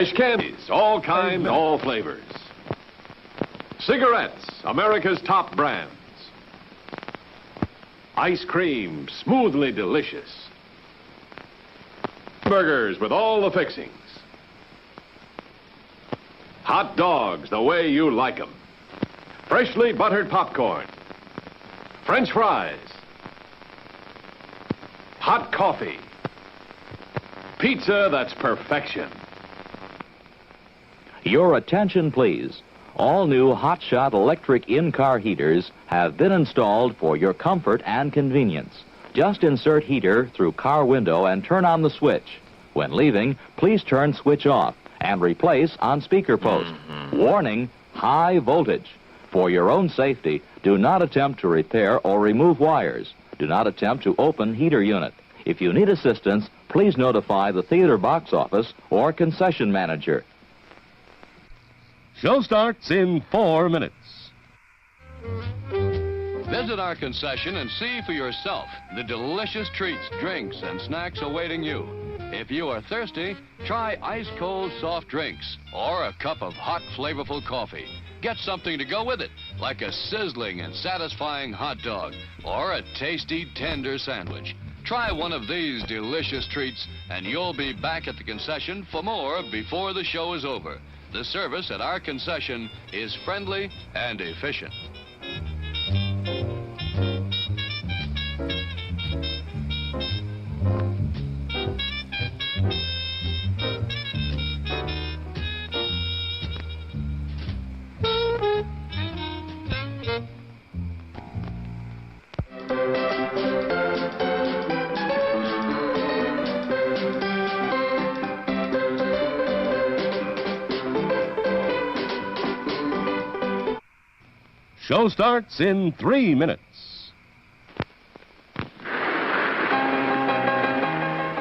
Candies, all kinds, all flavors. Cigarettes, America's top brands. Ice cream, smoothly delicious. Burgers with all the fixings. Hot dogs, the way you like them. Freshly buttered popcorn. French fries. Hot coffee. Pizza that's perfection. Your attention, please. All new hotshot electric in-car heaters have been installed for your comfort and convenience. Just insert heater through car window and turn on the switch. When leaving, please turn switch off and replace on speaker post. Warning, high voltage. For your own safety, do not attempt to repair or remove wires. Do not attempt to open heater unit. If you need assistance, please notify the theater box office or concession manager. Show starts in 4 minutes. Visit our concession and see for yourself the delicious treats, drinks, and snacks awaiting you. If you are thirsty, try ice-cold soft drinks or a cup of hot, flavorful coffee. Get something to go with it, like a sizzling and satisfying hot dog or a tasty, tender sandwich. Try one of these delicious treats, and you'll be back at the concession for more before the show is over. The service at our concession is friendly and efficient. Show starts in 3 minutes.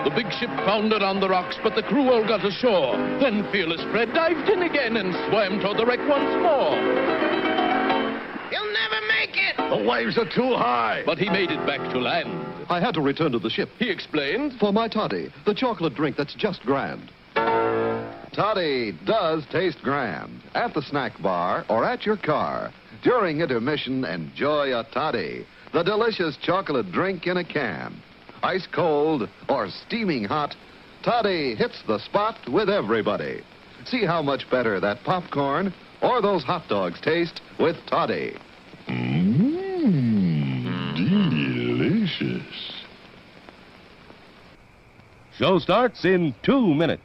The big ship foundered on the rocks, but the crew all got ashore. Then Fearless Fred dived in again and swam toward the wreck once more. He'll never make it! The waves are too high. But he made it back to land. I had to return to the ship. He explained. For my toddy, the chocolate drink that's just grand. Toddy does taste grand. At the snack bar or at your car. During intermission, enjoy a toddy, the delicious chocolate drink in a can. Ice cold or steaming hot, toddy hits the spot with everybody. See how much better that popcorn or those hot dogs taste with toddy. Delicious. Show starts in 2 minutes.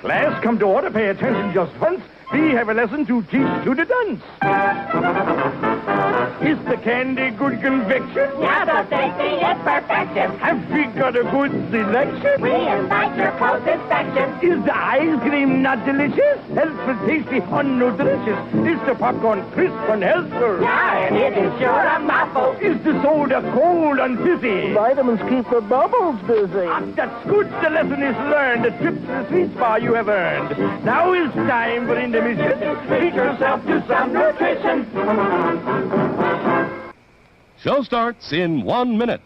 Class, come to order. Pay attention just once. We have a lesson to teach to the dunce. Is the candy good conviction? Now the tasty is perfection. Have we got a good selection? We invite your close inspection. Is the ice cream not delicious? Healthful, tasty, or nutritious? Is the popcorn crisp and healthful? Yeah, and it is sure a mouthful. Is the soda cold and fizzy? Vitamins keep the bubbles busy. Ah, that's good. The lesson is learned. The trip to the sweet spot you have earned. Now is time for intermission. Treat yourself to some nutrition. Show starts in 1 minute.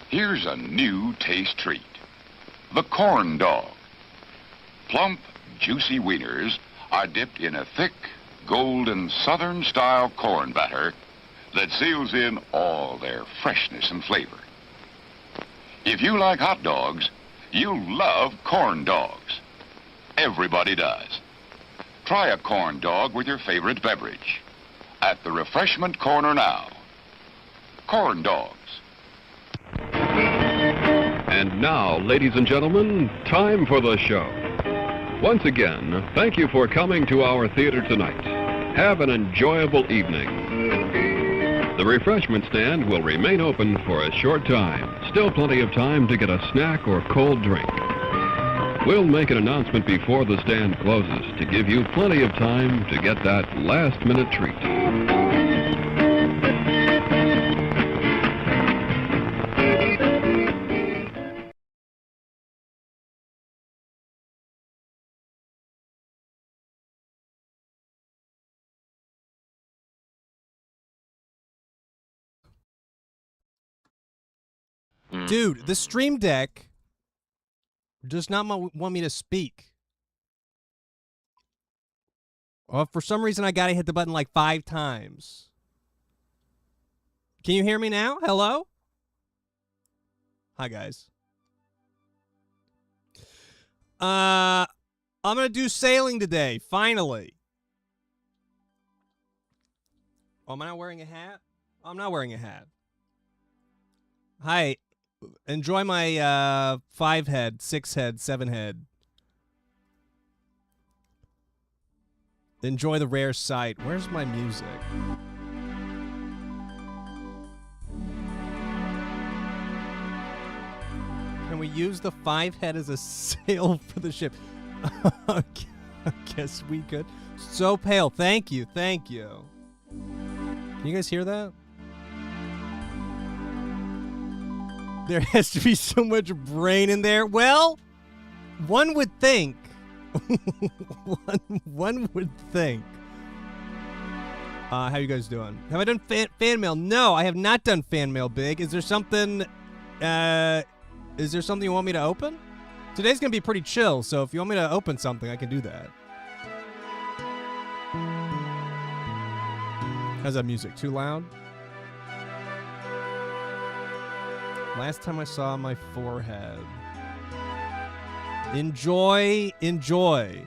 Here's a new taste treat. The corn dog. Plump, juicy wieners are dipped in a thick, golden Southern-style corn batter that seals in all their freshness and flavor. If you like hot dogs, you'll love corn dogs. Everybody does. Try a corn dog with your favorite beverage. At the refreshment corner now. Corn dogs. And now, ladies and gentlemen, time for the show. Once again, thank you for coming to our theater tonight. Have an enjoyable evening. The refreshment stand will remain open for a short time. Still plenty of time to get a snack or cold drink. We'll make an announcement before the stand closes to give you plenty of time to get that last-minute treat. Dude, the Stream Deck does not want me to speak. Well, for some reason, I gotta hit the button like 5 times. Can you hear me now? Hello? Hi, guys. I'm gonna do sailing today, finally. Oh, am I not wearing a hat? Oh, I'm not wearing a hat. Hi. Enjoy my 5-head, 6-head, 7-head. Enjoy the rare sight. Where's my music? Can we use the 5-head as a sail for the ship? I guess we could. So pale. Thank you. Thank you. Can you guys hear that? There has to be so much brain in there. Well, one would think. one would think. How you guys doing? Have I done fan mail? No, I have not done fan mail, Big. Is there something you want me to open? Today's gonna be pretty chill, so if you want me to open something, I can do that. How's that music? Too loud? Last time I saw my forehead. Enjoy, enjoy.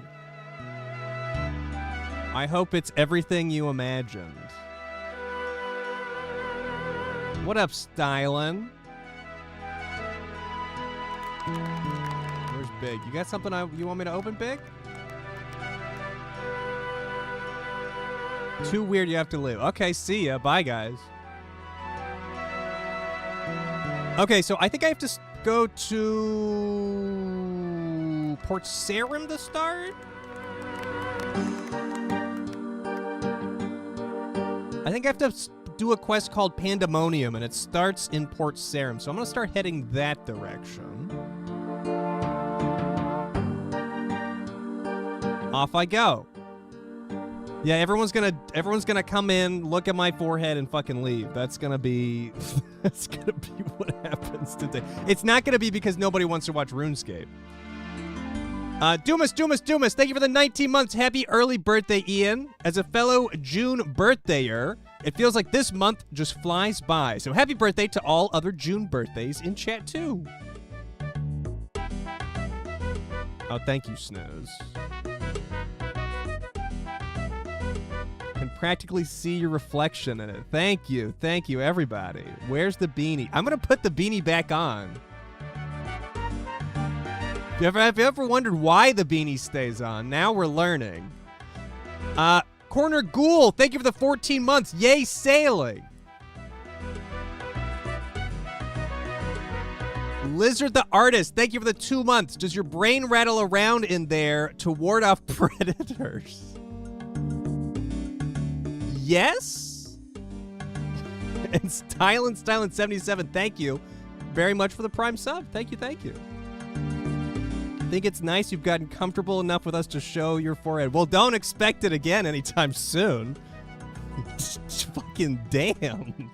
I hope it's everything you imagined. What up, Stylin'? Where's Big? You got something you want me to open, Big? Too weird, you have to leave. Okay, see ya. Bye, guys. Okay, so I think I have to go to Port Sarim to start? I think I have to do a quest called Pandemonium, and it starts in Port Sarim, so I'm going to start heading that direction. Off I go. Yeah, everyone's gonna come in, look at my forehead, and fucking leave. That's gonna be that's gonna be what happens today. It's not gonna be because nobody wants to watch RuneScape. Doomus, thank you for the 19 months. Happy early birthday, Ian. As a fellow June birthdayer, it feels like this month just flies by. So happy birthday to all other June birthdays in chat too. Oh, thank you, Snooze. Can practically see your reflection in it. Thank you, everybody. Where's the beanie? I'm gonna put the beanie back on. Have you ever wondered why the beanie stays on? Now we're learning. Corner Ghoul, thank you for the 14 months. Yay, sailing. Lizard the Artist, thank you for the 2 months. Does your brain rattle around in there to ward off predators? Yes? And Stylin77, thank you very much for the Prime sub. Thank you. I think it's nice you've gotten comfortable enough with us to show your forehead. Well, don't expect it again anytime soon. Fucking damn.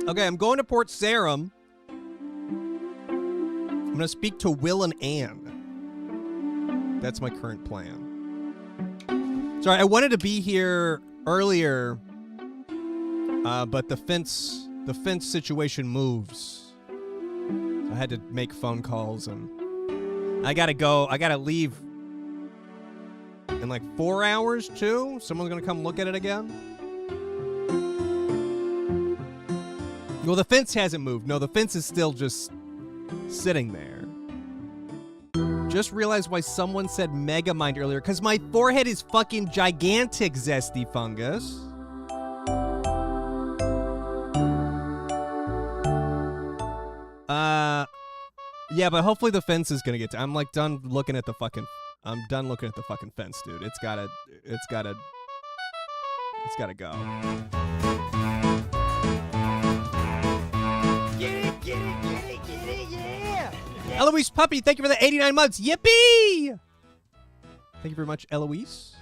Okay, I'm going to Port Sarim. I'm going to speak to Will and Anne. That's my current plan. Sorry, I wanted to be here earlier, but the fence situation moves. So I had to make phone calls, and I gotta go. I gotta leave in like 4 hours too. Someone's gonna come look at it again. Well, the fence hasn't moved. No, the fence is still just sitting there. Just realized why someone said Megamind earlier. Because my forehead is fucking gigantic, Zesty Fungus. Yeah, but hopefully the fence is gonna get to. I'm like done looking at the fucking. I'm done looking at the fucking fence, dude. It's gotta go. Get it, yeah! Eloise Puppy, thank you for the 89 months. Yippee! Thank you very much, Eloise.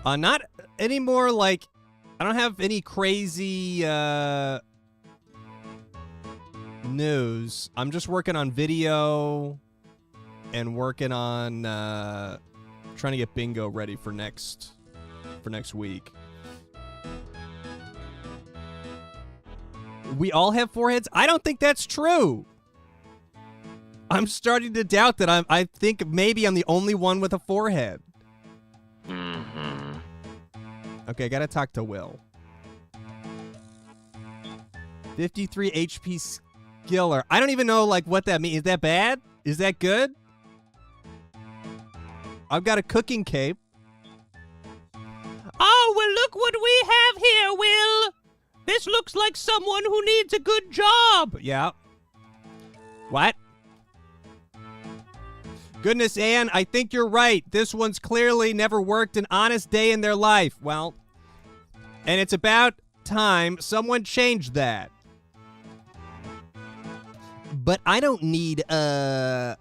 Not anymore, like, I don't have any crazy, news. I'm just working on video and working on, trying to get bingo ready for next week. We all have foreheads? I don't think that's true. I'm starting to doubt that I think maybe I'm the only one with a forehead. Mm-hmm. Okay, I gotta talk to Will. 53 HP skiller. I don't even know like what that means. Is that bad? Is that good? I've got a cooking cape. Oh, well, look what we have here, Will. This looks like someone who needs a good job. Yeah. What? Goodness, Ann, I think you're right. This one's clearly never worked an honest day in their life. Well, and it's about time someone changed that. But I don't need, Well,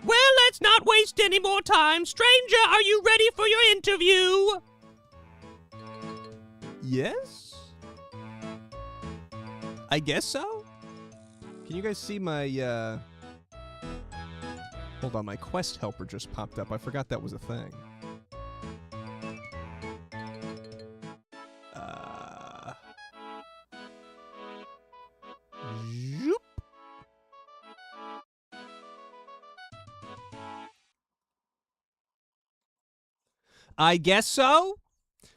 let's not waste any more time. Stranger, are you ready for your interview? Yes? I guess so? Can you guys see my, Hold on, my quest helper just popped up. I forgot that was a thing. Zoop. I guess so.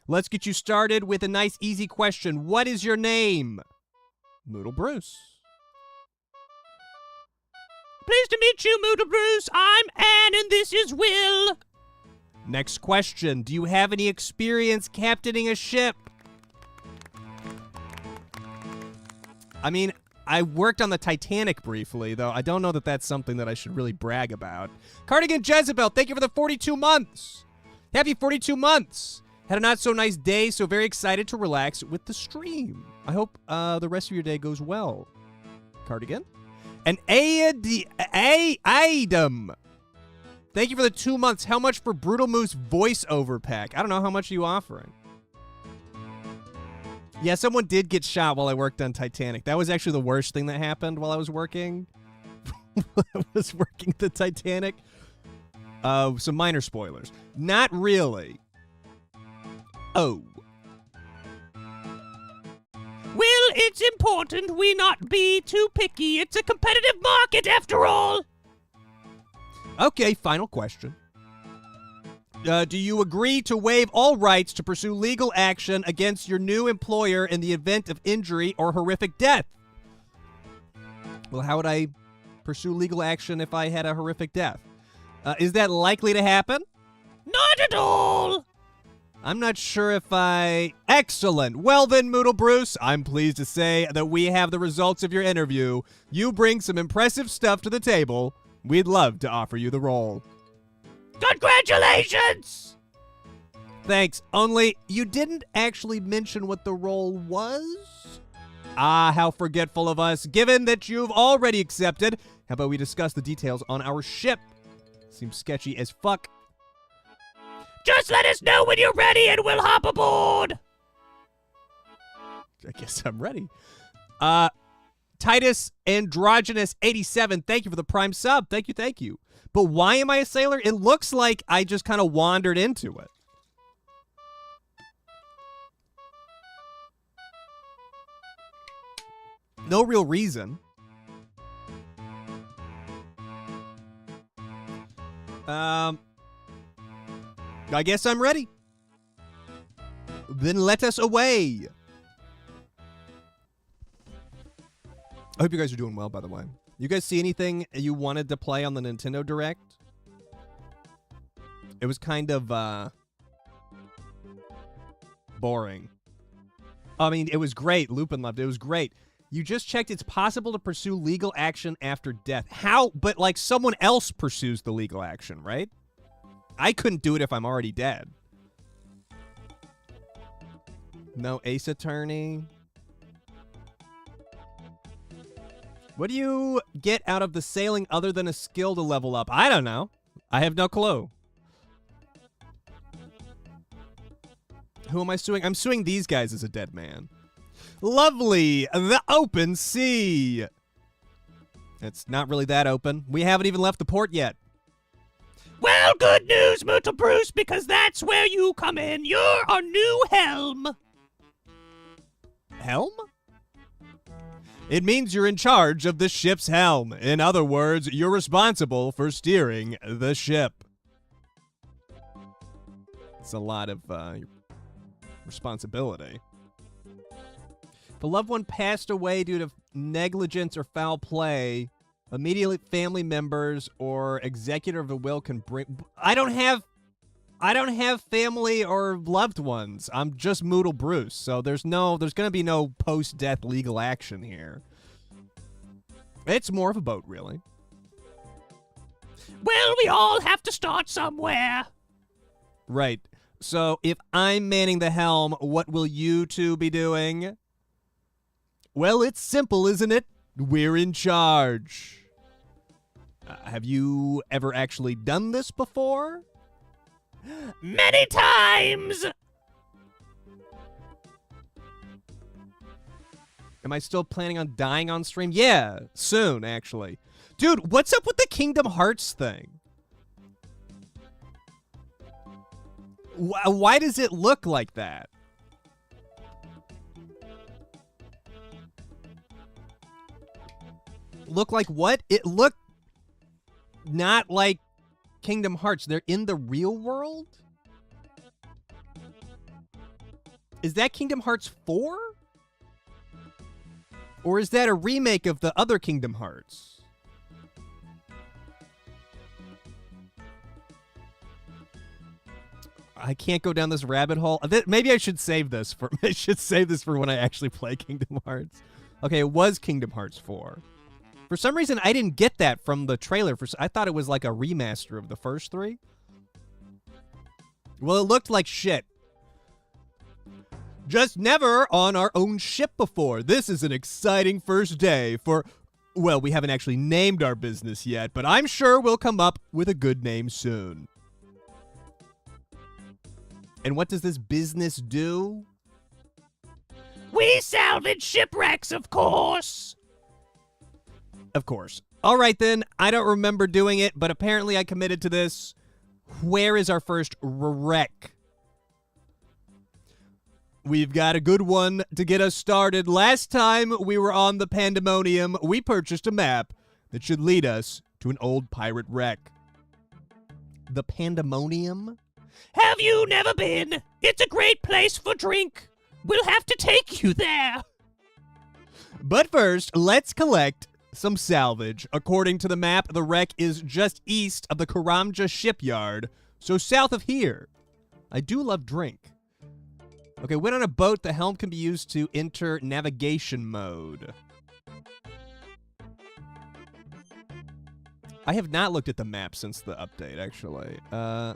Let's get you started with a nice, easy question. What is your name? Moodle Bruce. Pleased to meet you, Moodle Bruce. I'm Anne, and this is Will. Next question. Do you have any experience captaining a ship? I mean, I worked on the Titanic briefly, though I don't know that that's something that I should really brag about. Cardigan Jezebel, thank you for the 42 months. Happy 42 months. Had a not-so-nice day, so very excited to relax with the stream. I hope the rest of your day goes well. Cardigan. And Adam. Thank you for the 2 months. How much for Brutal Moose voiceover pack? I don't know. How much are you offering? Yeah, someone did get shot while I worked on Titanic. That was actually the worst thing that happened while I was working. I was working the Titanic. Some minor spoilers. Not really. Oh. Will, it's important we not be too picky. It's a competitive market after all. Okay, final question. Do you agree to waive all rights to pursue legal action against your new employer in the event of injury or horrific death? Well, how would I pursue legal action if I had a horrific death? Is that likely to happen? Not at all. I'm not sure if I... Excellent. Well then, Moodle Bruce, I'm pleased to say that we have the results of your interview. You bring some impressive stuff to the table. We'd love to offer you the role. Congratulations! Thanks. Only you didn't actually mention what the role was? Ah, how forgetful of us. Given that you've already accepted, how about we discuss the details on our ship? Seems sketchy as fuck. Just let us know when you're ready and we'll hop aboard. I guess I'm ready. Titus Androgynous 87, thank you for the prime sub. Thank you, thank you. But why am I a sailor? It looks like I just kind of wandered into it. No real reason. I guess I'm ready. Then let us away. I hope you guys are doing well, by the way. You guys see anything you wanted to play on the Nintendo Direct? It was kind of, boring. I mean, it was great. Lupin loved it. It was great. You just checked it's possible to pursue legal action after death. How? But, like, someone else pursues the legal action, right? I couldn't do it if I'm already dead. No Ace Attorney. What do you get out of the sailing other than a skill to level up? I don't know. I have no clue. Who am I suing? I'm suing these guys as a dead man. Lovely. The open sea. It's not really that open. We haven't even left the port yet. Well, good news, Myrtle Bruce, because that's where you come in. You're our new helm. Helm? It means you're in charge of the ship's helm. In other words, you're responsible for steering the ship. It's a lot of responsibility. If a loved one passed away due to negligence or foul play, immediate family members or executor of the will can bring... I don't have family or loved ones. I'm just Moodle Bruce, so there's going to be no post-death legal action here. It's more of a boat, really. Well, we all have to start somewhere. Right. So if I'm manning the helm, what will you two be doing? Well, it's simple, isn't it? We're in charge. Have you ever actually done this before? Many times! Am I still planning on dying on stream? Yeah, soon, actually. Dude, what's up with the Kingdom Hearts thing? Why does it look like that? Look like what? It looked not like Kingdom Hearts. They're in the real world? Is that Kingdom Hearts 4? Or is that a remake of the other Kingdom Hearts? I can't go down this rabbit hole. Maybe I should save this for when I actually play Kingdom Hearts. Okay, it was Kingdom Hearts 4. For some reason, I didn't get that from the trailer. I thought it was like a remaster of the first 3. Well, it looked like shit. Just never on our own ship before. This is an exciting first day for... Well, we haven't actually named our business yet, but I'm sure we'll come up with a good name soon. And what does this business do? We salvage shipwrecks, of course. Of course. All right, then. I don't remember doing it, but apparently I committed to this. Where is our first wreck? We've got a good one to get us started. Last time we were on the Pandemonium, we purchased a map that should lead us to an old pirate wreck. The Pandemonium? Have you never been? It's a great place for drink. We'll have to take you there. But first, let's collect some salvage. According to the map, the wreck is just east of the Karamja shipyard, so south of here. I do love drink. Okay, when on a boat, the helm can be used to enter navigation mode. I have not looked at the map since the update, actually. Oh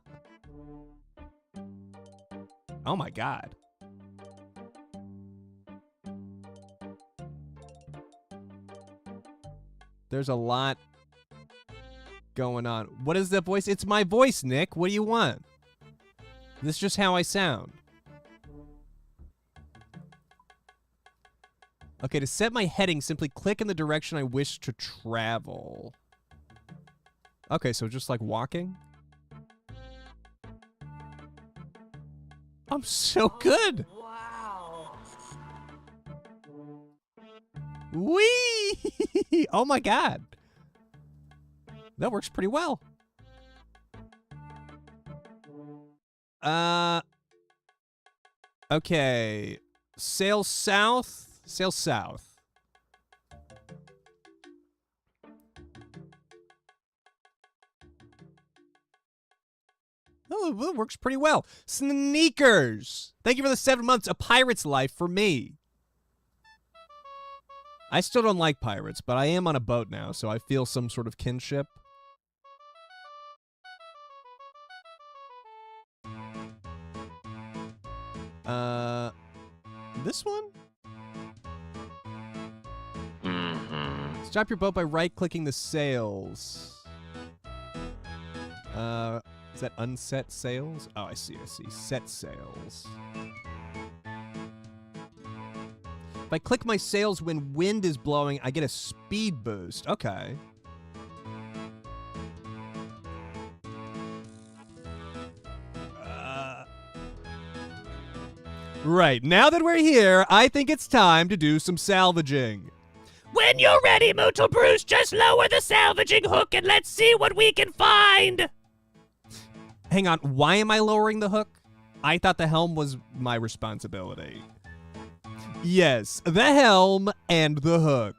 my god. There's a lot going on. What is that voice? It's my voice, Nick. What do you want? This is just how I sound. Okay, to set my heading, simply click in the direction I wish to travel. Okay, so just like walking? I'm so good! Wow. Whee! Oh my god. That works pretty well. Okay. Sail south. Sail south. Oh, it works pretty well. Sneakers. Thank you for the 7 months. A pirate's life for me. I still don't like pirates, but I am on a boat now, so I feel some sort of kinship. This one? Stop your boat by right-clicking the sails. Is that unset sails? Oh, I see. Set sails. If I click my sails when wind is blowing, I get a speed boost. Okay. Right, now that we're here, I think it's time to do some salvaging. When you're ready, Mootle Bruce, just lower the salvaging hook and let's see what we can find. Hang on, why am I lowering the hook? I thought the helm was my responsibility. Yes, the helm and the hook.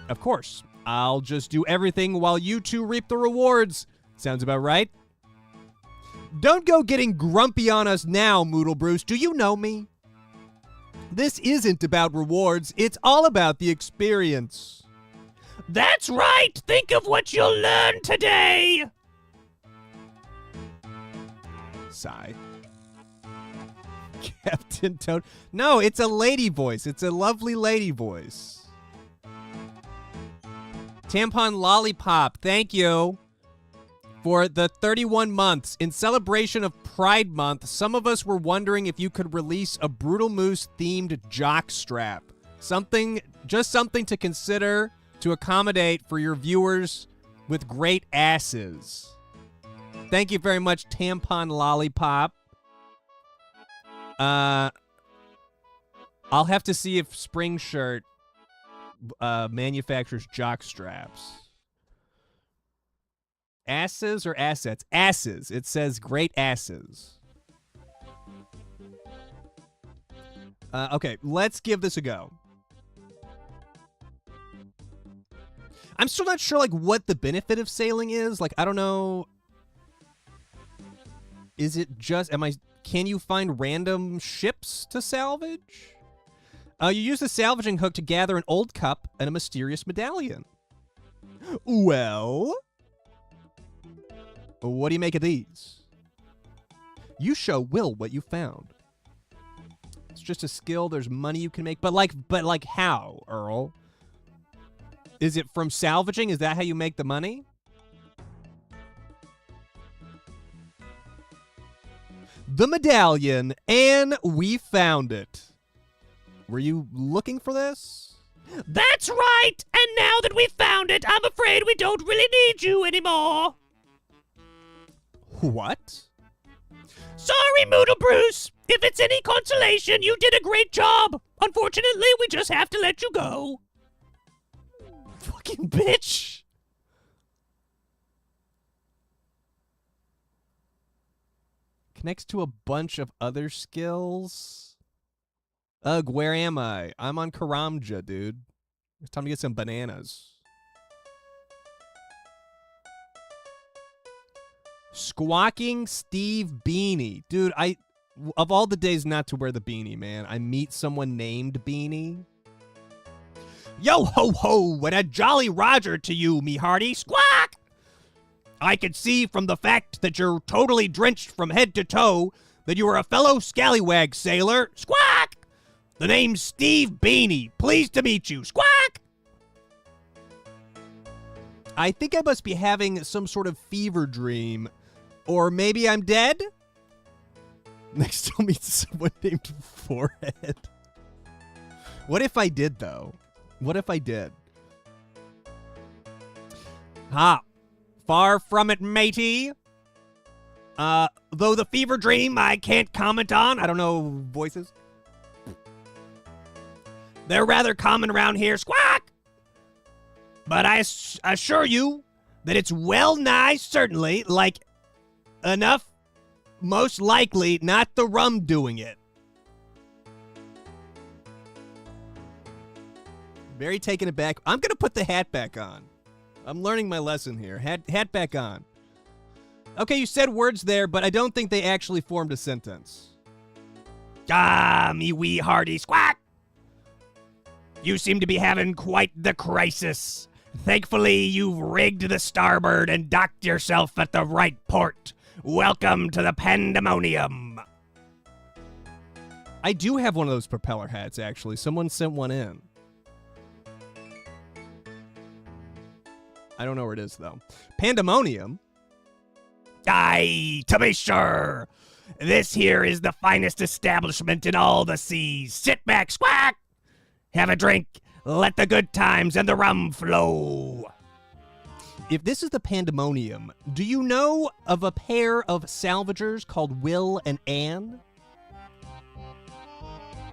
Of course, I'll just do everything while you two reap the rewards. Sounds about right. Don't go getting grumpy on us now, Mootle Bruce. Do you know me? This isn't about rewards. It's all about the experience. That's right. Think of what you'll learn today. Sigh. Captain Toad. No, it's a lady voice. It's a lovely lady voice. Tampon Lollipop, thank you for the 31 months. In celebration of Pride Month, some of us were wondering if you could release a Brutal Moose themed jock strap. Just something to consider to accommodate for your viewers with great asses. Thank you very much, Tampon Lollipop. I'll have to see if Spring Shirt manufactures jock straps. Asses or assets? Asses. It says great asses. Okay, let's give this a go. I'm still not sure, like, what the benefit of sailing is. Like, I don't know. Is it just, can you find random ships to salvage? You use the salvaging hook to gather an old cup and a mysterious medallion. Well, what do you make of these? You show Will what you found. It's just a skill. There's money you can make, but like how, Earl? Is it from salvaging? Is that how you make the money? The medallion, and we found it. Were you looking for this? That's right! And now that we've found it, I'm afraid we don't really need you anymore. What? Sorry, Mootle Bruce. If it's any consolation, you did a great job. Unfortunately, we just have to let you go. Fucking bitch. Connects to a bunch of other skills. Ugh, where am I? I'm on Karamja, dude. It's time to get some bananas. Squawking Steve Beanie. Dude, of all the days not to wear the beanie, man, I meet someone named Beanie. Yo ho ho, what a jolly Roger to you, me hearty. Squawk! I could see from the fact that you're totally drenched from head to toe that you are a fellow scallywag sailor. Squawk! The name's Steve Beanie. Pleased to meet you. Squawk! I think I must be having some sort of fever dream. Or maybe I'm dead? Next I'll meet someone named Forehead. What if I did, though? What if I did? Ha! Far from it, matey. Though the fever dream I can't comment on. I don't know voices. They're rather common around here. Squawk! But I assure you that it's well nigh certainly, like, enough, most likely, not the rum doing it. Very taken aback. I'm going to put the hat back on. I'm learning my lesson here. Hat back on. Okay, you said words there, but I don't think they actually formed a sentence. Ah, me wee hearty squawk! You seem to be having quite the crisis. Thankfully, you've rigged the starboard and docked yourself at the right port. Welcome to the pandemonium. I do have one of those propeller hats, actually. Someone sent one in. I don't know where it is, though. Pandemonium? Aye, to be sure. This here is the finest establishment in all the seas. Sit back, squawk! Have a drink. Let the good times and the rum flow. If this is the pandemonium, do you know of a pair of salvagers called Will and Ann?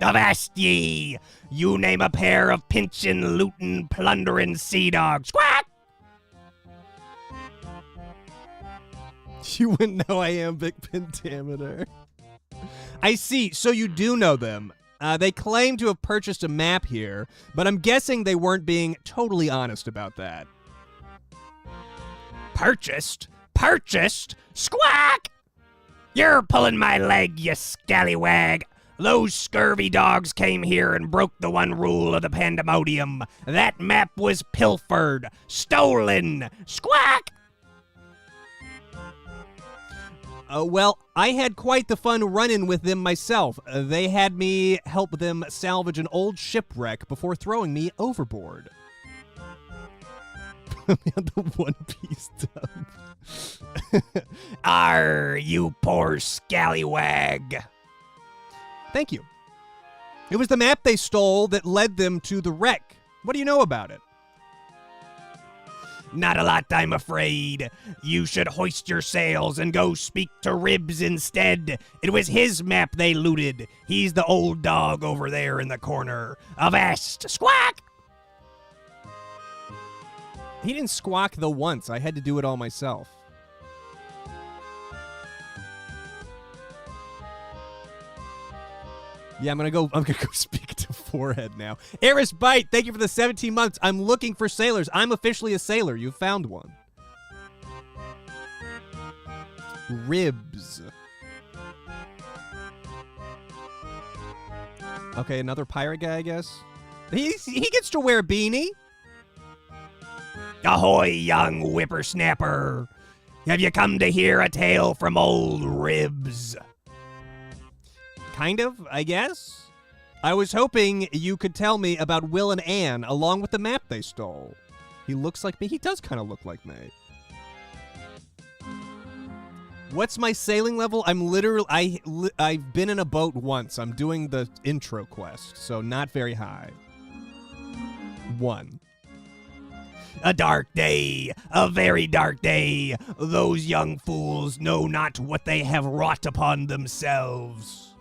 Avast ye! You name a pair of pinchin', lootin', plunderin' sea dogs. Squawk! You wouldn't know iambic pentameter. I see. So you do know them. They claim to have purchased a map here, but I'm guessing they weren't being totally honest about that. Purchased? Purchased? Squawk! You're pulling my leg, you scallywag. Those scurvy dogs came here and broke the one rule of the pandemonium. That map was pilfered, stolen. Squawk! Well, I had quite the fun run-in with them myself. They had me help them salvage an old shipwreck before throwing me overboard. The One Piece dub. Arr, you poor scallywag. Thank you. It was the map they stole that led them to the wreck. What do you know about it? Not a lot, I'm afraid. You should hoist your sails and go speak to Ribs instead. It was his map they looted. He's the old dog over there in the corner. Avast! Squawk! He didn't squawk the once. I had to do it all myself. Yeah, I'm gonna go speak to Forehead now. Eris Bite, thank you for the 17 months. I'm looking for sailors. I'm officially a sailor. You found one. Ribs. Okay, another pirate guy, I guess. He gets to wear a beanie. Ahoy, young whippersnapper. Have you come to hear a tale from old Ribs? Kind of, I guess. I was hoping you could tell me about Will and Ann along with the map they stole. He looks like me. He does kind of look like me. What's my sailing level? I'm literally... I've been in a boat once. I'm doing the intro quest, so not very high. 1. A dark day, a very dark day. Those young fools know not what they have wrought upon themselves.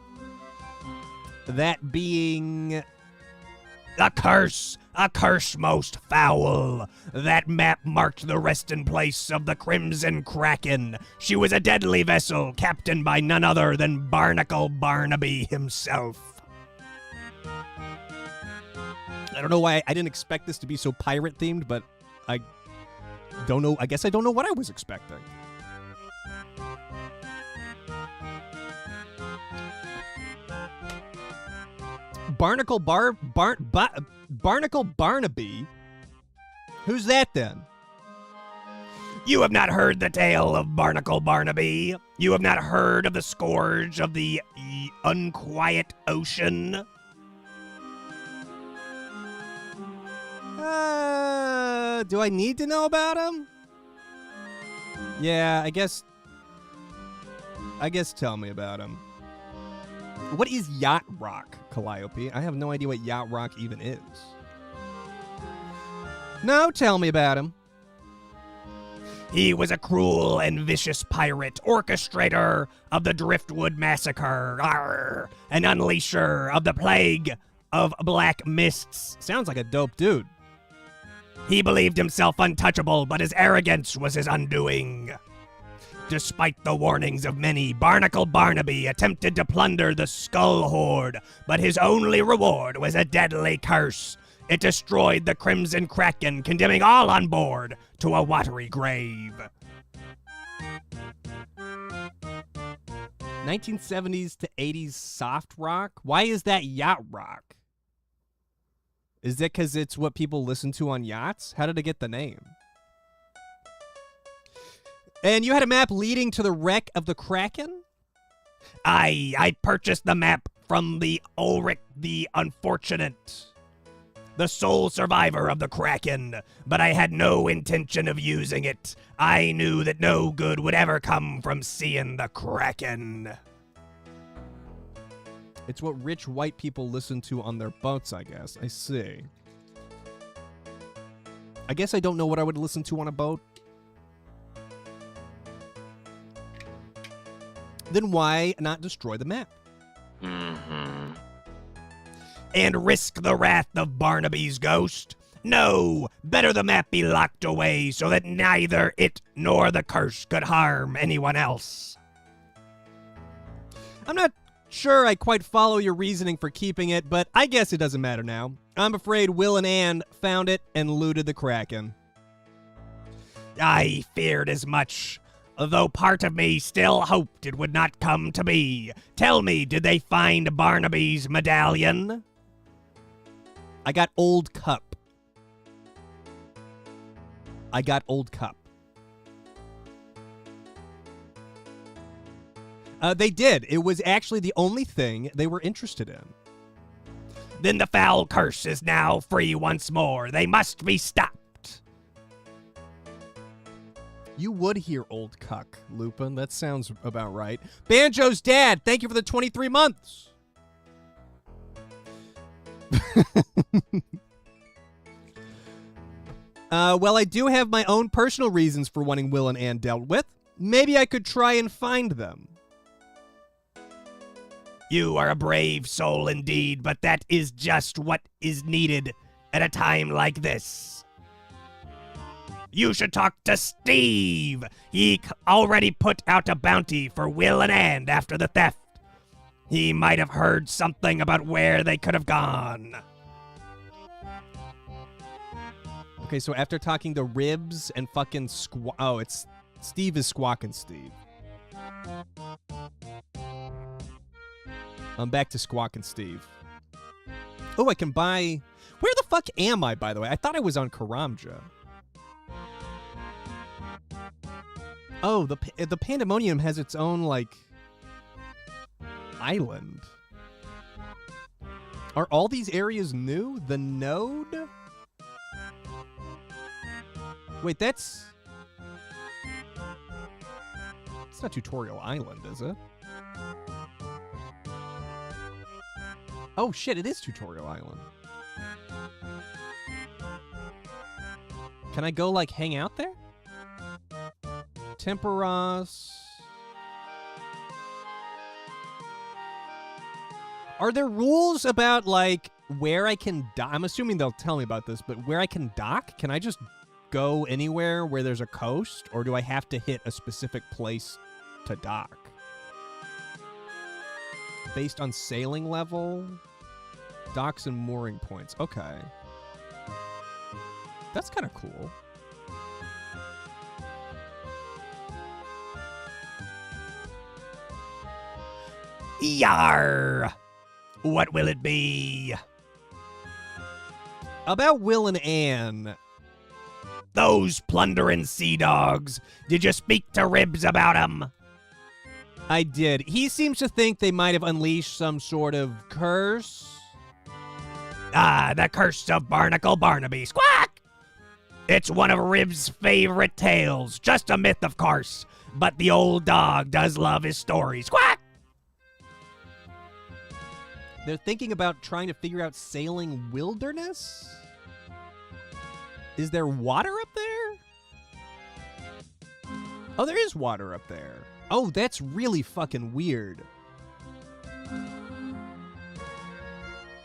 That being... A curse most foul. That map marked the resting place of the Crimson Kraken. She was a deadly vessel, captained by none other than Barnacle Barnaby himself. I don't know why I didn't expect this to be so pirate-themed, but I don't know. I guess I don't know what I was expecting. Barnacle Barnaby? Who's that then? You have not heard the tale of Barnacle Barnaby. You have not heard of the scourge of the unquiet ocean. Do I need to know about him? Yeah, I guess tell me about him. What is Yacht Rock, Calliope? I have no idea what Yacht Rock even is. No, tell me about him. He was a cruel and vicious pirate, orchestrator of the Driftwood Massacre, an unleasher of the plague of black mists. Sounds like a dope dude. He believed himself untouchable, but his arrogance was his undoing. Despite the warnings of many, Barnacle Barnaby attempted to plunder the Skull Hoard, but his only reward was a deadly curse. It destroyed the Crimson Kraken, condemning all on board to a watery grave. 1970s to 80s soft rock? Why is that yacht rock? Is that because it's what people listen to on yachts? How did it get the name? And you had a map leading to the wreck of the Kraken? I purchased the map from the Ulrich the Unfortunate, the sole survivor of the Kraken, but I had no intention of using it. I knew that no good would ever come from seeing the Kraken. It's what rich white people listen to on their boats, I guess. I see. I guess I don't know what I would listen to on a boat. Then why not destroy the map? And risk the wrath of Barnaby's ghost? No, better the map be locked away so that neither it nor the curse could harm anyone else. I'm not sure I quite follow your reasoning for keeping it, but I guess it doesn't matter now. I'm afraid Will and Ann found it and looted the Kraken. I feared as much, though part of me still hoped it would not come to be. Tell me, did they find Barnaby's medallion? I got Old Cup. I got Old Cup. They did. It was actually the only thing they were interested in. Then the foul curse is now free once more. They must be stopped. You would hear Old Cuck, Lupin. That sounds about right. Banjo's dad, thank you for the 23 months. Well, I do have my own personal reasons for wanting Will and Ann dealt with. Maybe I could try and find them. You are a brave soul indeed, but that is just what is needed at a time like this. You should talk to Steve. He already put out a bounty for Will and Ann after the theft. He might have heard something about where they could have gone. Okay, so after talking to Ribs and fucking oh, it's Steve is Squawking Steve. I'm back to Squawking Steve. Oh, I can buy... Where the fuck am I, by the way? I thought I was on Karamja. Oh, the Pandemonium has its own, like, island. Are all these areas new? The Node? Wait, that's... It's not Tutorial Island, is it? Oh, shit, it is Tutorial Island. Can I go, like, hang out there? Temperos. Are there rules about, like, where I can dock? I'm assuming they'll tell me about this, but where I can dock? Can I just go anywhere where there's a coast? Or do I have to hit a specific place to dock? Based on sailing level? Docks and mooring points. Okay. That's kind of cool. Yar! What will it be? About Will and Ann. Those plundering sea dogs. Did you speak to Ribs about 'em? I did. He seems to think they might have unleashed some sort of curse. Ah, the curse of Barnacle Barnaby. Squawk! It's one of Rib's favorite tales. Just a myth, of course. But the old dog does love his stories. Squawk! They're thinking about trying to figure out sailing wilderness? Is there water up there? Oh, there is water up there. Oh, that's really fucking weird.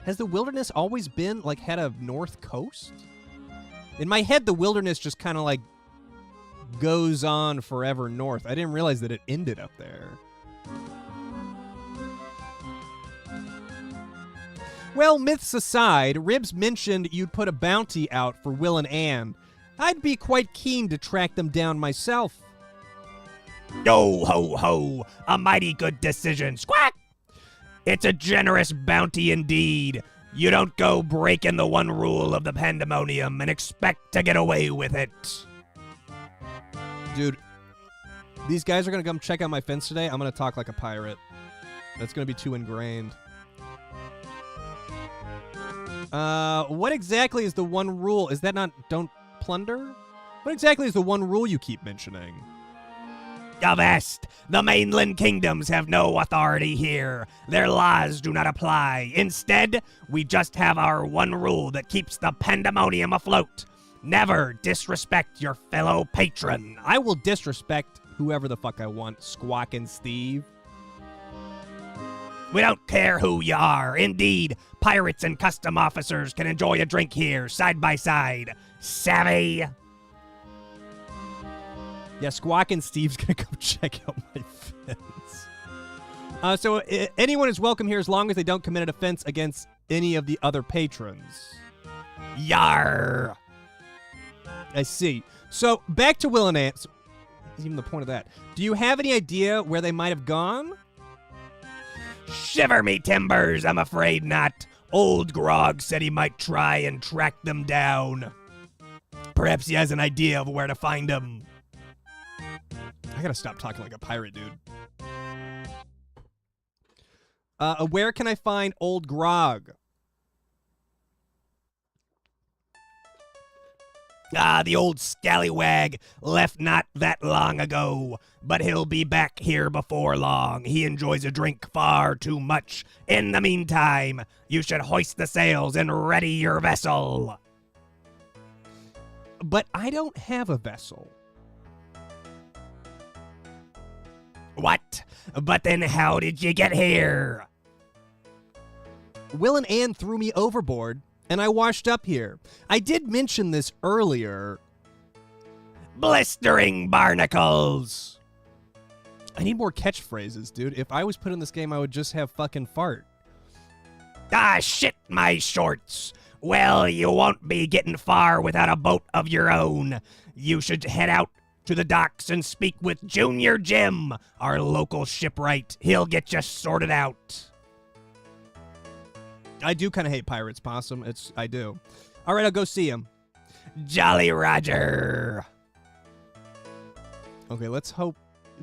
Has the wilderness always been, like, had a north coast? In my head, the wilderness just kind of, like, goes on forever north. I didn't realize that it ended up there. Well, myths aside, Ribs mentioned you'd put a bounty out for Will and Ann. I'd be quite keen to track them down myself. Yo ho ho, a mighty good decision. Squawk! It's a generous bounty indeed. You don't go breaking the one rule of the pandemonium and expect to get away with it. Dude, these guys are going to come check out my fence today. I'm going to talk like a pirate. That's going to be too ingrained. What exactly is the one rule? Is that not don't plunder? What exactly is the one rule you keep mentioning? Avast! The mainland kingdoms have no authority here. Their laws do not apply. Instead, we just have our one rule that keeps the pandemonium afloat. Never disrespect your fellow patron. I will disrespect whoever the fuck I want, Squawkin' Steve. We don't care who you are. Indeed, pirates and custom officers can enjoy a drink here, side by side. Savvy? Yeah, Squawkin' Steve's gonna go check out my fence. So anyone is welcome here as long as they don't commit an offense against any of the other patrons. Yar! I see. So back to Will and Ant. So, that's even the point of that. Do you have any idea where they might have gone? Shiver me timbers, I'm afraid not. Old Grog said he might try and track them down. Perhaps he has an idea of where to find them. I gotta stop talking like a pirate, dude. Where can I find Old Grog? Ah, the old scallywag left not that long ago, but he'll be back here before long. He enjoys a drink far too much. In the meantime, you should hoist the sails and ready your vessel. But I don't have a vessel. What? But then how did you get here? Will and Ann threw me overboard, and I washed up here. I did mention this earlier. Blistering barnacles! I need more catchphrases, dude. If I was put in this game, I would just have fucking fart. Ah, shit my shorts. Well, you won't be getting far without a boat of your own. You should head out to the docks and speak with Junior Jim, our local shipwright. He'll get you sorted out. I do kind of hate pirates, Possum. I do. All right, I'll go see him. Jolly Roger. Okay, let's hope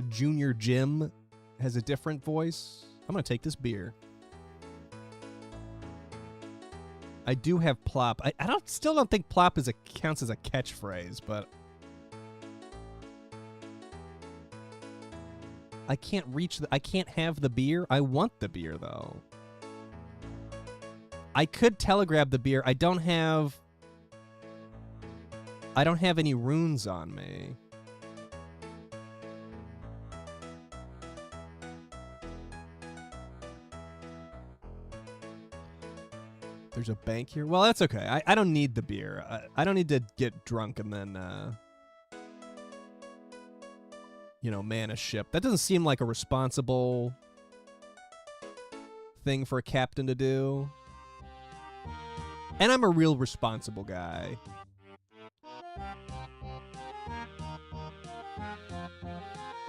Junior Jim has a different voice. I'm going to take this beer. I do have plop. I still don't think plop counts as a catchphrase, but I can't reach I can't have the beer. I want the beer though. I could telegrab the beer. I don't have any runes on me. There's a bank here. Well, that's okay. I don't need the beer. I don't need to get drunk and then man a ship. That doesn't seem like a responsible thing for a captain to do. And I'm a real responsible guy.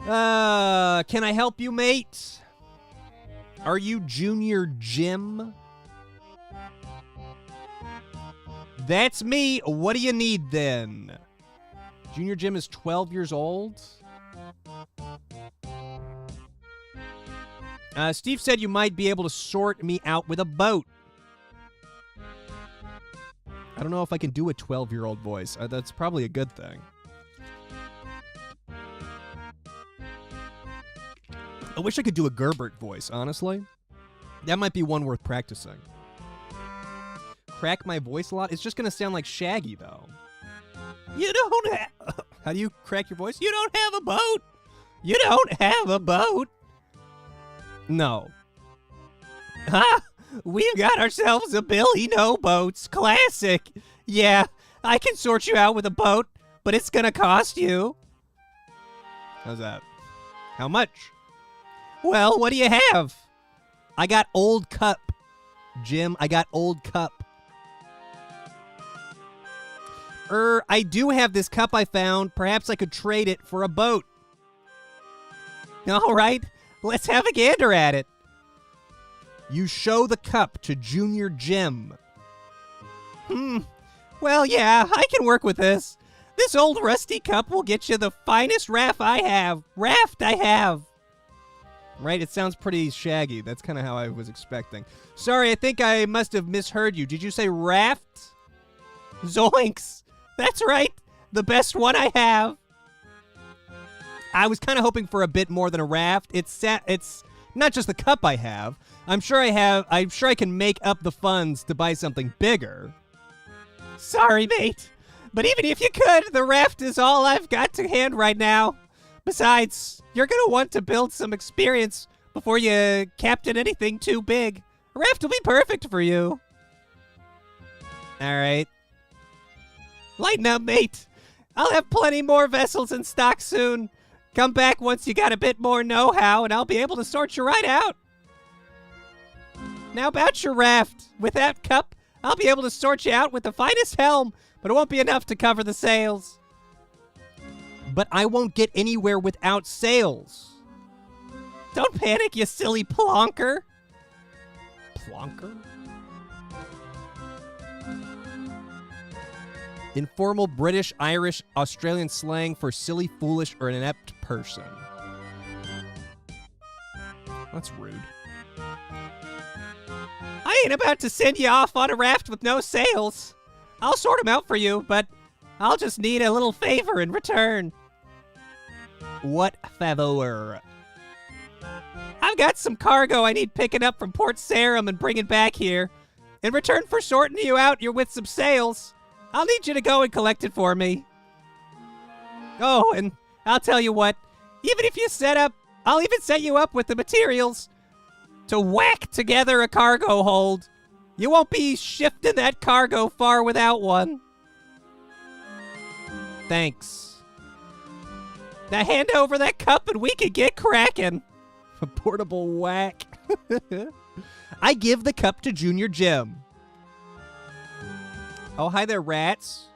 Can I help you, mate? Are you Junior Jim? That's me. What do you need then? Junior Jim is 12 years old. Steve said you might be able to sort me out with a boat. I don't know if I can do a 12-year-old voice. That's probably a good thing. I wish I could do a Gerbert voice, honestly. That might be one worth practicing. Crack my voice a lot? It's just going to sound like Shaggy, though. You don't have... How do you crack your voice? You don't have a boat! You don't have a boat! No. Ha! We got ourselves a Billy No Boats classic. Yeah, I can sort you out with a boat, but it's gonna cost you. How's that? How much? Well, what do you have? I got Old Cup. Jim, I got Old Cup. I do have this cup I found. Perhaps I could trade it for a boat. All right, let's have a gander at it. You show the cup to Junior Jim. Well, yeah, I can work with this. This old rusty cup will get you the finest raft I have. Right, it sounds pretty shaggy. That's kind of how I was expecting. Sorry, I think I must have misheard you. Did you say raft? Zoinks! That's right, the best one I have. I was kind of hoping for a bit more than a raft. It's not just the cup I have. I'm sure I can make up the funds to buy something bigger. Sorry, mate. But even if you could, the raft is all I've got to hand right now. Besides, you're going to want to build some experience before you captain anything too big. A raft will be perfect for you. All right. Lighten up, mate. I'll have plenty more vessels in stock soon. Come back once you got a bit more know-how, and I'll be able to sort you right out. Now about your raft. With that cup, I'll be able to sort you out with the finest helm, but it won't be enough to cover the sails. But I won't get anywhere without sails. Don't panic, you silly plonker. Plonker? Informal British, Irish, Australian slang for silly, foolish, or an inept person. That's rude. I ain't about to send you off on a raft with no sails. I'll sort them out for you, but I'll just need a little favor in return. What favor? I've got some cargo I need picking up from Port Sarum and bringing back here. In return for sorting you out, you're with some sails. I'll need you to go and collect it for me. Oh, and I'll tell you what, even if you I'll even set you up with the materials to whack together a cargo hold. You won't be shifting that cargo far without one. Thanks. Now hand over that cup and we can get cracking. A portable whack. I give the cup to Junior Jim. Oh, hi there, rats.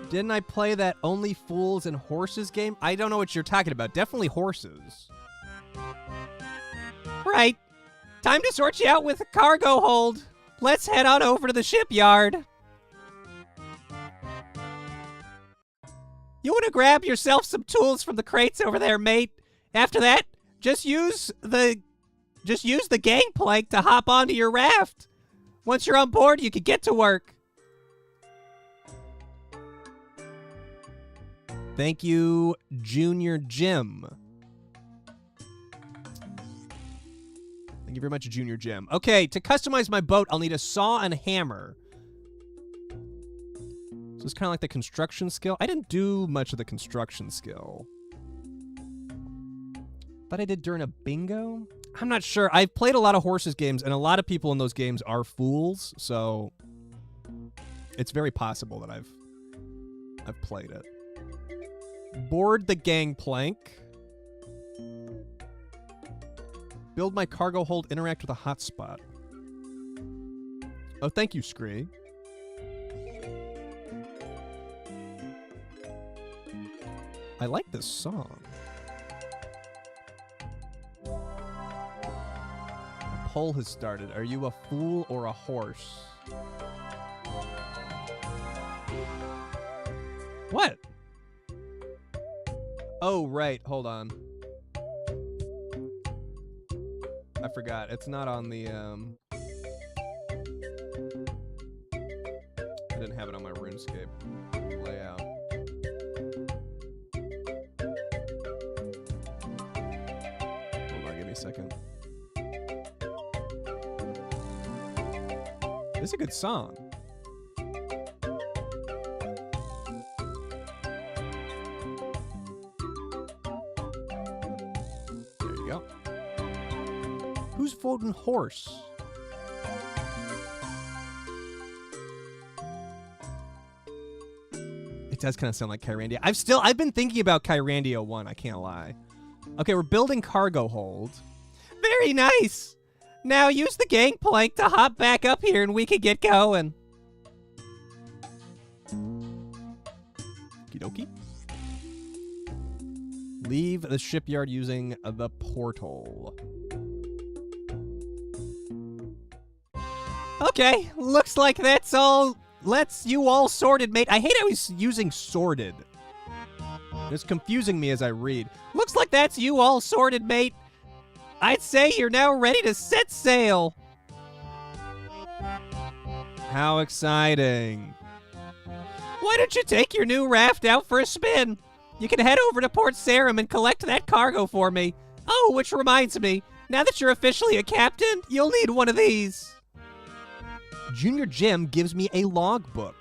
Didn't I play that Only Fools and Horses game? I don't know what you're talking about. Definitely horses. Right. Time to sort you out with a cargo hold. Let's head on over to the shipyard. You want to grab yourself some tools from the crates over there, mate? After that, just use the gangplank to hop onto your raft. Once you're on board, you can get to work. Thank you, Junior Jim. Thank you very much, Junior Jim. Okay, to customize my boat, I'll need a saw and a hammer. So it's kind of like the construction skill. I didn't do much of the construction skill. But I did during a bingo? I'm not sure. I've played a lot of horses games, and a lot of people in those games are fools, so it's very possible that I've played it. Board the gangplank. Build my cargo hold, interact with a hotspot. Oh, thank you, Scree. I like this song. A poll has started. Are you a fool or a horse? What? Oh, right. Hold on. I forgot. It's not on the, I didn't have it on my RuneScape layout. Hold on, give me a second. This is a good song. There you go. Who's voting horse? It does kind of sound like Kyrandia. I've been thinking about Kyrandia 1, I can't lie. Okay, we're building cargo hold. Very nice. Now use the gangplank to hop back up here and we can get going. Okie dokie. Leave the shipyard using the portal. Okay, looks like that's all. Let's you all sorted, mate. I hate how he's using sorted. It's confusing me as I read. Looks like that's you all sorted, mate. I'd say you're now ready to set sail. How exciting. Why don't you take your new raft out for a spin? You can head over to Port Sarum and collect that cargo for me. Oh, which reminds me, now that you're officially a captain, you'll need one of these. Junior Jim gives me a logbook.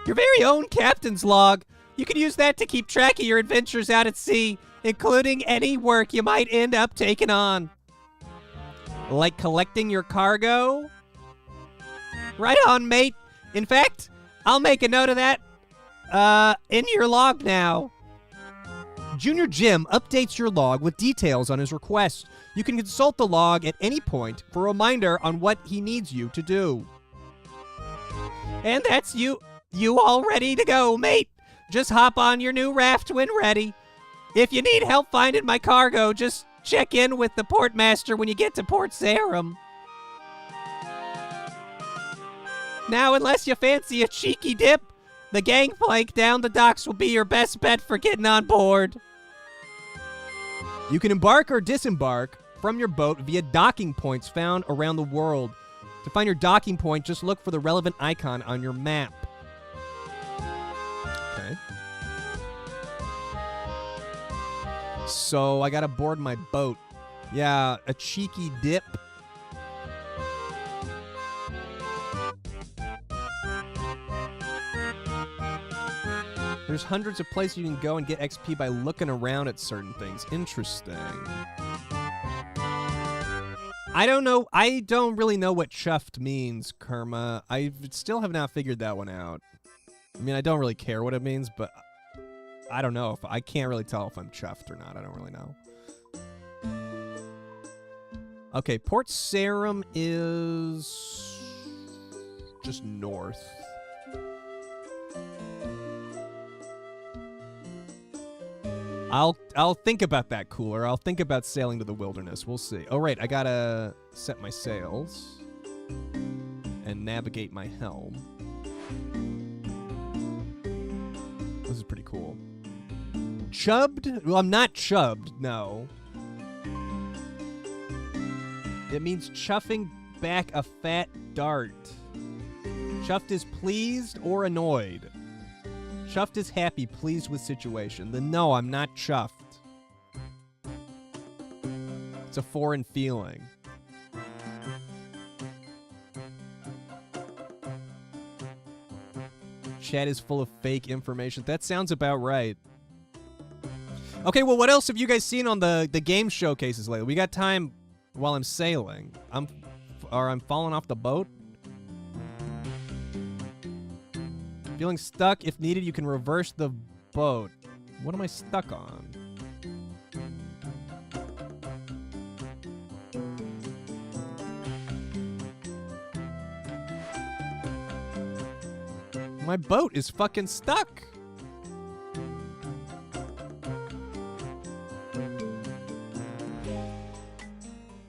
Your very own captain's log. You can use that to keep track of your adventures out at sea, including any work you might end up taking on. Like collecting your cargo? Right on, mate. In fact, I'll make a note of that in your log now. Junior Jim updates your log with details on his request. You can consult the log at any point for a reminder on what he needs you to do. And that's you all ready to go, mate. Just hop on your new raft when ready. If you need help finding my cargo, just check in with the portmaster when you get to Port Sarum. Now, unless you fancy a cheeky dip, the gangplank down the docks will be your best bet for getting on board. You can embark or disembark from your boat via docking points found around the world. To find your docking point, just look for the relevant icon on your map. Okay. So I gotta board my boat. Yeah, a cheeky dip. There's hundreds of places you can go and get XP by looking around at certain things. Interesting. I don't know. I don't really know what chuffed means, Kerma. I still have not figured that one out. I mean, I don't really care what it means, but I don't know. I can't really tell if I'm chuffed or not. I don't really know. Okay, Port Sarum is just north. I'll think about that, Cooler. I'll think about sailing to the wilderness. We'll see. Oh, right. I gotta set my sails and navigate my helm. This is pretty cool. Chubbed? Well, I'm not chubbed, no. It means chuffing back a fat dart. Chuffed is pleased or annoyed. Chuffed is happy, pleased with situation. Then no, I'm not chuffed. It's a foreign feeling. Chat is full of fake information. That sounds about right. Okay, well, what else have you guys seen on the game showcases lately? We got time while I'm sailing. I'm falling off the boat. Feeling stuck? If needed, you can reverse the boat. What am I stuck on? My boat is fucking stuck.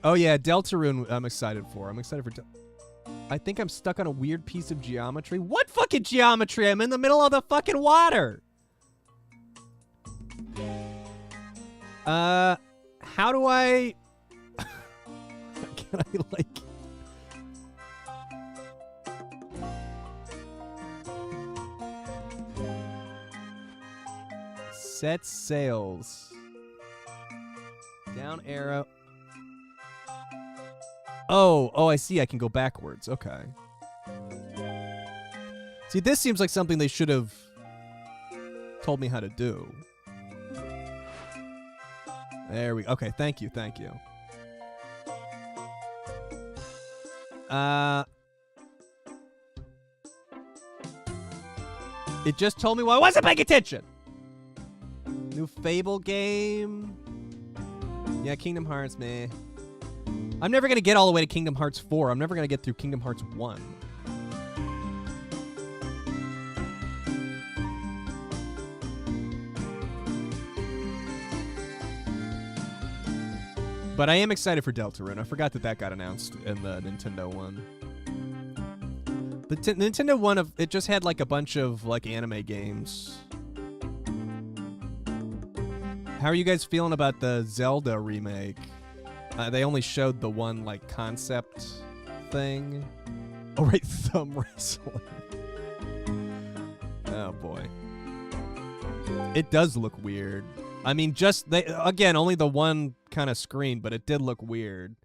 Oh yeah, Deltarune I'm excited for. I'm excited for I think I'm stuck on a weird piece of geometry. What fucking geometry? I'm in the middle of the fucking water. How do I... Can I, like... Set sails. Down arrow. Oh, I see. I can go backwards. Okay. See, this seems like something they should have told me how to do. There we go. Okay, thank you. It just told me while I wasn't paying attention. New Fable game. Yeah, Kingdom Hearts, man. I'm never going to get all the way to Kingdom Hearts 4. I'm never going to get through Kingdom Hearts 1. But I am excited for Deltarune. I forgot that got announced in the Nintendo one. The Nintendo one, it just had like a bunch of like anime games. How are you guys feeling about the Zelda remake? They only showed the one like concept thing. Oh right, thumb wrestling. Oh boy. It does look weird. I mean, again, only the one kind of screen, but it did look weird.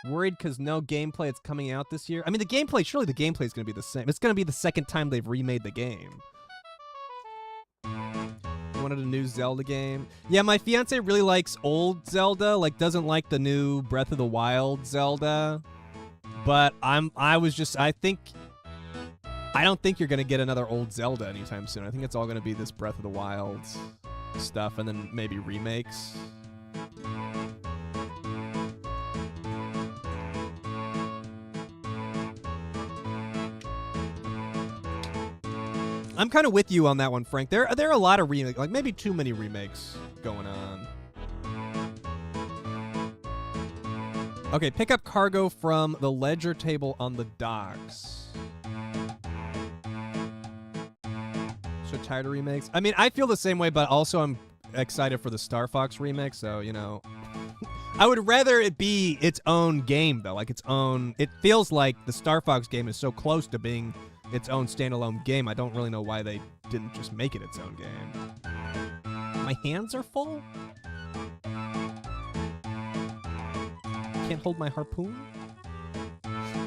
Worried because no gameplay, it's coming out this year. I mean, surely the gameplay is going to be the same. It's going to be the second time they've remade the game. Wanted a new Zelda game. Yeah, my fiance really likes old Zelda, like doesn't like the new Breath of the Wild Zelda. But I don't think you're going to get another old Zelda anytime soon. I think it's all going to be this Breath of the Wild stuff and then maybe remakes. I'm kind of with you on that one, Frank. There are a lot of remakes, like maybe too many remakes going on. Okay, pick up cargo from the ledger table on the docks. So tired of remakes? I mean, I feel the same way, but also I'm excited for the Star Fox remake, so, you know. I would rather it be its own game, though, like its own. It feels like the Star Fox game is so close to being its own standalone game. I don't really know why they didn't just make it its own game. My hands are full? Can't hold my harpoon?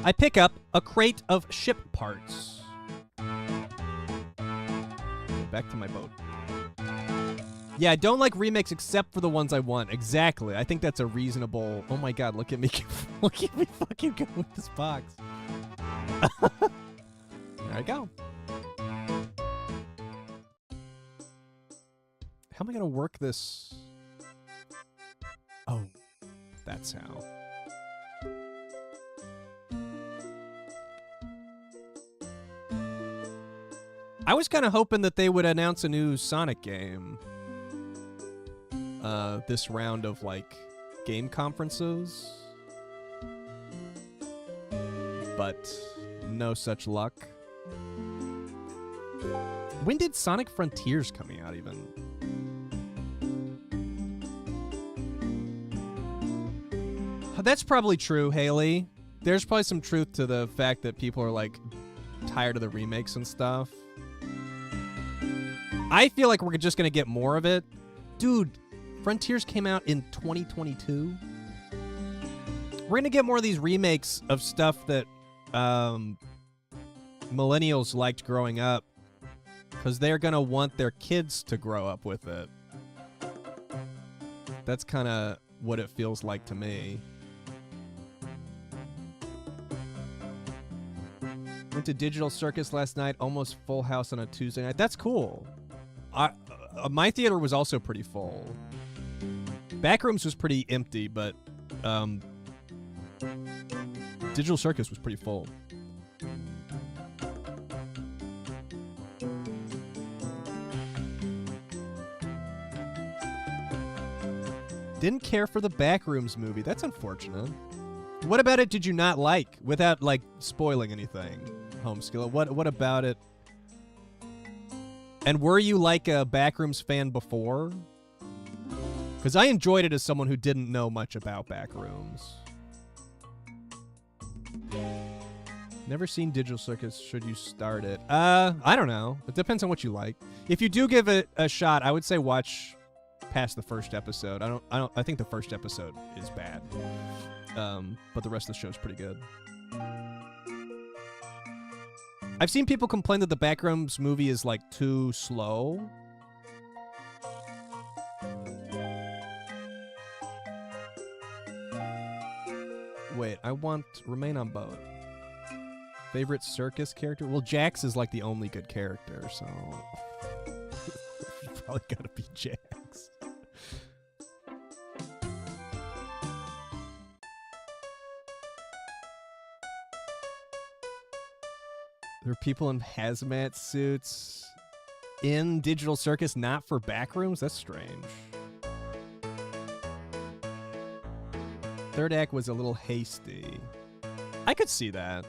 I pick up a crate of ship parts. Back to my boat. Yeah, I don't like remakes except for the ones I want. Exactly. I think that's a reasonable... Oh my god, look at me. Look at me fucking go with this box. There I go. How am I going to work this? Oh, that's how. I was kind of hoping that they would announce a new Sonic game this round of, like, game conferences. But no such luck. When did Sonic Frontiers coming out even? That's probably true, Haley. There's probably some truth to the fact that people are, like, tired of the remakes and stuff. I feel like we're just going to get more of it. Dude, Frontiers came out in 2022. We're going to get more of these remakes of stuff that millennials liked growing up because they're going to want their kids to grow up with it. That's kind of what it feels like to me. Went to Digital Circus last night, almost full house on a Tuesday night. That's cool. My theater was also pretty full. Backrooms was pretty empty, but Digital Circus was pretty full. Didn't care for the Backrooms movie. That's unfortunate. What about it did you not like? Without, like, spoiling anything, Homeskill. What about it? And were you, like, a Backrooms fan before? Because I enjoyed it as someone who didn't know much about Backrooms. Never seen Digital Circus. Should you start it? I don't know. It depends on what you like. If you do give it a shot, I would say watch past the first episode. I think the first episode is bad. But the rest of the show is pretty good. I've seen people complain that the Backrooms movie is, like, too slow. Wait, I want remain on boat. Favorite circus character? Well, Jax is, like, the only good character, so... probably gotta be Jax. There are people in hazmat suits in Digital Circus, not for Backrooms? That's strange. Third act was a little hasty. I could see that.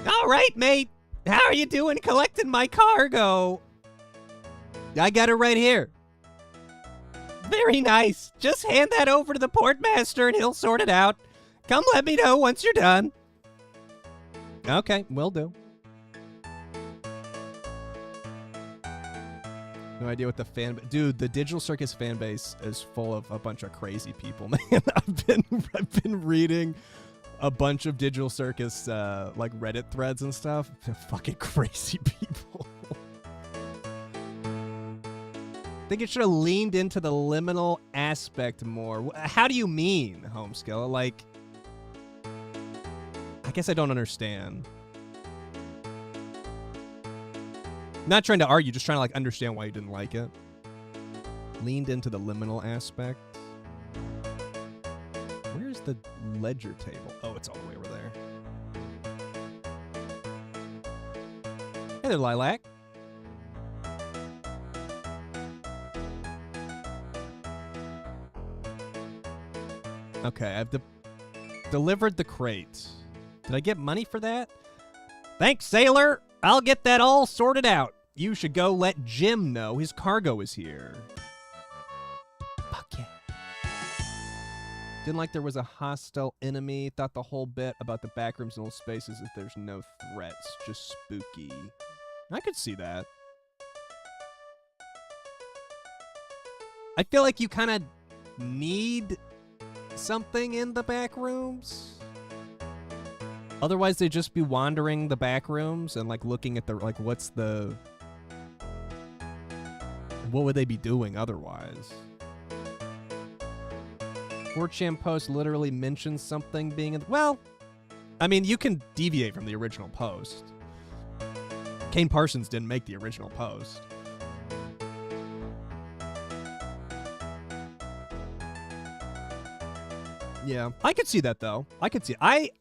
All right, mate. How are you doing collecting my cargo? I got it right here. Very nice. Just hand that over to the portmaster and he'll sort it out. Come let me know once you're done. Okay, will do. No idea what the fan... Dude, the Digital Circus fan base is full of a bunch of crazy people, man. I've been reading a bunch of Digital Circus, like, Reddit threads and stuff. They're fucking crazy people. I think it should have leaned into the liminal aspect more. How do you mean, Homeskill? Like... I guess I don't understand. Not trying to argue, just trying to like understand why you didn't like it. Leaned into the liminal aspect. Where's the ledger table? Oh, it's all the way over there. Hey there, Lilac. Okay, I've delivered the crate. Did I get money for that? Thanks, sailor. I'll get that all sorted out. You should go let Jim know his cargo is here. Fuck yeah. Didn't like there was a hostile enemy. Thought the whole bit about the backrooms and little spaces if there's no threats. Just spooky. I could see that. I feel like you kind of need something in the back rooms. Otherwise, they'd just be wandering the back rooms and, like, looking at the, like, what's the... What would they be doing otherwise? 4chan post literally mentions something being in... Well, I mean, you can deviate from the original post. Kane Parsons didn't make the original post. Yeah, I could see that, though. I could see... I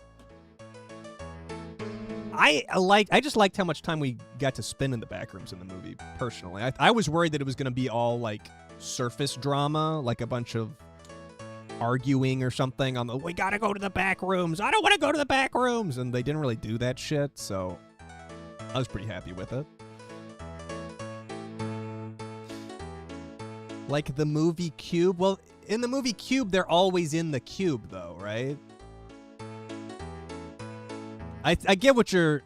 just liked how much time we got to spend in the back rooms in the movie, personally. I was worried that it was going to be all, like, surface drama, like a bunch of arguing or something on the, we gotta go to the back rooms, I don't want to go to the back rooms, and they didn't really do that shit, so I was pretty happy with it. Like the movie Cube? Well, in the movie Cube, they're always in the cube, though, right? I get what you're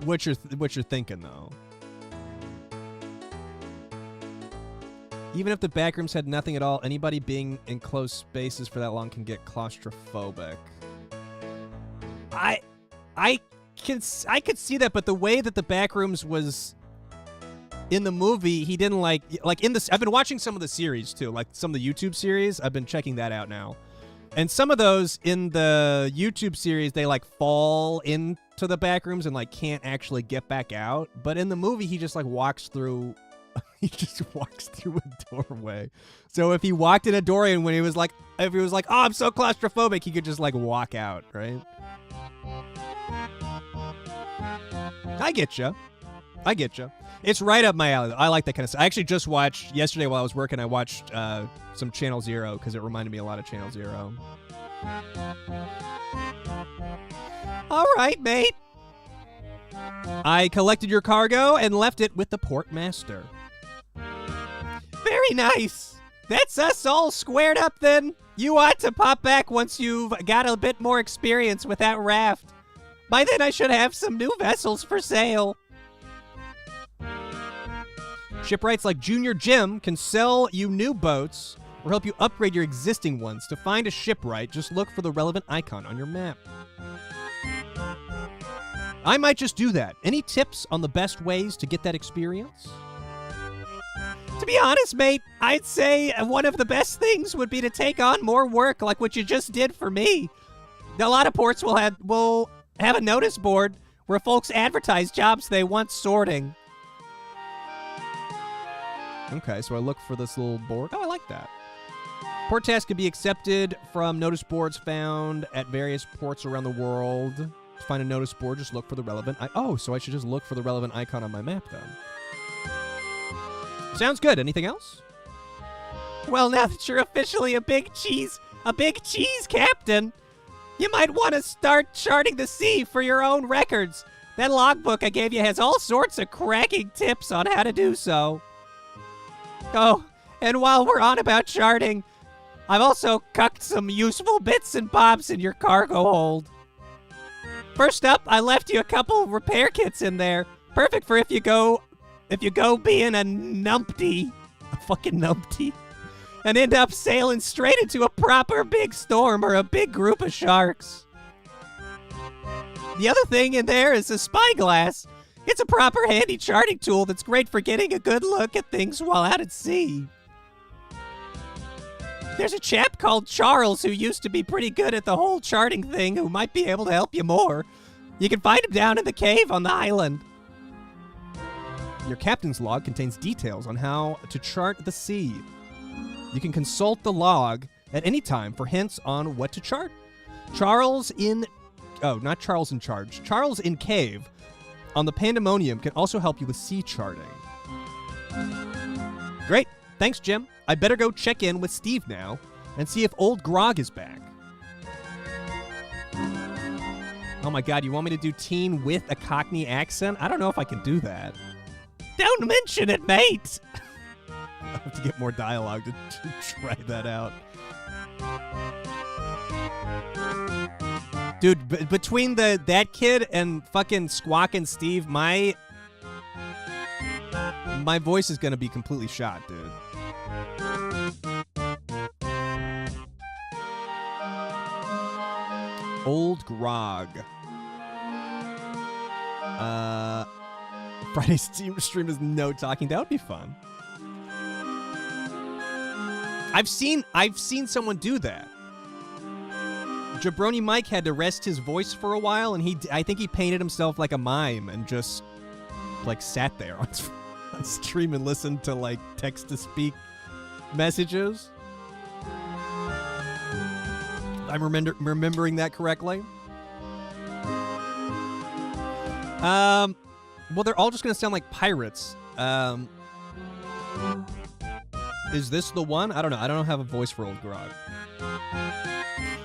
thinking, though. Even if the backrooms had nothing at all, anybody being in close spaces for that long can get claustrophobic. I could see that, but the way that the backrooms was in the movie, he didn't like in this. I've been watching some of the series too, like some of the YouTube series. I've been checking that out now. And some of those in the YouTube series, they like fall into the back rooms and like can't actually get back out. But in the movie, he just like walks through. He just walks through a doorway. So if he walked in a doorway and when he was like, if he was like, oh, I'm so claustrophobic, he could just like walk out, right? I get you. It's right up my alley. I like that kind of stuff. I actually just watched, yesterday while I was working, I watched some Channel Zero because it reminded me a lot of Channel Zero. All right, mate. I collected your cargo and left it with the portmaster. Very nice. That's us all squared up then. You ought to pop back once you've got a bit more experience with that raft. By then I should have some new vessels for sale. Shipwrights like Junior Jim can sell you new boats or help you upgrade your existing ones. To find a shipwright, just look for the relevant icon on your map. I might just do that. Any tips on the best ways to get that experience? To be honest, mate, I'd say one of the best things would be to take on more work like what you just did for me. A lot of ports will have a notice board where folks advertise jobs they want sorting. Okay, so I look for this little board. Oh, I like that. Port tasks can be accepted from notice boards found at various ports around the world. To find a notice board, just look for the relevant... so I should just look for the relevant icon on my map, then. Sounds good. Anything else? Well, now that you're officially a big cheese captain, you might want to start charting the sea for your own records. That logbook I gave you has all sorts of cracking tips on how to do so. Oh, and while we're on about charting, I've also cucked some useful bits and bobs in your cargo hold. First up, I left you a couple repair kits in there. Perfect for if you go being a numpty, a fucking numpty, and end up sailing straight into a proper big storm or a big group of sharks. The other thing in there is a spyglass. It's a proper handy charting tool that's great for getting a good look at things while out at sea. There's a chap called Charles who used to be pretty good at the whole charting thing who might be able to help you more. You can find him down in the cave on the island. Your captain's log contains details on how to chart the sea. You can consult the log at any time for hints on what to chart. Charles in Cave on the Pandemonium can also help you with sea charting. Great. Thanks, Jim. I better go check in with Steve now and see if old Grog is back. Oh my god, you want me to do teen with a Cockney accent? I don't know if I can do that. Don't mention it, mate. I'll have to get more dialogue to try that out. Dude, between that kid and fucking Squawk and Steve, my voice is gonna be completely shot, dude. Old Grog. Friday stream is no talking. That would be fun. I've seen someone do that. Jabroni Mike had to rest his voice for a while, and I think he painted himself like a mime and just like sat there on stream and listened to like text-to-speak messages. I'm remembering that correctly. Well, they're all just gonna sound like pirates. Is this the one? I don't know. I don't have a voice for old Grog.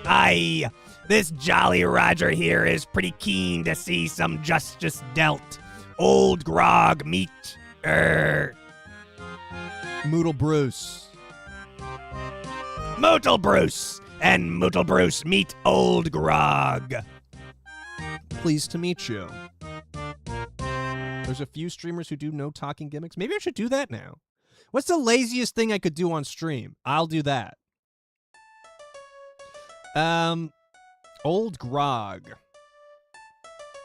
Aye, this Jolly Roger here is pretty keen to see some justice dealt. Old Grog meet, Moodle Bruce. Mootle Bruce, and Mootle Bruce meet old Grog. Pleased to meet you. There's a few streamers who do no talking gimmicks. Maybe I should do that now. What's the laziest thing I could do on stream? I'll do that. Old Grog.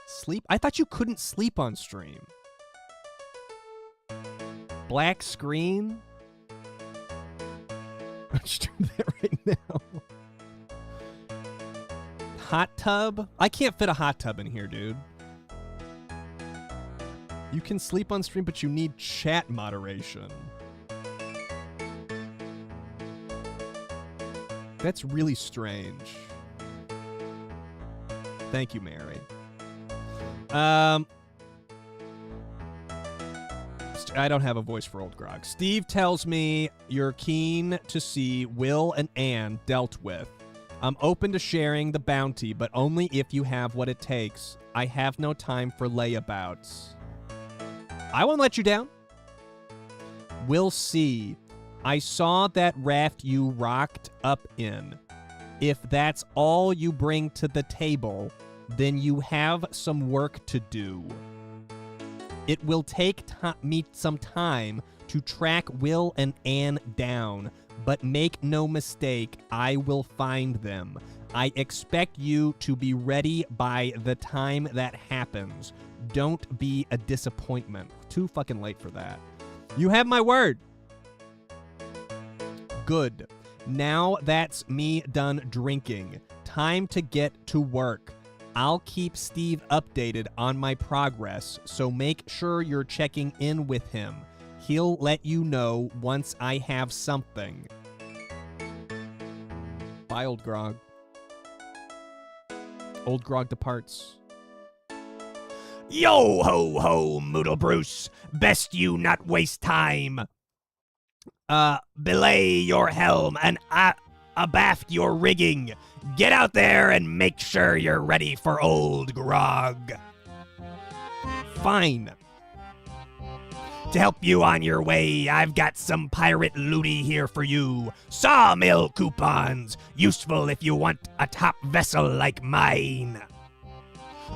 Sleep? I thought you couldn't sleep on stream. Black screen? I'm just doing that right now. Hot tub? I can't fit a hot tub in here, dude. You can sleep on stream, but you need chat moderation. That's really strange. Thank you, Mary. I don't have a voice for old Grog. Steve tells me you're keen to see Will and Anne dealt with. I'm open to sharing the bounty, but only if you have what it takes. I have no time for layabouts. I won't let you down. We'll see. I saw that raft you rocked up in. If that's all you bring to the table, then you have some work to do. It will take me some time to track Will and Anne down, but make no mistake, I will find them. I expect you to be ready by the time that happens. Don't be a disappointment. Too fucking late for that. You have my word. Good. Now that's me done drinking. Time to get to work. I'll keep Steve updated on my progress, so make sure you're checking in with him. He'll let you know once I have something. Bye, old grog. Old grog departs. Yo ho ho, Moodle Bruce. Best you not waste time. Belay your helm and abaft your rigging. Get out there and make sure you're ready for old grog. Fine. To help you on your way, I've got some pirate looty here for you. Sawmill coupons, useful if you want a top vessel like mine.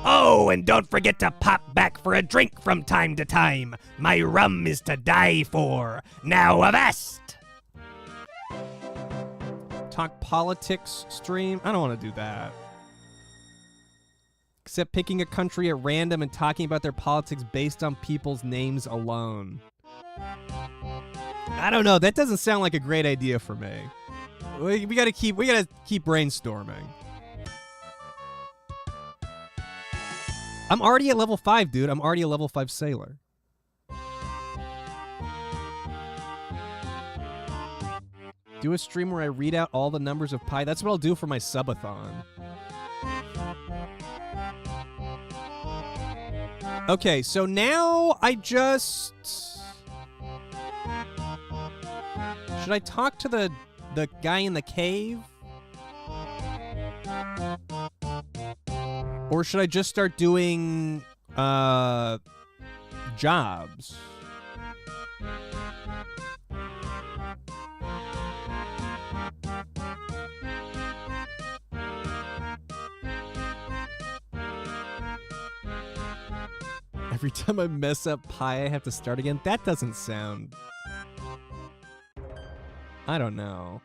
Oh, and don't forget to pop back for a drink from time to time. My rum is to die for. Now avast! Talk politics stream? I don't want to do that. Except picking a country at random and talking about their politics based on people's names alone. I don't know. That doesn't sound like a great idea for me. We gotta keep brainstorming. I'm already at level 5, dude. I'm already a level 5 sailor. Do a stream where I read out all the numbers of pi. That's what I'll do for my subathon. Okay, so now I just... Should I talk to the guy in the cave? Or should I just start doing jobs? Every time I mess up pi, I have to start again? That doesn't sound... I don't know.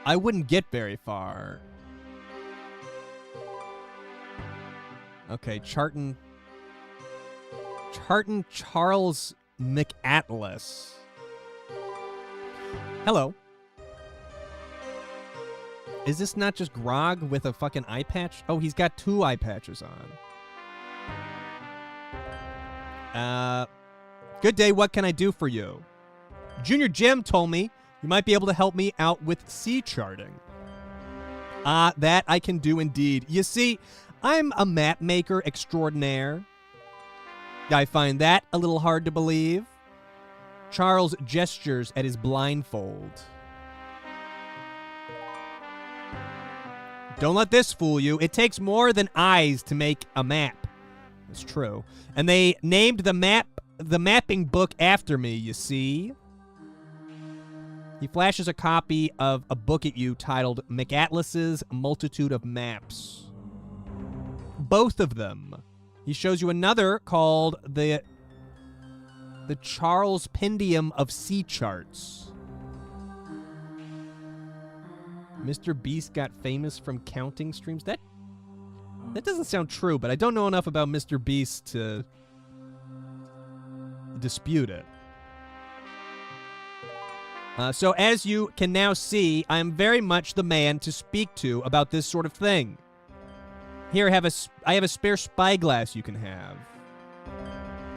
I wouldn't get very far. Okay, Charton Charles McAtlas. Hello. Is this not just Grog with a fucking eye patch? Oh, he's got 2 eye patches on. Good day, what can I do for you? Junior Jim told me you might be able to help me out with sea charting. That I can do indeed. You see, I'm a map maker extraordinaire. I find that a little hard to believe. Charles gestures at his blindfold. Don't let this fool you. It takes more than eyes to make a map. It's true. And they named the mapping book after me, you see. He flashes a copy of a book at you titled McAtlas's Multitude of Maps. Both of them. He shows you another called the Charles Pendium of Sea Charts. Mr. Beast got famous from counting streams. That doesn't sound true, but I don't know enough about Mr. Beast to dispute it. So as you can now see, I am very much the man to speak to about this sort of thing. Here, I have a spare spyglass you can have.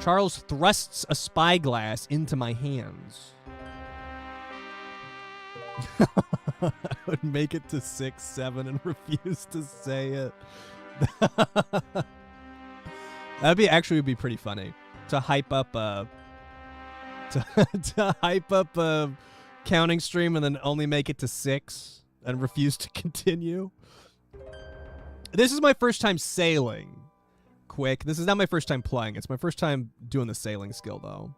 Charles thrusts a spyglass into my hands. I would make it to 6, 7, and refuse to say it. That'd be pretty funny to hype up to hype up a counting stream and then only make it to 6 and refuse to continue. This is my first time sailing. Quick. This is not my first time playing. It's my first time doing the sailing skill, though.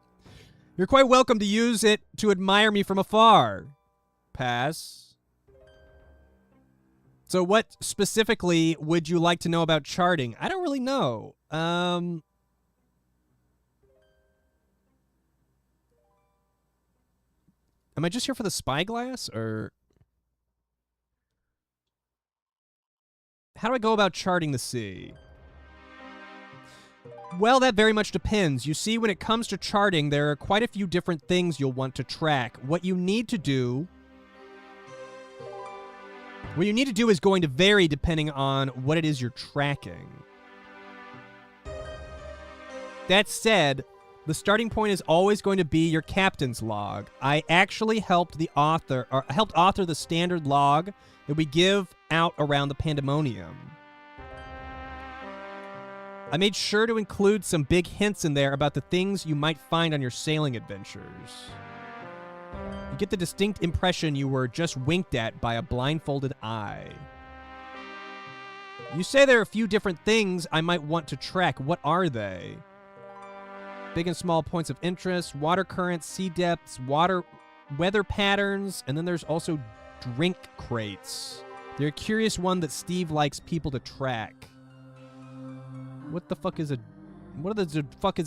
You're quite welcome to use it to admire me from afar. Pass. So what specifically would you like to know about charting? I don't really know. Am I just here for the spyglass, or... How do I go about charting the sea? Well, that very much depends. You see, when it comes to charting, there are quite a few different things you'll want to track. What you need to do is going to vary depending on what it is you're tracking. That said, The starting point is always going to be your captain's log. I actually helped author the standard log that we give out around the Pandemonium. I made sure to include some big hints in there about the things you might find on your sailing adventures. You get the distinct impression you were just winked at by a blindfolded eye. You say there are a few different things I might want to track. What are they? Big and small points of interest, water currents, sea depths, weather patterns, and then there's also drink crates. They're a curious one that Steve likes people to track. What the fuck is a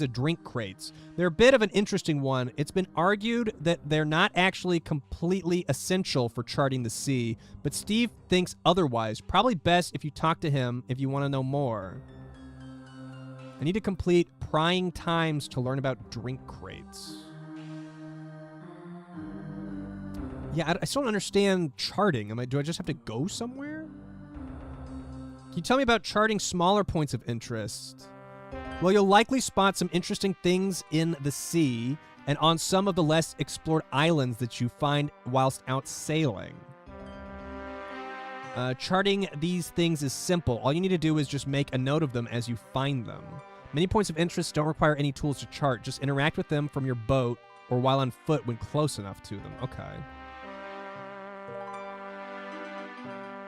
drink crates? They're a bit of an interesting one. It's been argued that they're not actually completely essential for charting the sea, but Steve thinks otherwise. Probably best if you talk to him if you want to know more. I need to complete prying times to learn about drink crates. Yeah, I still don't understand charting. Do I just have to go somewhere? Can you tell me about charting smaller points of interest? Well, you'll likely spot some interesting things in the sea and on some of the less explored islands that you find whilst out sailing. Charting these things is simple. All you need to do is just make a note of them as you find them. Many points of interest don't require any tools to chart. Just interact with them from your boat or while on foot when close enough to them. Okay.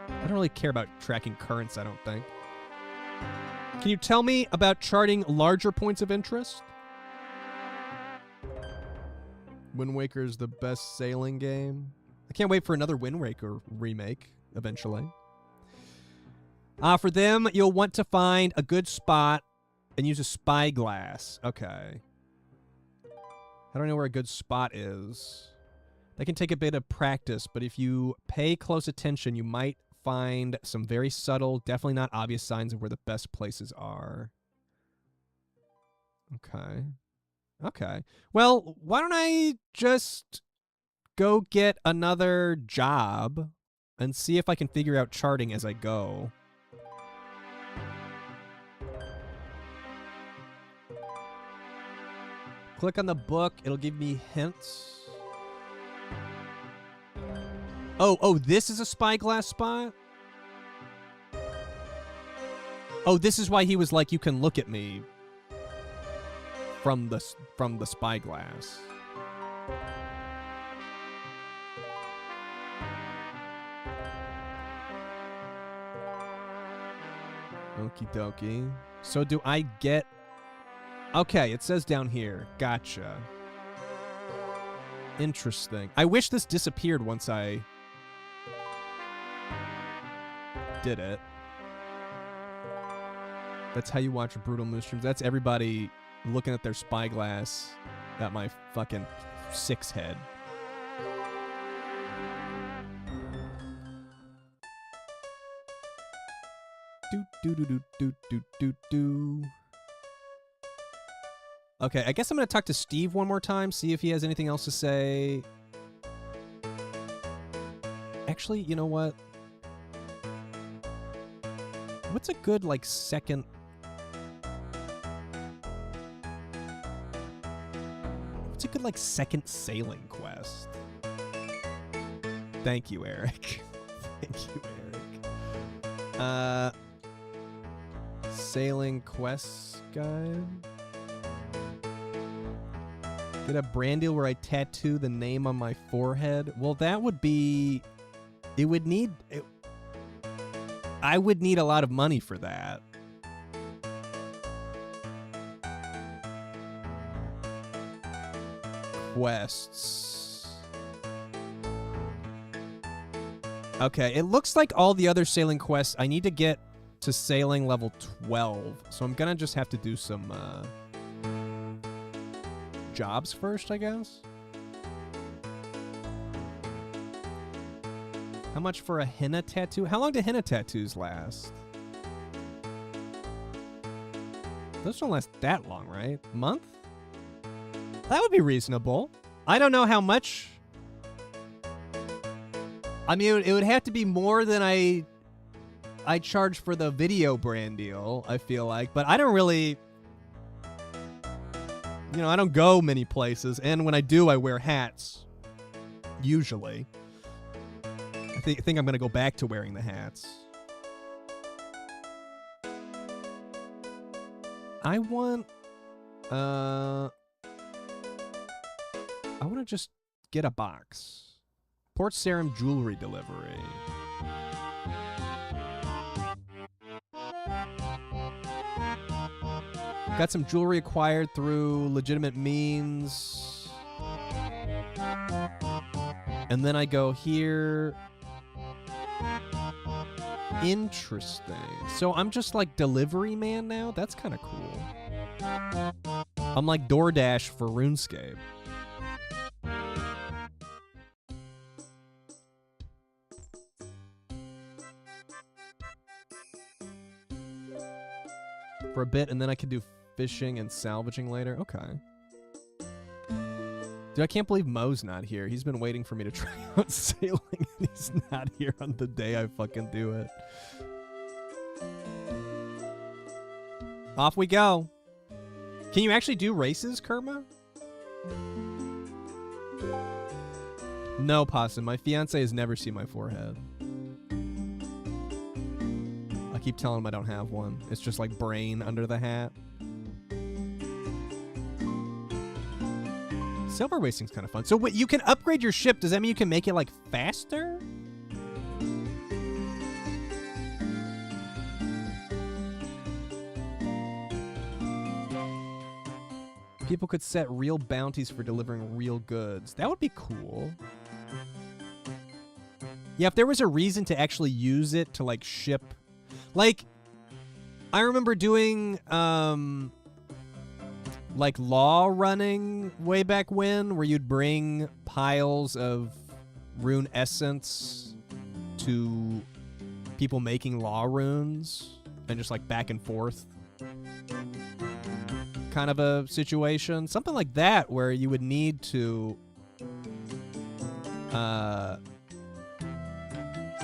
I don't really care about tracking currents, I don't think. Can you tell me about charting larger points of interest? Wind Waker is the best sailing game. I can't wait for another Wind Waker remake eventually. For them, you'll want to find a good spot and use a spyglass. Okay. How do I know where a good spot is? That can take a bit of practice, but if you pay close attention, you might find some very subtle, definitely not obvious signs of where the best places are. Okay. Okay. Well, why don't I just go get another job and see if I can figure out charting as I go. Click on the book. It'll give me hints. Oh, this is a spyglass spot? Oh, this is why he was like, you can look at me from the spyglass. Okie dokie. So do I get... Okay, it says down here. Gotcha. Interesting. I wish this disappeared once I did it. That's how you watch Brutal Moose streams. That's everybody looking at their spyglass at my fucking 6 head. Do. Okay, I guess I'm going to talk to Steve one more time, see if he has anything else to say. Actually, you know what? What's a good, like, second... What's a good, like, second sailing quest? Thank you, Eric. Thank you, Eric. Sailing quests guide. Get a brand deal where I tattoo the name on my forehead. Well, that would be... It would need... I would need a lot of money for that. Quests. Okay, it looks like all the other sailing quests, I need to get to sailing level 12. So I'm gonna just have to do some jobs first, I guess. How much for a henna tattoo? How long do henna tattoos last? Those don't last that long, right? A month? That would be reasonable. I don't know how much. I mean, it would have to be more than I charge for the video brand deal, I feel like. But I don't really... You know, I don't go many places, and when I do, I wear hats. Usually. I think I'm going to go back to wearing the hats. I want to just get a box. Port Sarim jewelry delivery. Got some jewelry acquired through legitimate means. And then I go here. Interesting. So I'm just like delivery man now? That's kind of cool. I'm like DoorDash for RuneScape. For a bit, and then I can do fishing and salvaging later. Okay. Dude, I can't believe Mo's not here. He's been waiting for me to try out sailing, and he's not here on the day I fucking do it. Off we go. Can you actually do races, Kerma? No, Possum. My fiance has never seen my forehead. I keep telling him I don't have one. It's just like brain under the hat. Silver racing's kind of fun. So wait, you can upgrade your ship. Does that mean you can make it like faster? People could set real bounties for delivering real goods. That would be cool. Yeah, if there was a reason to actually use it to like ship, like I remember doing like law running way back when, where you'd bring piles of rune essence to people making law runes and just like back and forth kind of a situation. Something like that where you would need to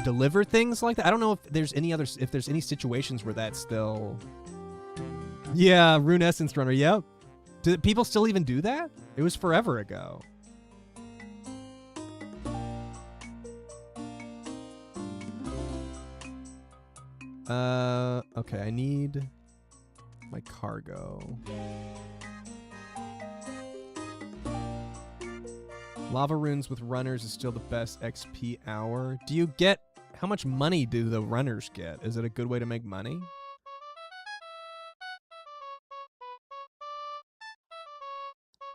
deliver things like that. I don't know if there's any situations where that's still... Yeah, rune essence runner, yep. Do people still even do that? It was forever ago. Okay, I need my cargo. Lava runes with runners is still the best XP hour. Do you get... How much money do the runners get? Is it a good way to make money?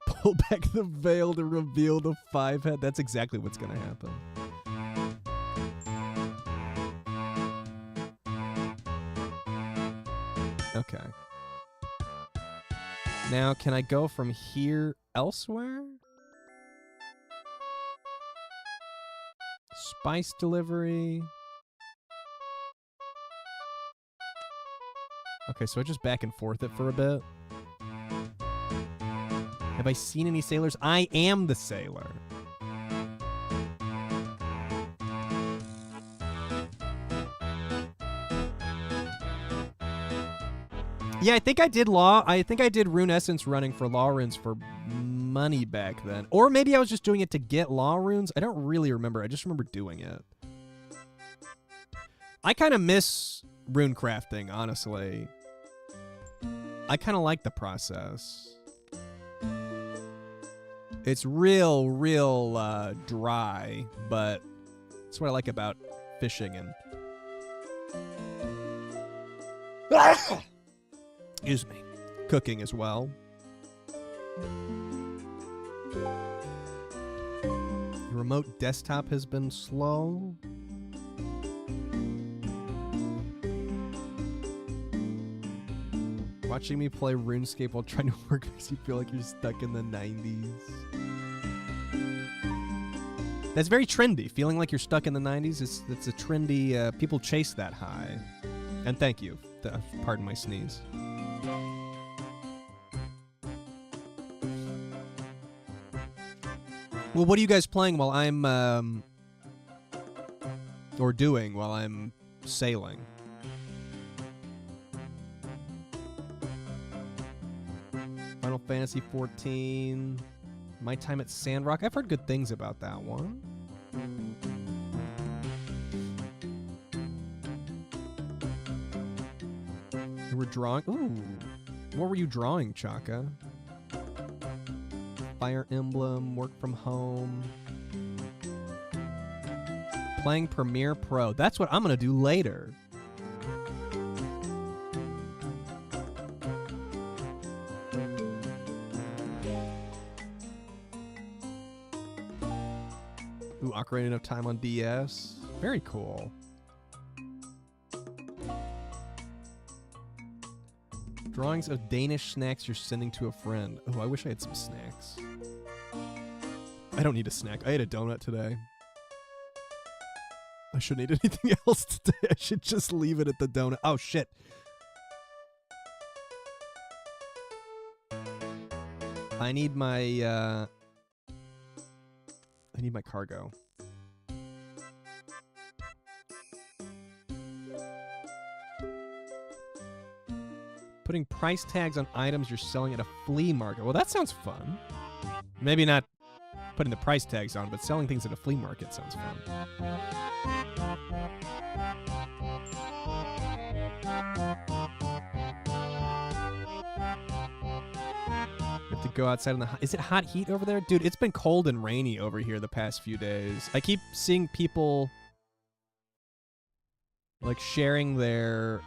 Pull back the veil to reveal the 5-head. That's exactly what's going to happen. Okay. Now, can I go from here elsewhere? Spice delivery. Okay, so I just back and forth it for a bit. Have I seen any sailors? I am the sailor. Yeah, I think I did rune essence running for law runes for money back then. Or maybe I was just doing it to get law runes. I don't really remember. I just remember doing it. I kind of miss rune crafting, honestly. I kind of like the process. It's real dry, but that's what I like about fishing and... Excuse me. Cooking as well. The remote desktop has been slow. Watching me play RuneScape while trying to work makes you feel like you're stuck in the 90s. That's very trendy. Feeling like you're stuck in the 90s, it's a trendy... people chase that high. And thank you. Pardon my sneeze. Well, what are you guys playing while I'm, or doing while I'm sailing? Final Fantasy 14. My Time at Sandrock. I've heard good things about that one. You were drawing? Ooh. What were you drawing, Chaka? Fire Emblem, work from home. Playing Premiere Pro. That's what I'm going to do later. Ooh, Ocarina of Time on DS. Very cool. Drawings of Danish snacks you're sending to a friend. Oh, I wish I had some snacks. I don't need a snack. I ate a donut today. I shouldn't eat anything else today. I should just leave it at the donut. Oh, shit. I need my cargo. Putting price tags on items you're selling at a flea market. Well, that sounds fun. Maybe not putting the price tags on, but selling things at a flea market sounds fun. You have to go outside in the... Is it hot heat over there? Dude, it's been cold and rainy over here the past few days. I keep seeing people like sharing their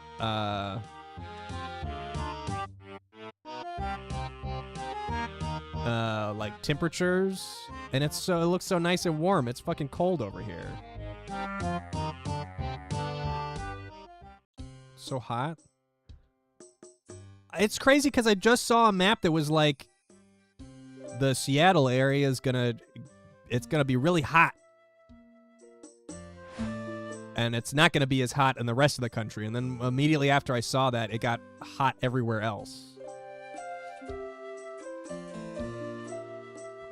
like temperatures, and it looks so nice and warm. It's fucking cold over here. So hot. It's crazy because I just saw a map that was like the Seattle area is gonna be really hot, and it's not gonna be as hot in the rest of the country. And then immediately after I saw that, it got hot everywhere else.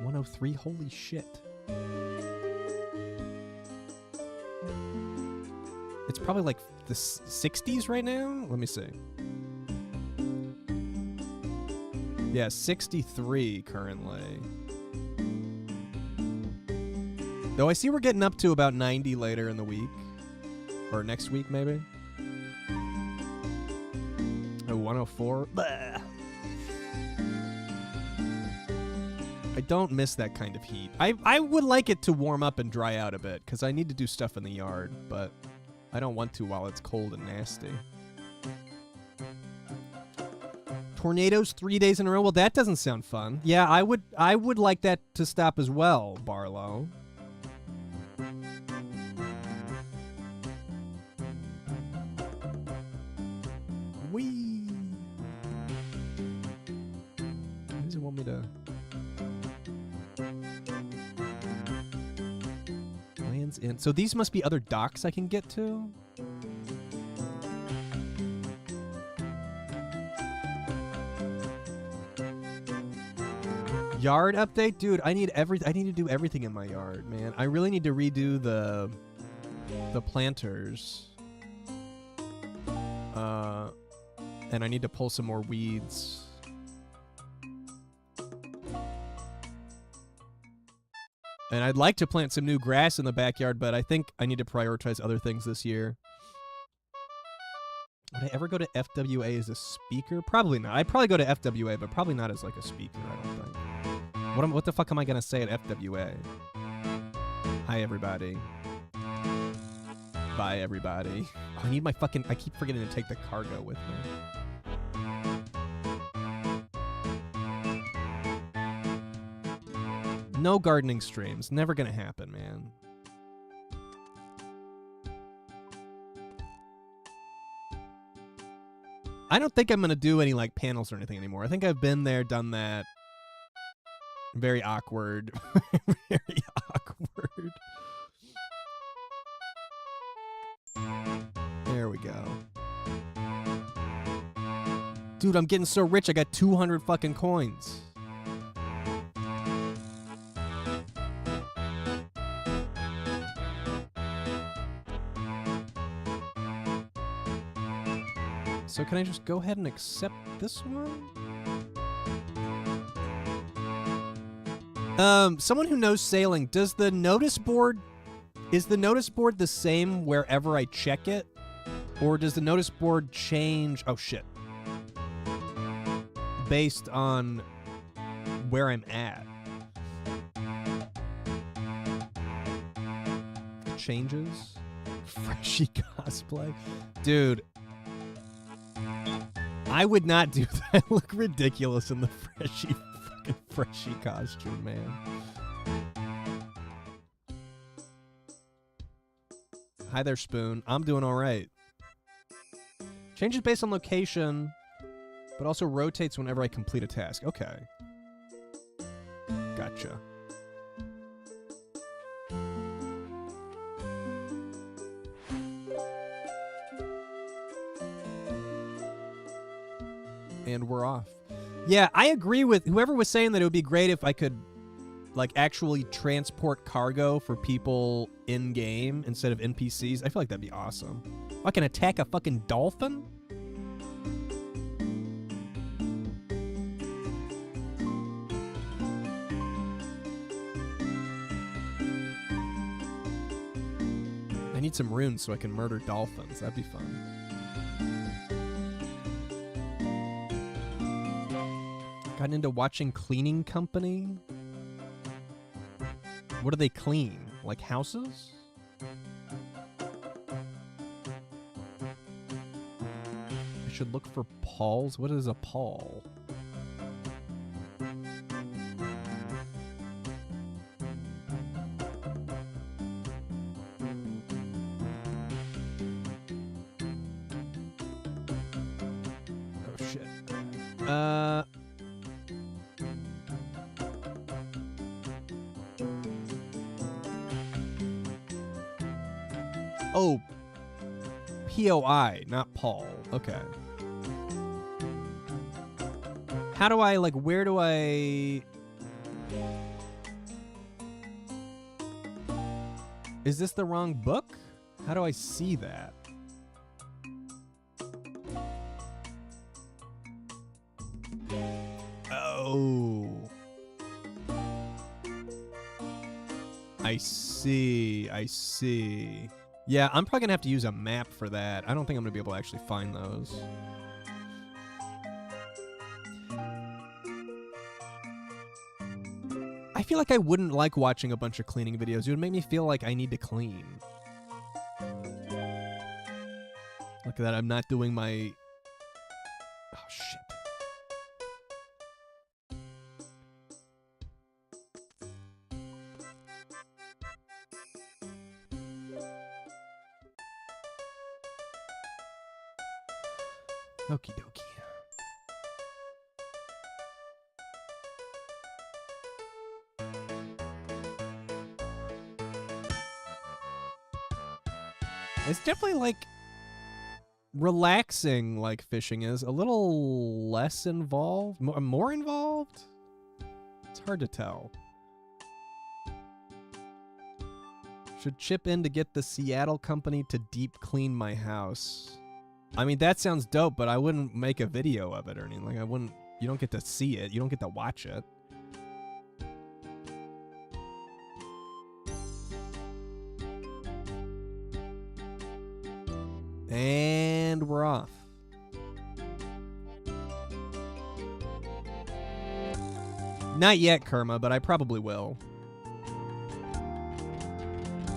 103, holy shit. It's probably like the 60s right now? Let me see. Yeah, 63 currently. Though I see we're getting up to about 90 later in the week. Or next week, maybe. Oh, 104? Blah. I don't miss that kind of heat. I would like it to warm up and dry out a bit, because I need to do stuff in the yard, but I don't want to while it's cold and nasty. Tornadoes 3 days in a row? Well, that doesn't sound fun. Yeah, I would like that to stop as well, Barlow. Whee! Why does it want me to... Lands in... So these must be other docks I can get to? Yard update? Dude, I need to do everything in my yard, man. I really need to redo the planters. And I need to pull some more weeds. And I'd like to plant some new grass in the backyard, but I think I need to prioritize other things this year. Would I ever go to FWA as a speaker? Probably not. I'd probably go to FWA, but probably not as like a speaker, I don't think. What the fuck am I going to say at FWA? Hi, everybody. Bye, everybody. Oh, I need my fucking... I keep forgetting to take the cargo with me. No gardening streams. Never going to happen, man. I don't think I'm going to do any, like, panels or anything anymore. I think I've been there, done that. Very awkward. Very awkward. There we go. Dude, I'm getting so rich, I got 200 fucking coins. So can I just go ahead and accept this one? Someone who knows sailing, is the notice board the same wherever I check it? Or does the notice board change? Oh, shit. Based on where I'm at. Changes? Freshy cosplay? Dude. I would not do that. I look ridiculous in the freshy costume, man. Hi there, Spoon. I'm doing all right. Changes based on location, but also rotates whenever I complete a task. Okay. Gotcha. And we're off. Yeah, I agree with whoever was saying that it would be great if I could, like, actually transport cargo for people in-game instead of NPCs. I feel like that'd be awesome. I can attack a fucking dolphin? I need some runes so I can murder dolphins. That'd be fun. Gotten into watching Cleaning Company. What do they clean? Like houses? I should look for Pauls. What is a Paul? Oh shit. Oh, P-O-I, not Paul. Okay. How do I, like, where do I... Is this the wrong book? How do I see that? Oh. I see. I see. Yeah, I'm probably going to have to use a map for that. I don't think I'm going to be able to actually find those. I feel like I wouldn't like watching a bunch of cleaning videos. It would make me feel like I need to clean. Look at that. I'm not doing my... Oh, shit. Okie dokie. It's definitely like relaxing, like fishing is. A little less involved, more involved? It's hard to tell. Should chip in to get the Seattle company to deep clean my house. I mean, that sounds dope, but I wouldn't make a video of it or anything. Like, I wouldn't, you don't get to see it. You don't get to watch it. And we're off. Not yet, Kerma, but I probably will.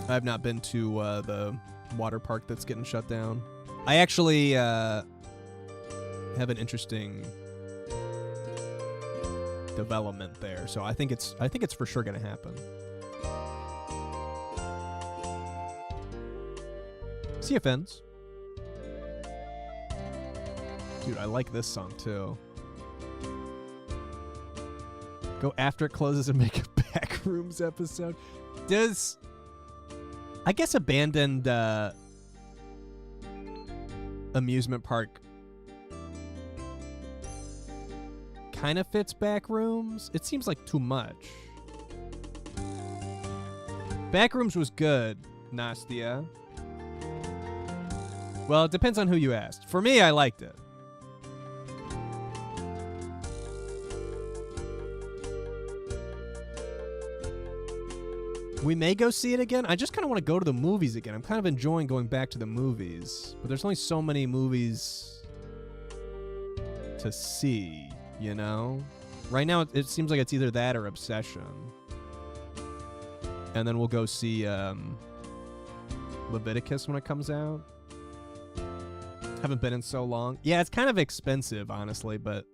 I've not been to the water park that's getting shut down. I actually have an interesting development there, so I think it's for sure gonna happen. See you, Fins. Dude, I like this song too. Go after it closes and make a Backrooms episode. Does I guess abandoned amusement park kind of fits Backrooms. It seems like too much. Backrooms was good, Nastia. Well, it depends on who you asked. For me, I liked it. We may go see it again. I just kind of want to go to the movies again. I'm kind of enjoying going back to the movies. But there's only so many movies to see, you know? Right now, it seems like it's either that or Obsession. And then we'll go see Leviticus when it comes out. Haven't been in so long. Yeah, it's kind of expensive, honestly, but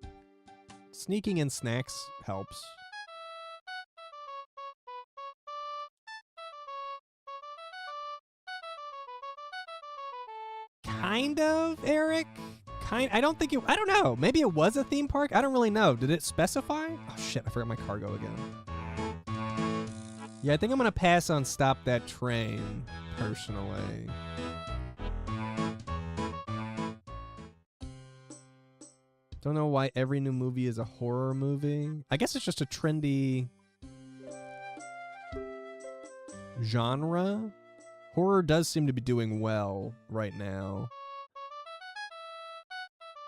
sneaking in snacks helps. Kind of, Eric. I don't think I don't know. Maybe it was a theme park. I don't really know. Did it specify? Oh shit! I forgot my cargo again. Yeah, I think I'm gonna pass on Stop That Train personally. Don't know why every new movie is a horror movie. I guess it's just a trendy genre. Horror does seem to be doing well right now.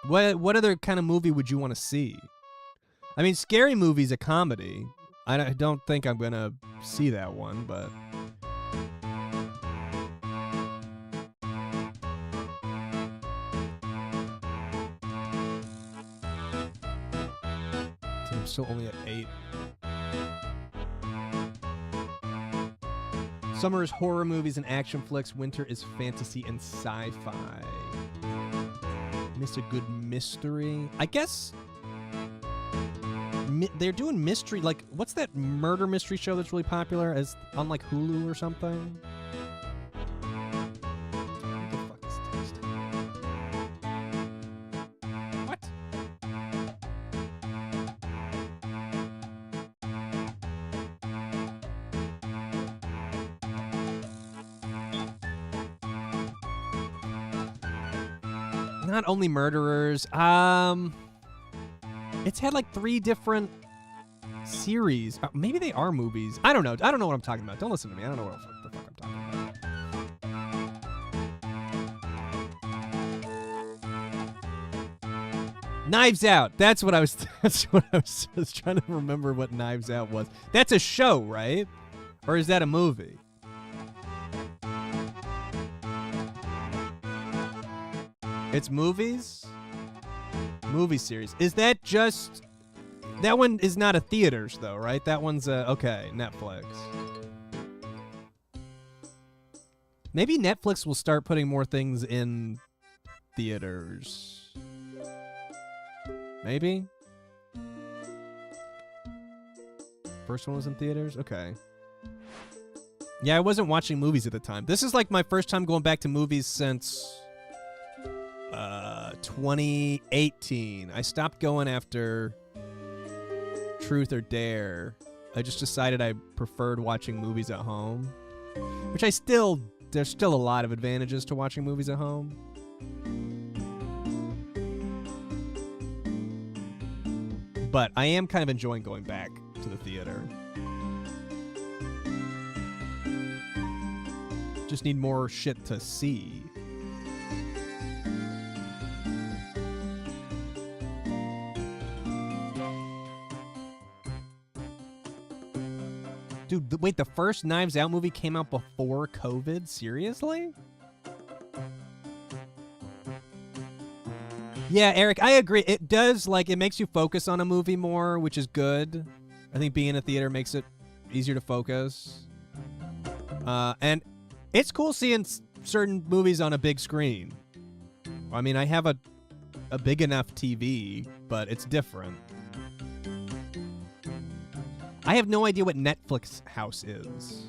What other kind of movie would you want to see? I mean, Scary Movie's a comedy. I don't think I'm going to see that one, but... I'm still only at 8. Summer is horror movies and action flicks. Winter is fantasy and sci-fi. Miss a good mystery. I guess they're doing mystery. Like, what's that murder mystery show that's really popular as on like Hulu or something? What the fuck is text? What? Not only murderers. It's had like 3 different series. Maybe they are movies. I don't know. I don't know what I'm talking about. Don't listen to me. I don't know what the fuck I'm talking about. Knives Out. That's what I was. That's what I was trying to remember. What Knives Out was. That's a show, right? Or is that a movie? It's movies? Movie series. Is that just... That one is not a theaters, though, right? That one's okay, Netflix. Maybe Netflix will start putting more things in theaters. Maybe? First one was in theaters? Okay. Yeah, I wasn't watching movies at the time. This is like my first time going back to movies since... 2018. I stopped going after Truth or Dare. I just decided I preferred watching movies at home, which there's still a lot of advantages to watching movies at home. But I am kind of enjoying going back to the theater. Just need more shit to see. Dude, wait, the first Knives Out movie came out before COVID? Seriously? Yeah, Eric, I agree. It does, like, it makes you focus on a movie more, which is good. I think being in a theater makes it easier to focus. And it's cool seeing certain movies on a big screen. I mean, I have a big enough TV, but it's different. I have no idea what Netflix house is.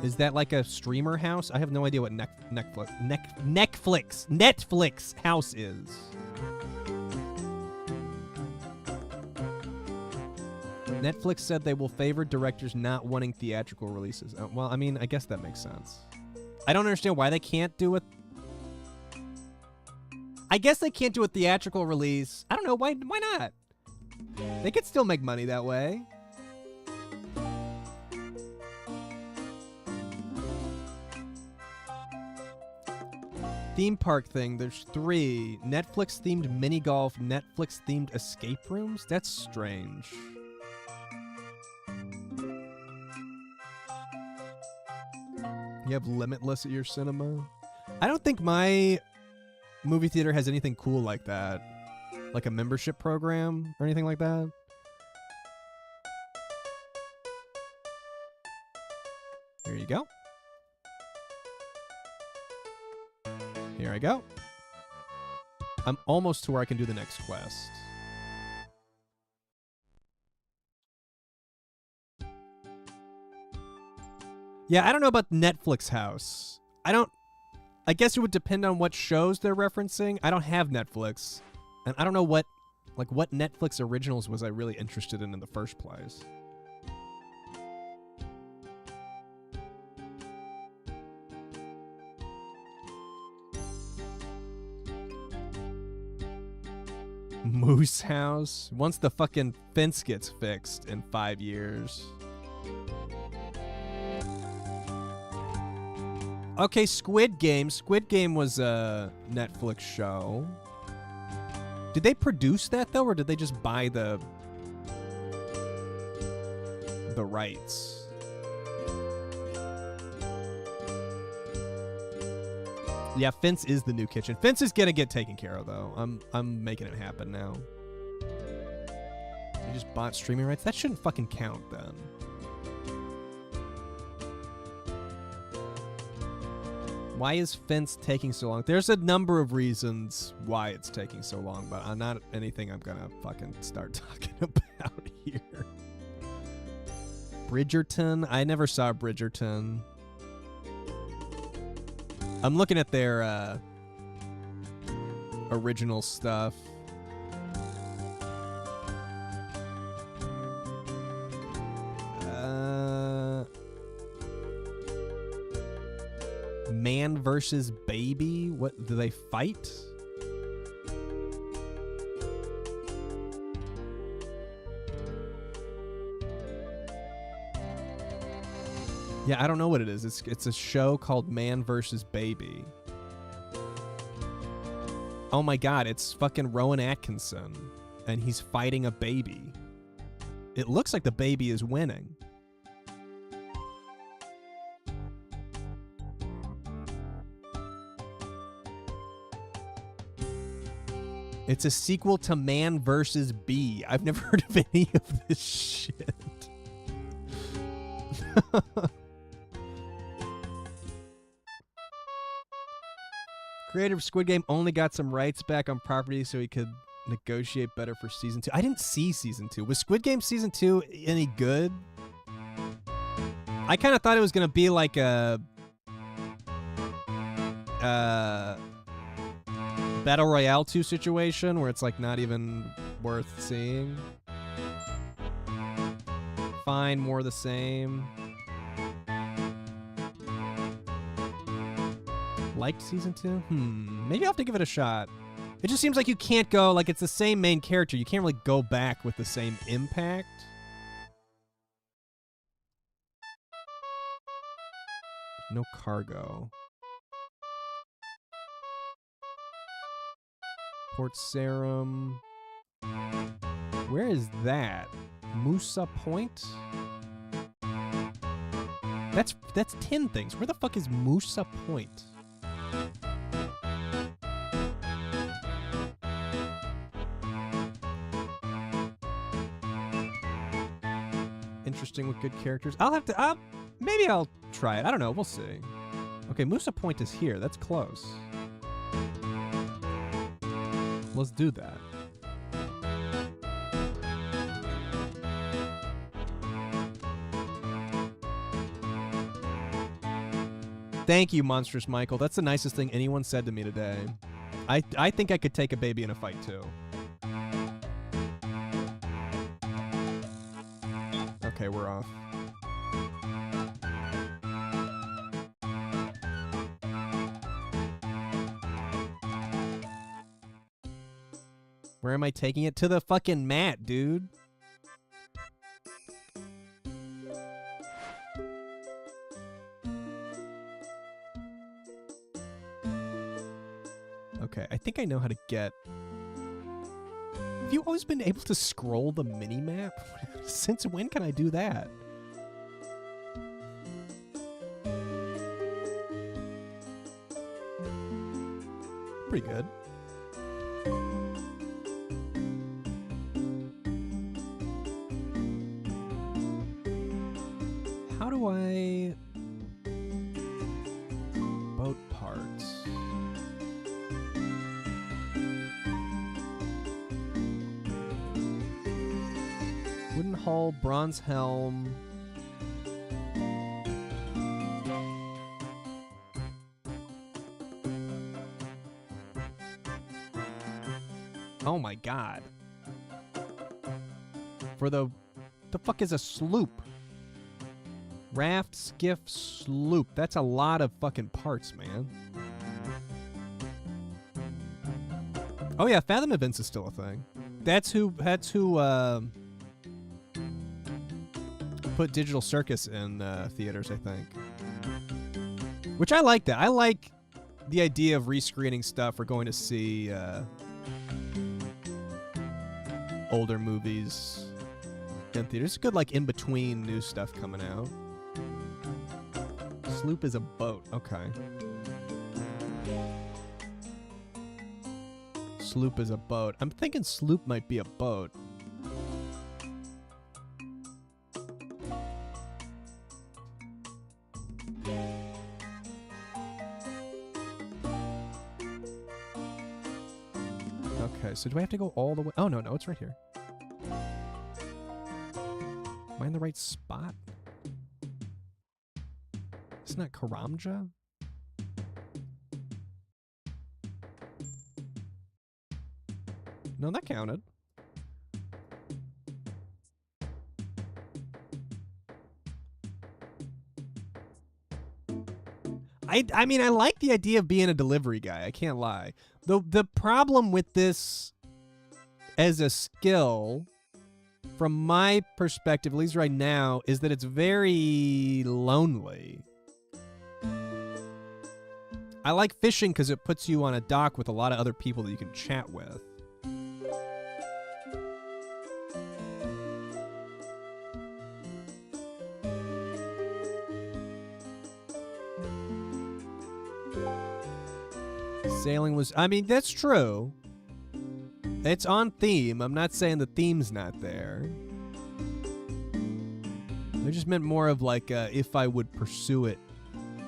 Is that like a streamer house? I have no idea what Netflix house is. Netflix said they will favor directors not wanting theatrical releases. Well, I mean, I guess that makes sense. I don't understand why they can't do it. I guess they can't do a theatrical release. I don't know. Why not? They could still make money that way. Theme park thing, there's 3. Netflix themed mini golf, Netflix themed escape rooms? That's strange. You have Limitless at your cinema? I don't think my movie theater has anything cool like that. Like a membership program or anything like that. Here you go. Here I go. I'm almost to where I can do the next quest. Yeah, I don't know about Netflix House. I guess it would depend on what shows they're referencing. I don't have Netflix. And I don't know what Netflix originals was I really interested in the first place. Moose House. Once the fucking fence gets fixed in 5 years. Okay, Squid Game. Squid Game was a Netflix show. Did they produce that, though, or did they just buy the rights? Yeah, Fence is the new kitchen. Fence is gonna get taken care of, though. I'm making it happen now. They just bought streaming rights? That shouldn't fucking count, then. Why is Fence taking so long? There's a number of reasons why it's taking so long, but not anything I'm gonna fucking start talking about here. Bridgerton? I never saw Bridgerton. I'm looking at their original stuff. Man versus baby? What, do they fight? Yeah, I don't know what it is. It's a show called Man versus Baby. Oh my god, it's fucking Rowan Atkinson. And he's fighting a baby. It looks like the baby is winning. It's a sequel to Man vs. Bee. I've never heard of any of this shit. Creator of Squid Game only got some rights back on property so he could negotiate better for season 2. I didn't see season 2. Was Squid Game season 2 any good? I kind of thought it was going to be like a Battle Royale 2 situation where it's like not even worth seeing. Fine, more of the same. Liked season 2? Maybe I'll have to give it a shot. It just seems like you can't go, like it's the same main character. You can't really go back with the same impact. No cargo. Port Sarum. Where is that? Musa Point? That's 10 things. Where the fuck is Musa Point? Interesting with good characters. I'll have to, maybe I'll try it. I don't know. We'll see. Okay, Musa Point is here. That's close. Let's do that. Thank you, Monstrous Michael. That's the nicest thing anyone said to me today. I think I could take a baby in a fight, too. Okay, we're off. Where am I taking it? To the fucking mat, dude. Okay, I think I know how to get... Have you always been able to scroll the mini-map? Since when can I do that? Pretty good. How do I... boat parts? Wooden hull, bronze helm. Oh my god. For the fuck is a sloop? Raft, skiff, sloop. That's a lot of fucking parts, man. Oh yeah, Fathom Events is still a thing. That's who put Digital Circus in theaters, I think. Which I like that. I like the idea of rescreening stuff or going to see older movies in theaters. It's good, like, in between new stuff coming out. Sloop is a boat. Okay. Sloop is a boat. I'm thinking sloop might be a boat. Okay, so do I have to go all the way? Oh, no, it's right here. Am I in the right spot? Isn't that Karamja? No, that counted. I mean, I like the idea of being a delivery guy. I can't lie. The problem with this as a skill, from my perspective, at least right now, is that it's very lonely. I like fishing because it puts you on a dock with a lot of other people that you can chat with. Sailing was... I mean, that's true. It's on theme. I'm not saying the theme's not there. I just meant more of like if I would pursue it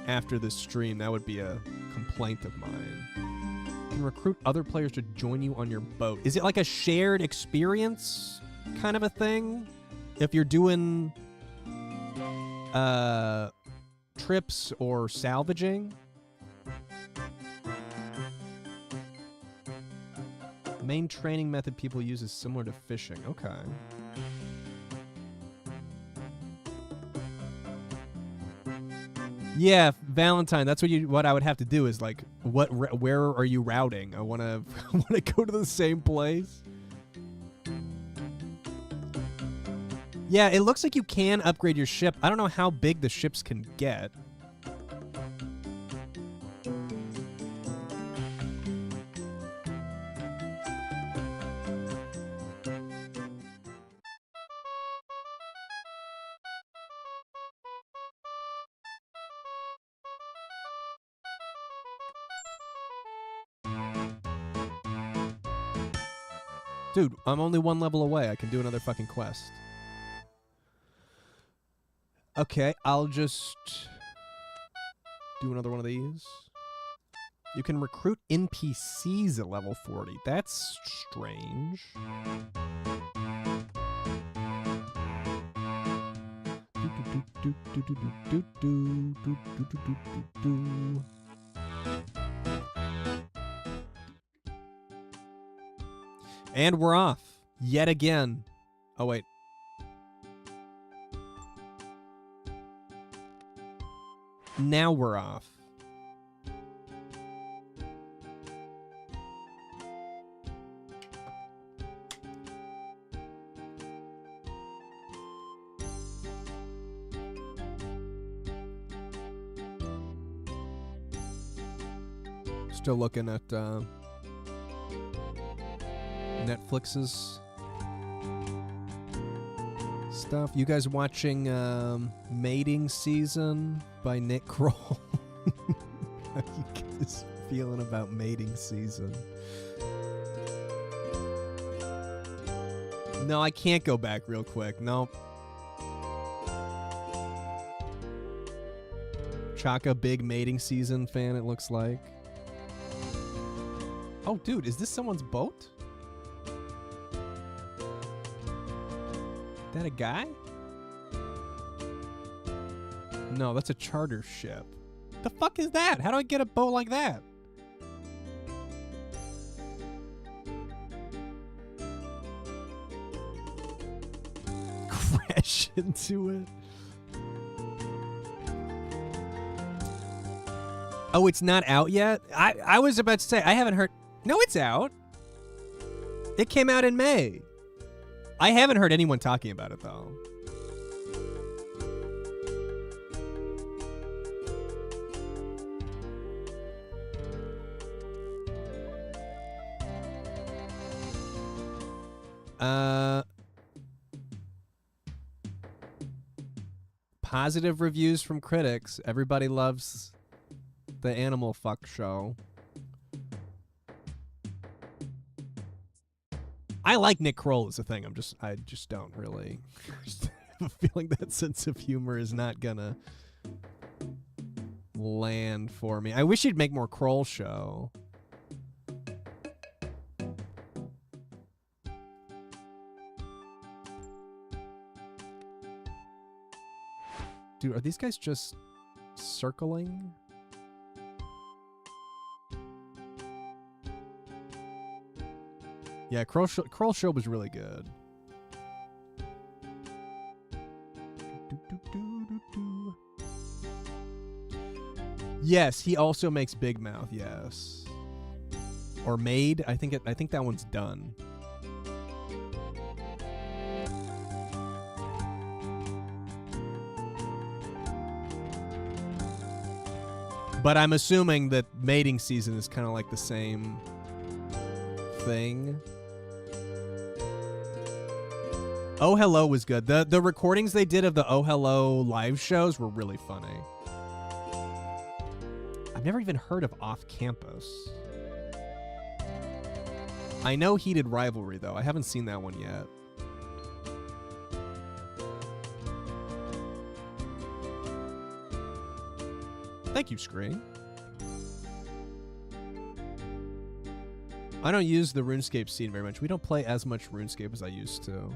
after this stream, that would be a complaint of mine. You can recruit other players to join you on your boat. Is it like a shared experience kind of a thing? If you're doing trips or salvaging? Main training method people use is similar to fishing. Okay. Yeah, Valentine. That's what I would have to do is like, where are you routing? I wanna go to the same place. Yeah, it looks like you can upgrade your ship. I don't know how big the ships can get. Dude, I'm only one level away. I can do another fucking quest. Okay, I'll just do another one of these. You can recruit NPCs at level 40. That's strange. And we're off. Yet again. Oh, wait. Now we're off. Still looking at Netflix's stuff. You guys watching Mating Season by Nick Kroll? How you get this feeling about mating season? No, I can't go back real quick. Nope. Chaka, big mating season fan, it looks like. Oh, dude, is this someone's boat? That a guy? No, that's a charter ship. The fuck is that? How do I get a boat like that? Crash into it. Oh, it's not out yet? I was about to say, I haven't heard... No, it's out. It came out in May. I haven't heard anyone talking about it, though. Positive reviews from critics. Everybody loves the animal fuck show. I like Nick Kroll as a thing. I just don't really have a feeling that sense of humor is not gonna land for me. I wish he'd make more Kroll show. Dude, are these guys just circling? Yeah, Kroll show was really good. Yes, he also makes Big Mouth. Yes, or made. I think that one's done. But I'm assuming that mating season is kind of like the same thing. Oh Hello was good. The recordings they did of the Oh Hello live shows were really funny. I've never even heard of Off Campus. I know Heated Rivalry, though. I haven't seen that one yet. Thank you, Screen. I don't use the RuneScape scene very much. We don't play as much RuneScape as I used to.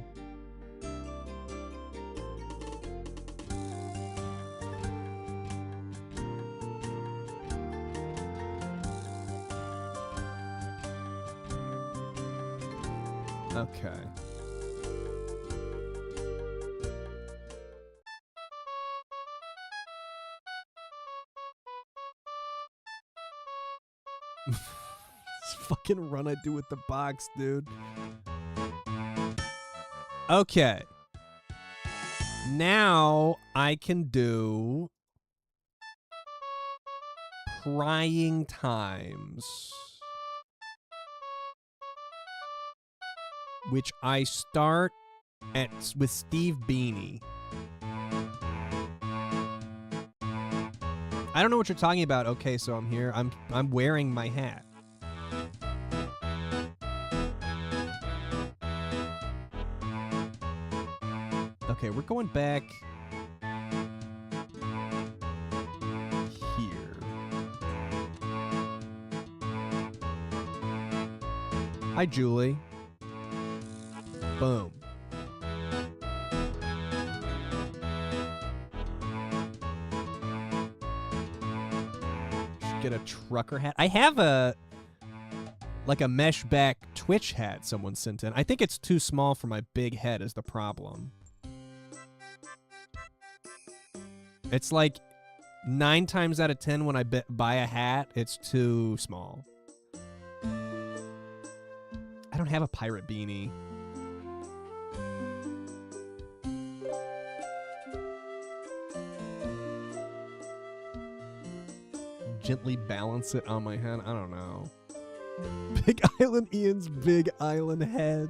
Okay. This fucking run I do with the box, dude. Okay. Now I can do Prying Times, which I start with Steve Beanie. I don't know what you're talking about. Okay, so I'm here. I'm wearing my hat. Okay, we're going back here. Hi, Julie. Boom. Should get a trucker hat. I have a mesh back Twitch hat someone sent in. I think it's too small for my big head is the problem. It's like 9 times out of 10 when I buy a hat, it's too small. I don't have a pirate beanie. Gently balance it on my head. I don't know. Big Island Ian's big island head.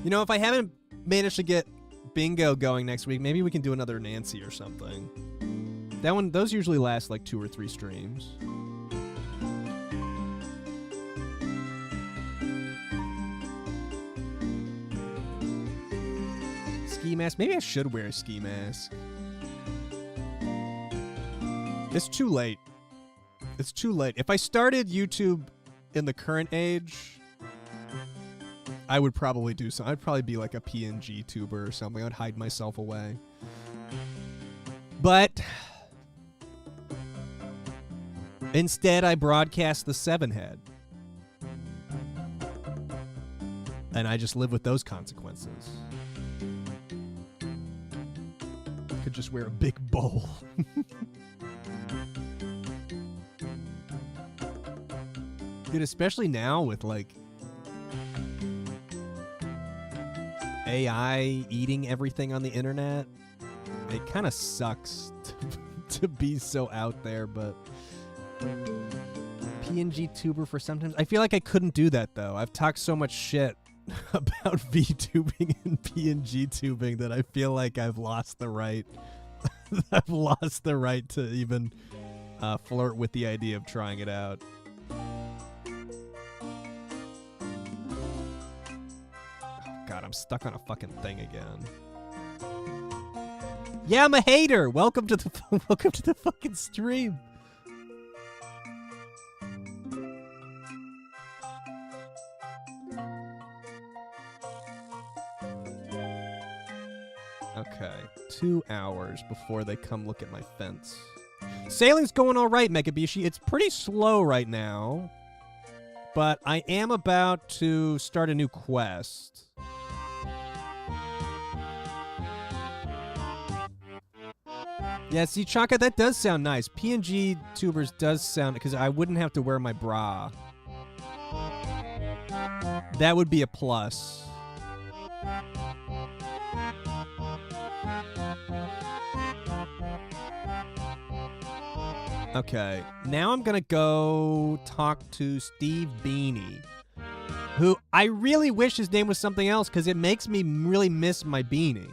You know, if I haven't managed to get bingo going next week, maybe we can do another Nancy or something. Those usually last like 2 or 3 streams. mask? Maybe I should wear a ski mask. It's too late. It's too late. If I started YouTube in the current age, I would probably do something. I'd probably be like a PNG tuber or something. I'd hide myself away. But instead, I broadcast the 7-head. And I just live with those consequences. I could just wear a big bowl. Dude, especially now with, like, AI eating everything on the internet, it kind of sucks to be so out there, but PNG tuber for sometimes. I feel like I couldn't do that, though. I've talked so much shit about VTubing and PNG tubing that I feel like I've lost the right. I've lost the right to even flirt with the idea of trying it out. God, I'm stuck on a fucking thing again. Yeah, I'm a hater. Welcome to the fucking stream. Okay, 2 hours before they come look at my fence. Sailing's going all right, Megabishi. It's pretty slow right now, but I am about to start a new quest. Yeah, see, Chaka, that does sound nice. PNG tubers does sound, because I wouldn't have to wear my bra. That would be a plus. Okay, now I'm gonna go talk to Steve Beanie, who I really wish his name was something else because it makes me really miss my beanie.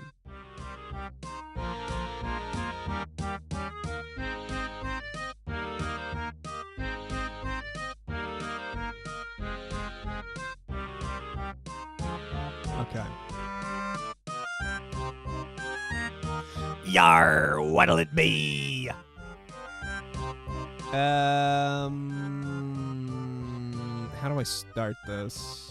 Okay. Yar, what'll it be? How do I start this?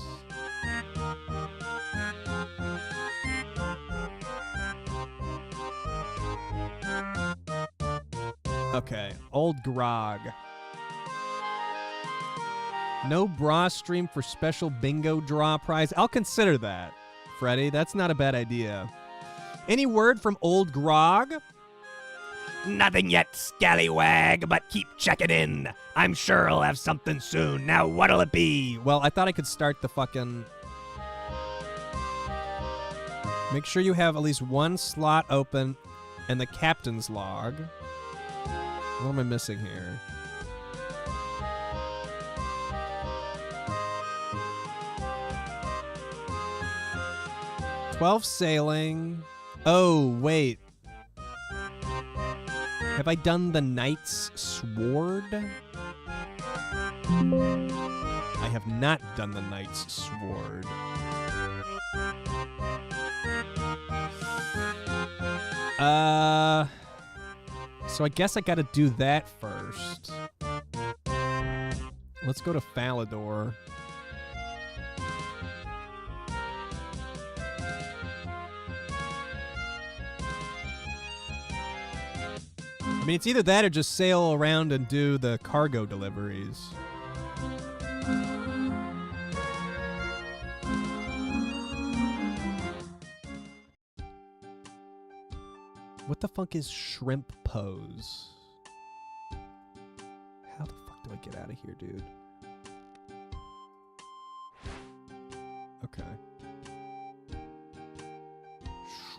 Okay, old grog. No bra stream for special bingo draw prize. I'll consider that, Freddy. That's not a bad idea. Any word from old grog? Nothing yet, scallywag, but keep checking in. I'm sure I'll have something soon. Now, what'll it be? Well, I thought I could start the fucking... Make sure you have at least one slot open in the captain's log. What am I missing here? "12 sailing." Oh, wait. Have I done the Knight's Sword? I have not done the Knight's Sword. So I guess I gotta do that first. Let's go to Falador. I mean, it's either that or just sail around and do the cargo deliveries. What the fuck is shrimp pose? How the fuck do I get out of here, dude? Okay.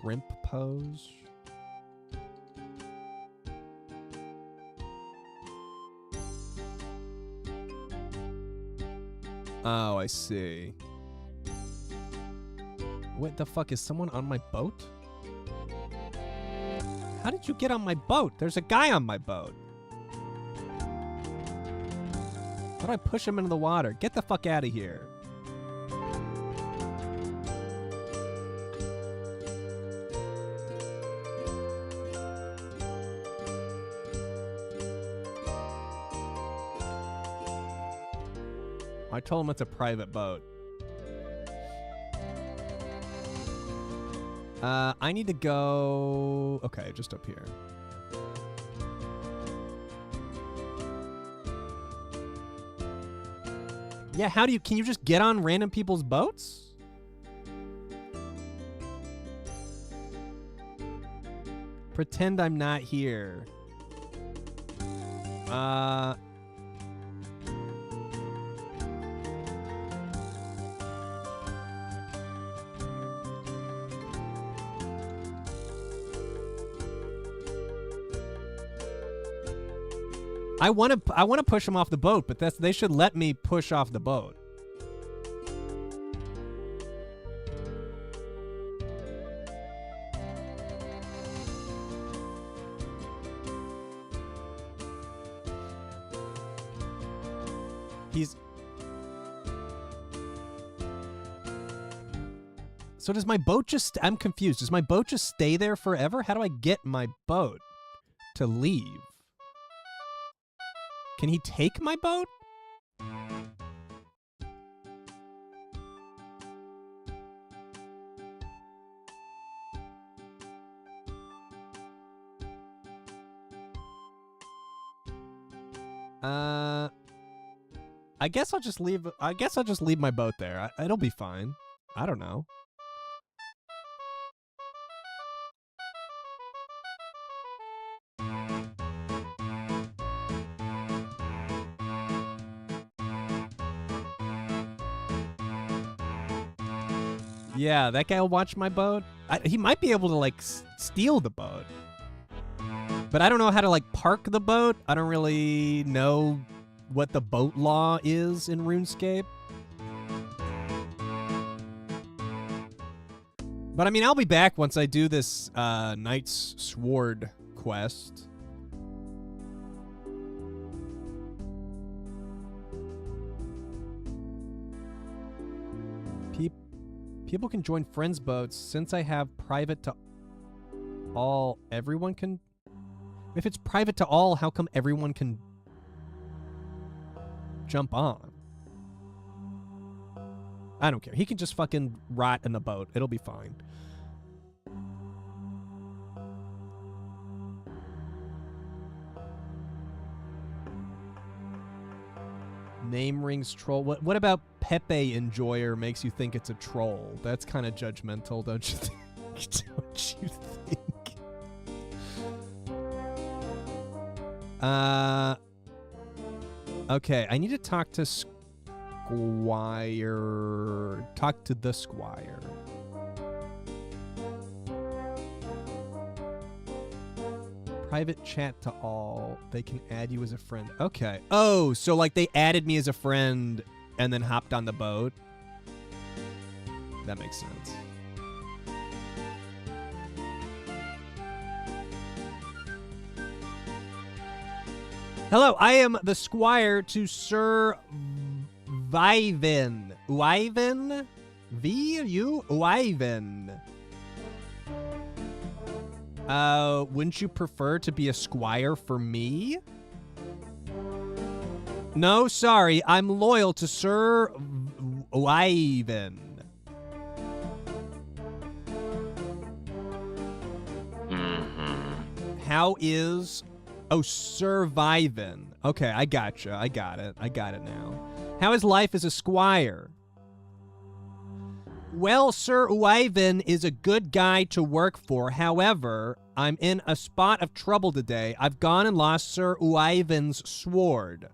Shrimp pose? Oh, I see. What the fuck? Is someone on my boat? How did you get on my boat? There's a guy on my boat. How do I push him into the water? Get the fuck out of here. I told him it's a private boat. I need to go... Okay, just up here. Yeah, how do you... Can you just get on random people's boats? Pretend I'm not here. I want to push him off the boat, but they should let me push off the boat. So does my boat just... I'm confused. Does my boat just stay there forever? How do I get my boat to leave? Can he take my boat? I guess I'll just leave my boat there. It'll be fine. I don't know. Yeah, that guy will watch my boat. He might be able to, like, steal the boat. But I don't know how to, like, park the boat. I don't really know what the boat law is in RuneScape. But, I mean, I'll be back once I do this Knight's Sword quest. People can join friends' boats. Since I have private to all, everyone can... If it's private to all, how come everyone can jump on? I don't care. He can just fucking rot in the boat. It'll be fine. Name rings troll. What about Pepe Enjoyer makes you think it's a troll? That's kind of judgmental, don't you think? Don't you think? Okay, I need to talk to Squire. Talk to the Squire. Private chat to all. They can add you as a friend. Okay. Oh, so like they added me as a friend and then hopped on the boat. That makes sense. Hello, I am the Squire to Sir Vyvin. Wyvin? Wyvin. Wouldn't you prefer to be a squire for me? No, sorry. I'm loyal to Sir Wyvin. How is... Oh, Sir Vyvin. Okay, I gotcha. I got it. I got it now. How is life as a squire? Well, Sir Wyvin is a good guy to work for. However, I'm in a spot of trouble today. I've gone and lost Sir Wyvin's sword.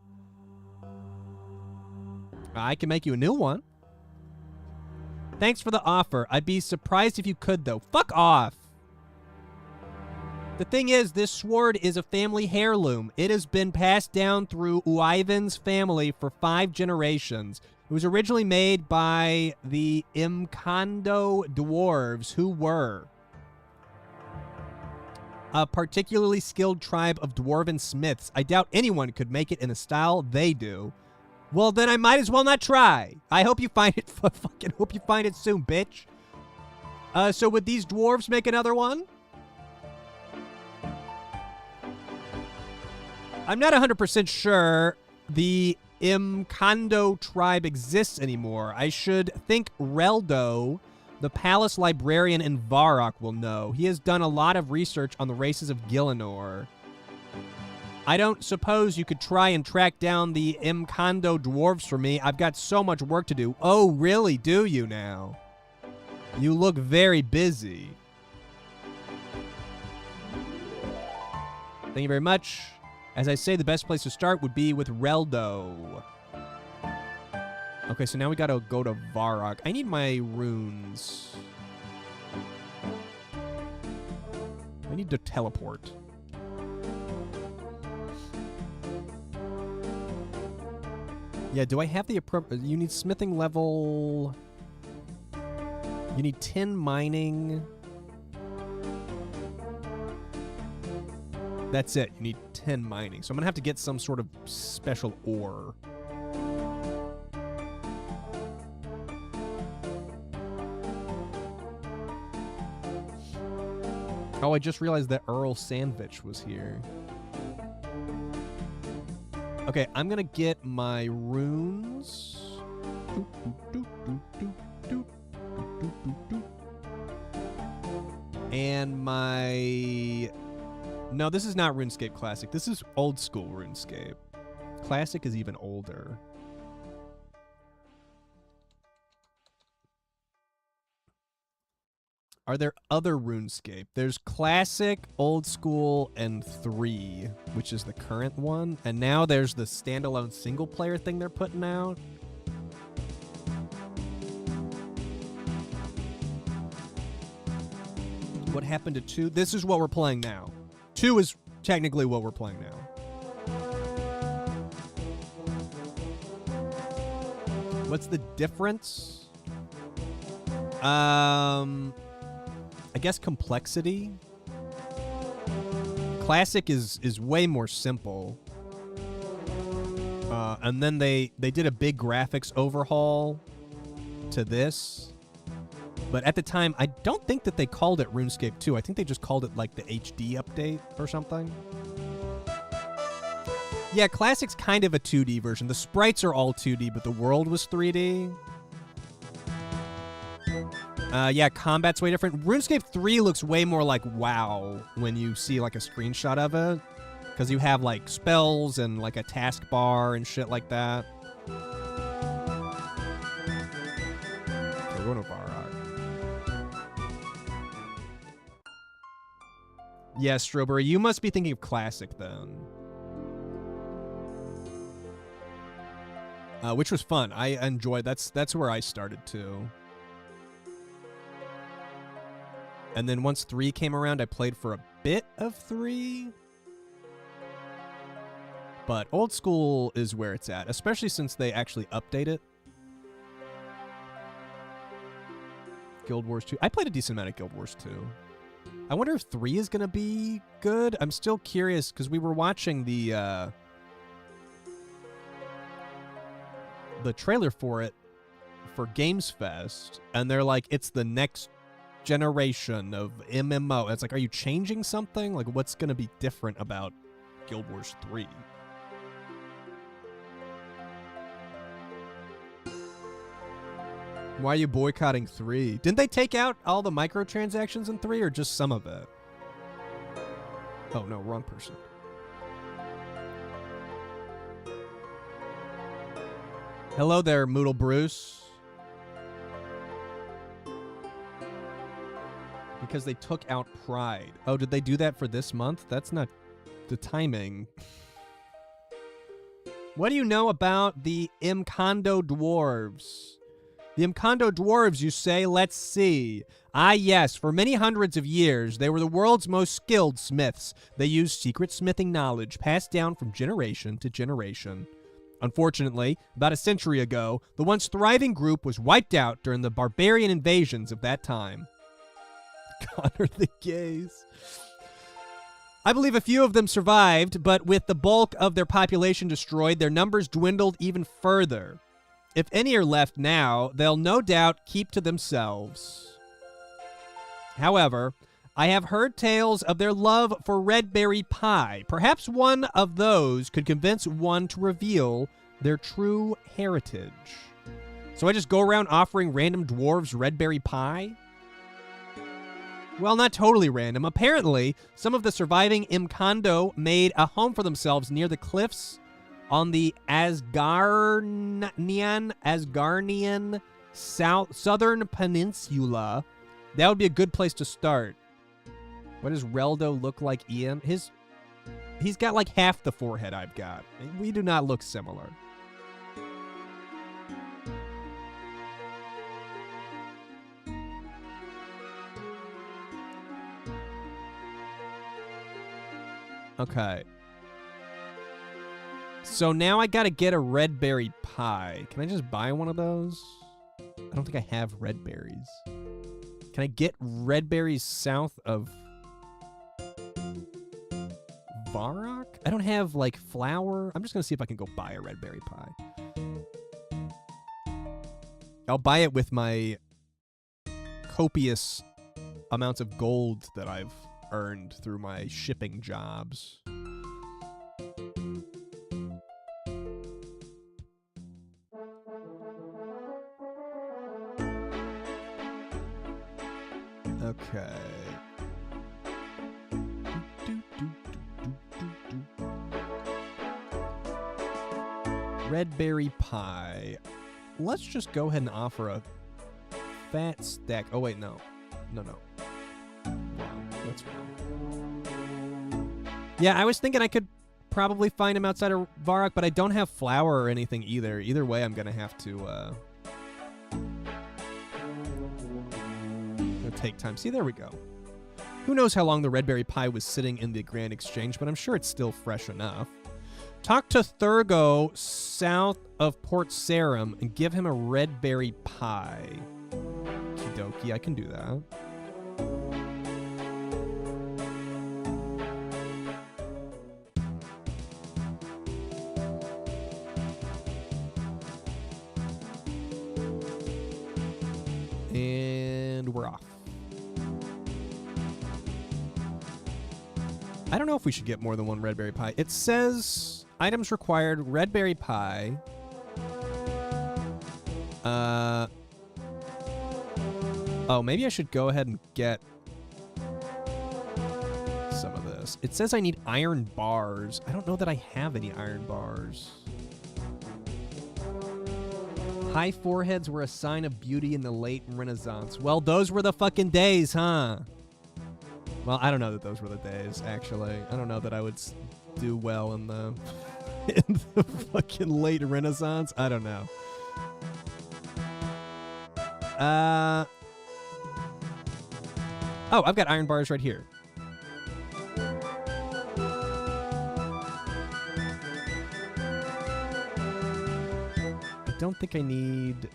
I can make you a new one. Thanks for the offer. I'd be surprised if you could, though. Fuck off. The thing is, this sword is a family heirloom. It has been passed down through Wyvin's family for 5 generations. It was originally made by the Imkando dwarves, who were a particularly skilled tribe of dwarven smiths. I doubt anyone could make it in the style they do. Well, then I might as well not try. I hope you find it. Fucking hope you find it soon, bitch. So would these dwarves make another one? I'm not 100% sure. The Imkando tribe exists anymore. I should think Reldo, the palace librarian in Varrock, will know. He has done a lot of research on the races of Gillinor. I don't suppose you could try and track down the Imkando dwarves for me. I've got so much work to do. Oh, really? Do you now? You look very busy. Thank you very much. As I say, the best place to start would be with Reldo. Okay, so now we gotta go to Varrock. I need my runes. I need to teleport. Yeah, do I have the appropriate... You need smithing level... You need tin mining... That's it. You need 10 mining. So I'm going to have to get some sort of special ore. Oh, I just realized that Earl Sandwich was here. Okay, I'm going to get my runes. And my... No, this is not RuneScape Classic. This is old school RuneScape. Classic is even older. Are there other RuneScape? There's Classic, Old School, and 3, which is the current one. And now there's the standalone single-player thing they're putting out. What happened to 2? This is what we're playing now. 2 is technically what we're playing now. What's the difference? I guess complexity. Classic is way more simple. And then they did a big graphics overhaul to this. But at the time, I don't think that they called it RuneScape 2. I think they just called it, like, the HD update or something. Yeah, Classic's kind of a 2D version. The sprites are all 2D, but the world was 3D. Yeah, combat's way different. RuneScape 3 looks way more like WoW when you see, like, a screenshot of it. Because you have, like, spells and, like, a taskbar and shit like that. Okay, we're going to Varrock. Yeah, Strawberry, you must be thinking of Classic then. Which was fun. I enjoyed. That's where I started too. And then once 3 came around, I played for a bit of 3. But Old School is where it's at, especially since they actually update it. Guild Wars 2. I played a decent amount of Guild Wars 2. I wonder if 3 is going to be good. I'm still curious because we were watching the trailer for it for Games Fest, and they're like, it's the next generation of MMO. And it's like, are you changing something? Like, what's going to be different about Guild Wars 3? Why are you boycotting 3? Didn't they take out all the microtransactions in 3 or just some of it? Oh, no, wrong person. Hello there, Moodle Bruce. Because they took out Pride. Oh, did they do that for this month? That's not the timing. What do you know about the Imkando dwarves? The Imkando dwarves, you say? Let's see. Ah, yes. For many hundreds of years, they were the world's most skilled smiths. They used secret smithing knowledge passed down from generation to generation. Unfortunately, about a century ago, the once thriving group was wiped out during the barbarian invasions of that time. Connor the gays. I believe a few of them survived, but with the bulk of their population destroyed, their numbers dwindled even further. If any are left now, they'll no doubt keep to themselves. However, I have heard tales of their love for red berry pie. Perhaps one of those could convince one to reveal their true heritage. So I just go around offering random dwarves red berry pie? Well, not totally random. Apparently, some of the surviving Imkondo made a home for themselves near the cliffs on the Asgarnian southern peninsula. That would be a good place to start. What does Reldo look like, Ian? He's got like half the forehead I've got. We do not look similar. Okay. So now I gotta get a red berry pie. Can I just buy one of those? I don't think I have red berries. Can I get red berries south of Varrock? I don't have, like, flour. I'm just gonna see if I can go buy a red berry pie. I'll buy it with my copious amounts of gold that I've earned through my shipping jobs. Okay. Red berry pie. Let's just go ahead and offer a fat stack. Oh, wait, no. No. Wow, that's wrong. Yeah, I was thinking I could probably find him outside of Varrock, but I don't have flour or anything either. Either way, I'm going to have to take time. See, there we go. Who knows how long the red berry pie was sitting in the Grand Exchange, but I'm sure it's still fresh enough. Talk to Thurgo south of Port Sarum and give him a red berry pie. Okie dokie, I can do that. And we're off. I don't know if we should get more than one red berry pie. It says items required, red berry pie. Oh, maybe I should go ahead and get some of this. It says I need iron bars. I don't know that I have any iron bars. High foreheads were a sign of beauty in the late Renaissance. Well, those were the fucking days, huh? Well, I don't know that those were the days, actually. I don't know that I would do well in the, in the fucking late Renaissance. I don't know. Oh, I've got iron bars right here. I don't think I need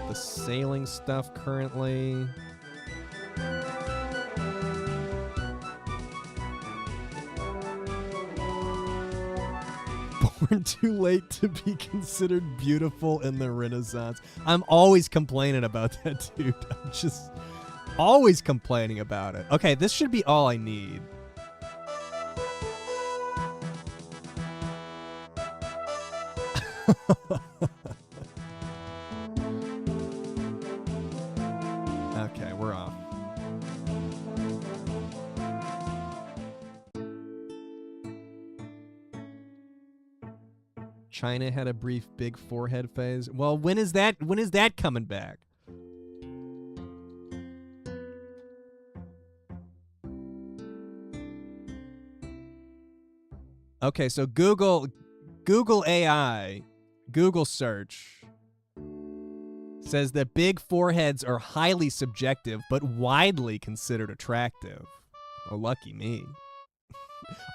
the sailing stuff currently. Born too late to be considered beautiful in the Renaissance. I'm always complaining about that, dude. I'm just always complaining about it. Okay, this should be all I need. Okay, we're off. China had a brief big forehead phase. Well, when is that coming back? Okay, so Google AI, Google search says that big foreheads are highly subjective but widely considered attractive. Oh, lucky me.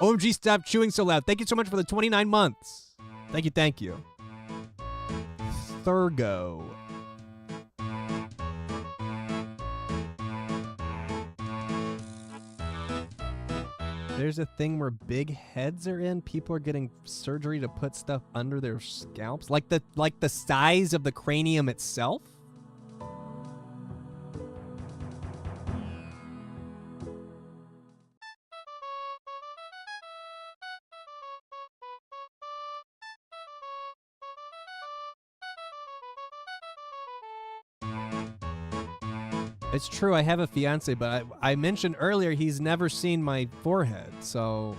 OMG, stop chewing so loud. Thank you so much for the 29 months. Thank you. Thurgo. There's a thing where big heads are in. People are getting surgery to put stuff under their scalps, like the size of the cranium itself. It's true, I have a fiance, but I mentioned earlier he's never seen my forehead, so...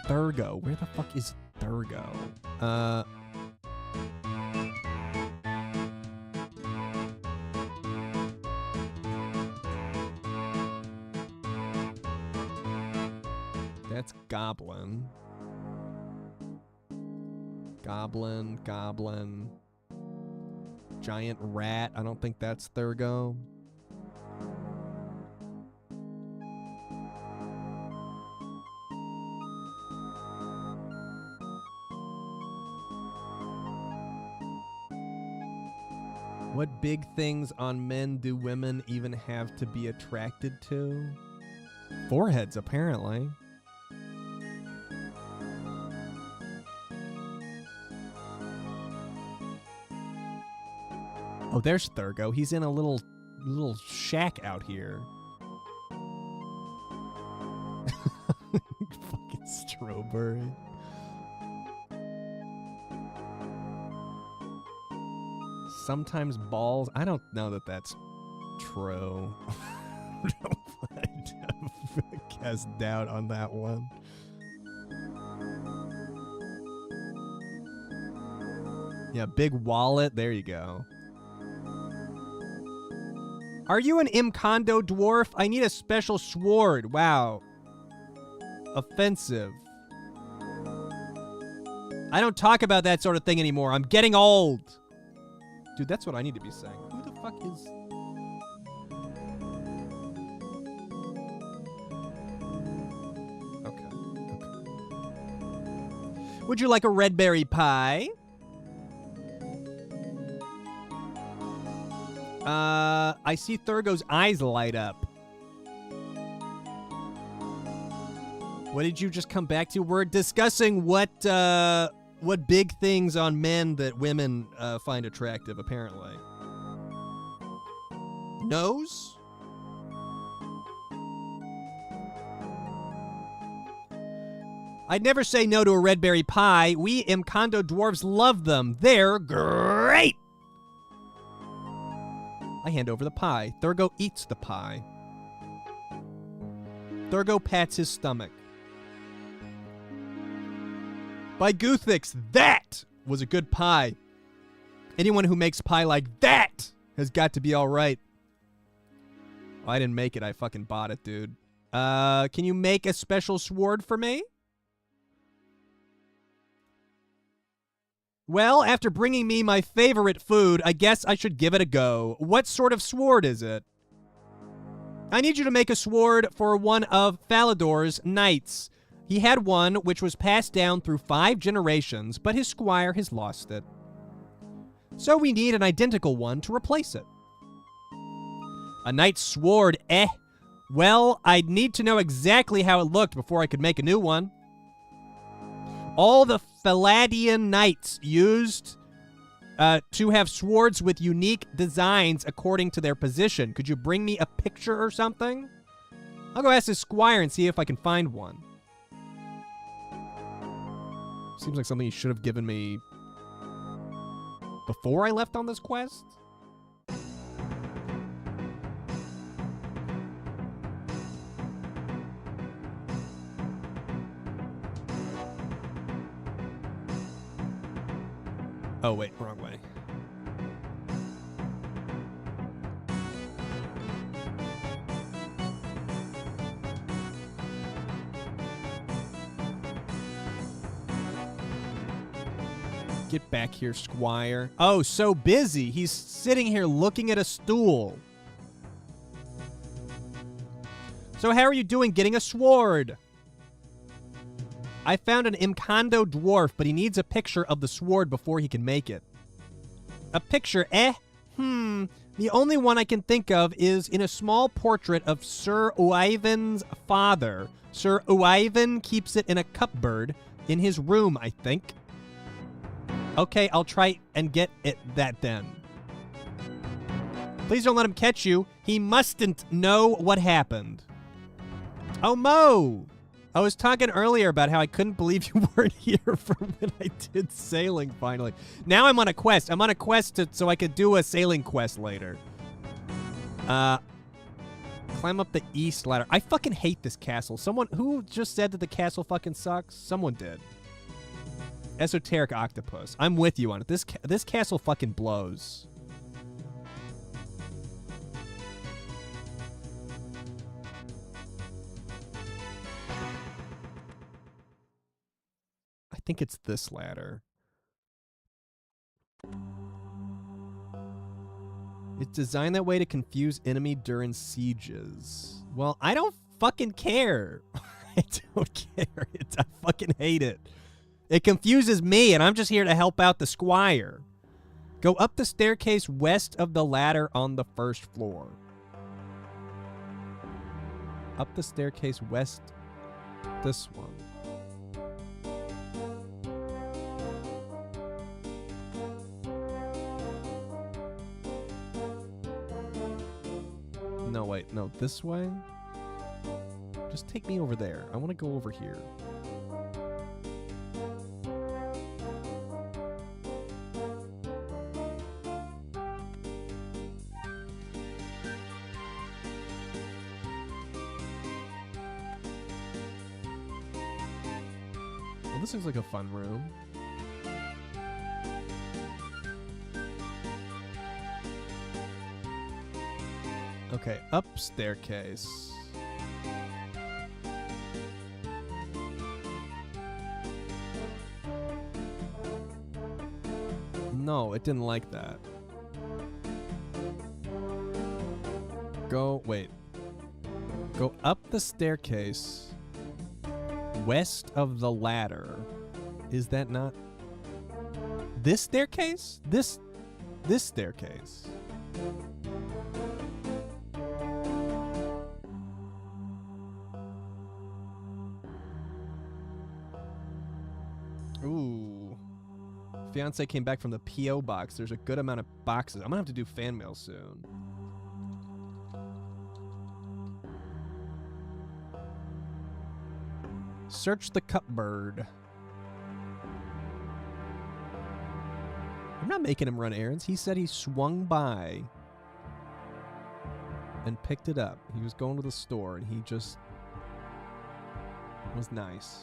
Thurgo. Where the fuck is Thurgo? That's Goblin. Goblin. Giant rat. I don't think that's Thurgo. What big things on men do women even have to be attracted to? Foreheads, apparently. Oh, there's Thurgo. He's in a little shack out here. Fucking Strawberry. Sometimes balls. I don't know that that's true. I cast doubt on that one. Yeah, big wallet. There you go. Are you an Imcondo dwarf? I need a special sword. Wow. Offensive. I don't talk about that sort of thing anymore. I'm getting old. Dude, that's what I need to be saying. Who the fuck is... Okay. Would you like a red berry pie? I see Thurgo's eyes light up. What did you just come back to? We're discussing what big things on men that women find attractive, apparently. Nose? I'd never say no to a red berry pie. We Imcondo dwarves love them. They're great! I hand over the pie. Thurgo eats the pie. Thurgo pats his stomach. By Guthix, that was a good pie. Anyone who makes pie like that has got to be all right. Oh, I didn't make it. I fucking bought it, dude. Can you make a special sword for me? Well, after bringing me my favorite food, I guess I should give it a go. What sort of sword is it? I need you to make a sword for one of Falador's knights. He had one which was passed down through 5 generations, but his squire has lost it. So we need an identical one to replace it. A knight's sword, eh? Well, I'd need to know exactly how it looked before I could make a new one. All the Faladian knights used to have swords with unique designs according to their position. Could you bring me a picture or something? I'll go ask his squire and see if I can find one. Seems like something you should have given me before I left on this quest. Oh, wait, wrong way. Get back here, squire. Oh, so busy. He's sitting here looking at a stool. So how are you doing getting a sword? I found an Imcondo dwarf, but he needs a picture of the sword before he can make it. A picture, eh? The only one I can think of is in a small portrait of Sir Oivan's father. Sir Oivan keeps it in a cupboard in his room, I think. Okay, I'll try and get it that then. Please don't let him catch you. He mustn't know what happened. Oh, Mo! I was talking earlier about how I couldn't believe you weren't here for when I did sailing finally. Now I'm on a quest. I'm on a quest so I could do a sailing quest later. Climb up the east ladder. I fucking hate this castle. Someone who just said that the castle fucking sucks? Someone did. Esoteric octopus. I'm with you on it. This castle fucking blows. I think it's this ladder. It's designed that way to confuse enemy during sieges. Well, I don't fucking care. I don't care. I fucking hate it. It confuses me, and I'm just here to help out the squire. Go up the staircase west of the ladder on the first floor. Up the staircase west. This one. No, wait. No, this way? Just take me over there. I want to go over here. Well, this looks like a fun room. Okay, up staircase. No, it didn't like that. Wait. Go up the staircase west of the ladder. Is that not this staircase? This staircase. Ooh. Fiance came back from the P.O. box. There's a good amount of boxes. I'm gonna have to do fan mail soon. Search the cupboard. I'm not making him run errands. He said he swung by and picked it up. He was going to the store and he just was nice.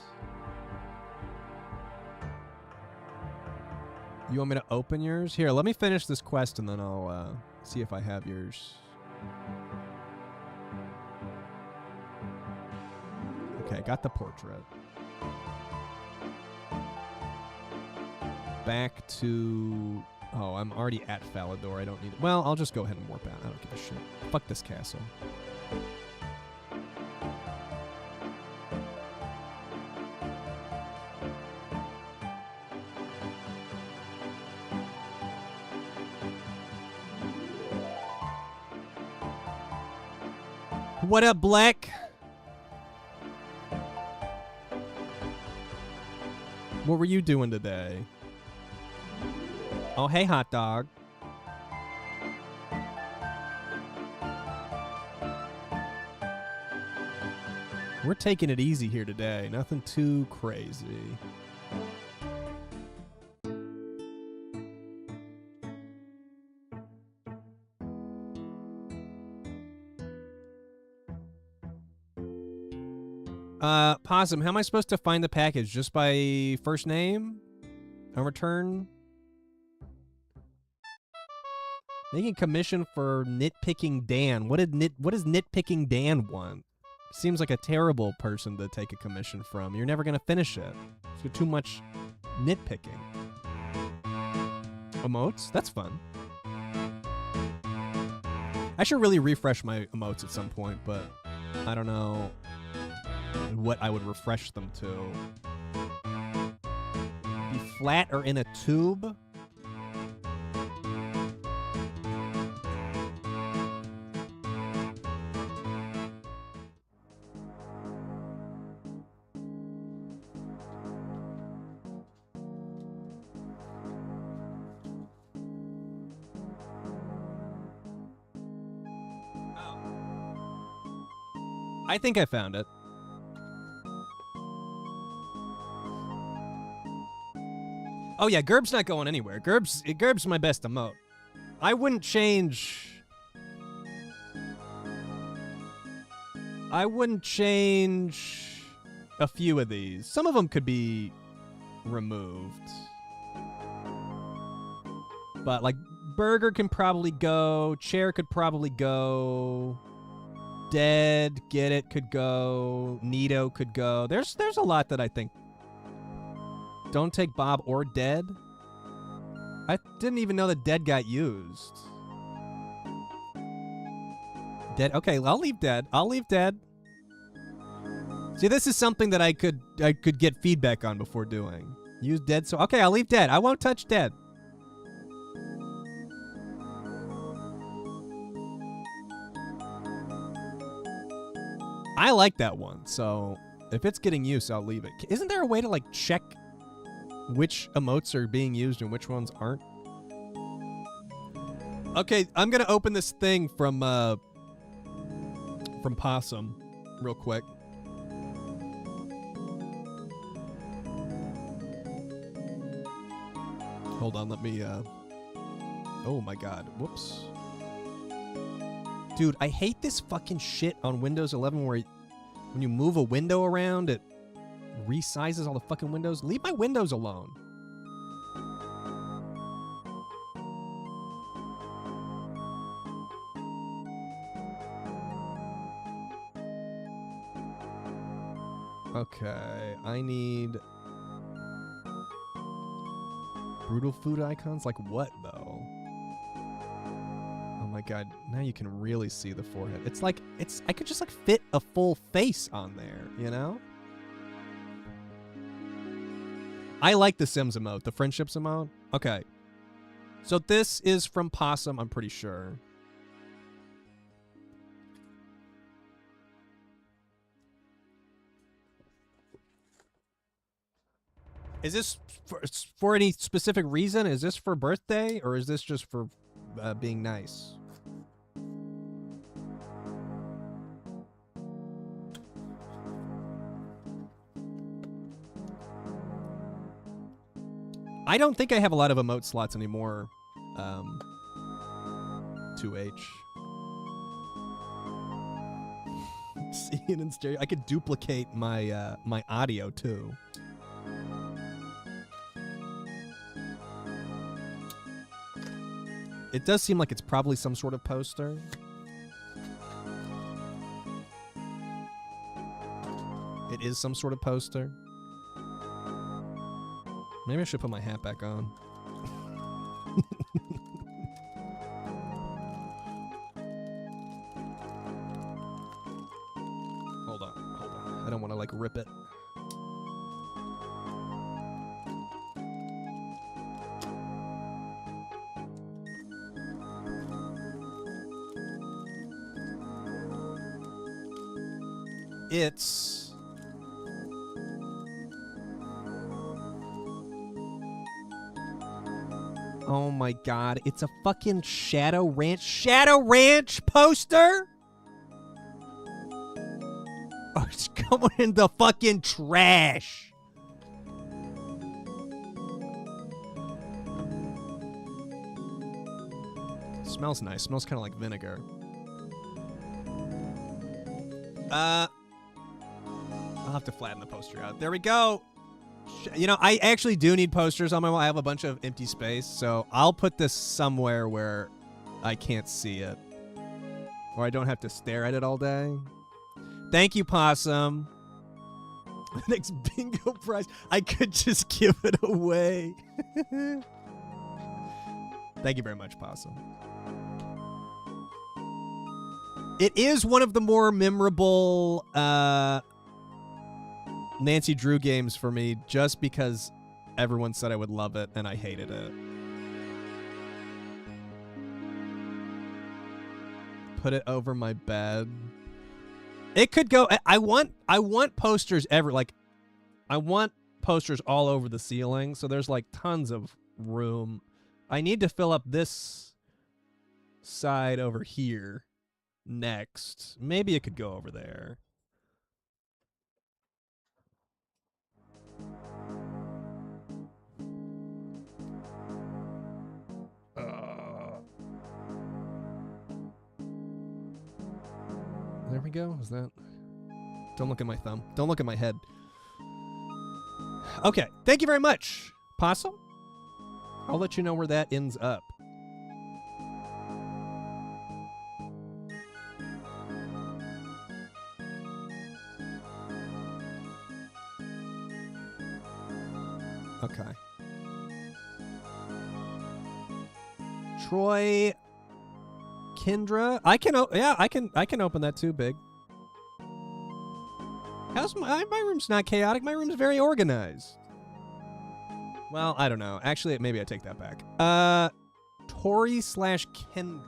You want me to open yours? Here, let me finish this quest and then I'll see if I have yours. Okay, got the portrait. Back to... Oh, I'm already at Falador. I don't need... Well, I'll just go ahead and warp out. I don't give a shit. Fuck this castle. What up, Black? What were you doing today? Oh, hey, hot dog. We're taking it easy here today. Nothing too crazy. Possum, how am I supposed to find the package? Just by first name? On return? Making commission for Nitpicking Dan. What does Nitpicking Dan want? Seems like a terrible person to take a commission from. You're never gonna finish it. It's too much nitpicking. Emotes? That's fun. I should really refresh my emotes at some point, but I don't know what I would refresh them to. Be flat or in a tube? I think I found it. Oh yeah, Gerb's not going anywhere. Gerb's my best emote. I wouldn't change a few of these. Some of them could be removed. But like Burger can probably go, Chair could probably go, Dead, Get It could go, Nito could go. There's a lot that I think. Don't take Bob or Dead. I didn't even know that Dead got used. Dead. Okay, I'll leave Dead. I'll leave Dead. See, this is something that I could get feedback on before doing. Use Dead. So okay, I'll leave Dead. I won't touch Dead. I like that one, so if it's getting used, I'll leave it. Isn't there a way to like check which emotes are being used and which ones aren't? Okay, I'm gonna open this thing from Possum real quick. Hold on, let me oh my god, whoops. Dude, I hate this fucking shit on Windows 11 where when you move a window around, it resizes all the fucking windows. Leave my windows alone. Okay, I need brutal food icons? Like what, though? Oh my god, now you can really see the forehead. It's like, I could just like fit a full face on there, you know? I like the Sims emote, the friendships emote. Okay. So this is from Possum, I'm pretty sure. Is this for any specific reason? Is this for birthday, or is this just for being nice? I don't think I have a lot of emote slots anymore. 2H. See it in stereo. I could duplicate my my audio too. It does seem like it's probably some sort of poster. It is some sort of poster. Maybe I should put my hat back on. Hold on. I don't want to like rip it. It's oh my god, it's a fucking Shadow Ranch poster? Oh, it's going in the fucking trash. It smells nice. Smells kind of like vinegar. I'll have to flatten the poster out. There we go. You know, I actually do need posters on my wall. I have a bunch of empty space, so I'll put this somewhere where I can't see it. Or I don't have to stare at it all day. Thank you, Possum. Next bingo prize. I could just give it away. Thank you very much, Possum. It is one of the more memorable Nancy Drew games for me, just because everyone said I would love it and I hated it. Put it over my bed. It could go. I want posters I want posters all over the ceiling, so there's like tons of room. I need to fill up this side over here next. Maybe it could go over there. go? Is that... Don't look at my thumb. Don't look at my head. Okay. Thank you very much, Possum. I'll let you know where that ends up. Okay. Troy, Kendra, I can open that too, Big. How's my room's not chaotic? My room's very organized. Well, I don't know. Actually, maybe I take that back. Tori / Ken.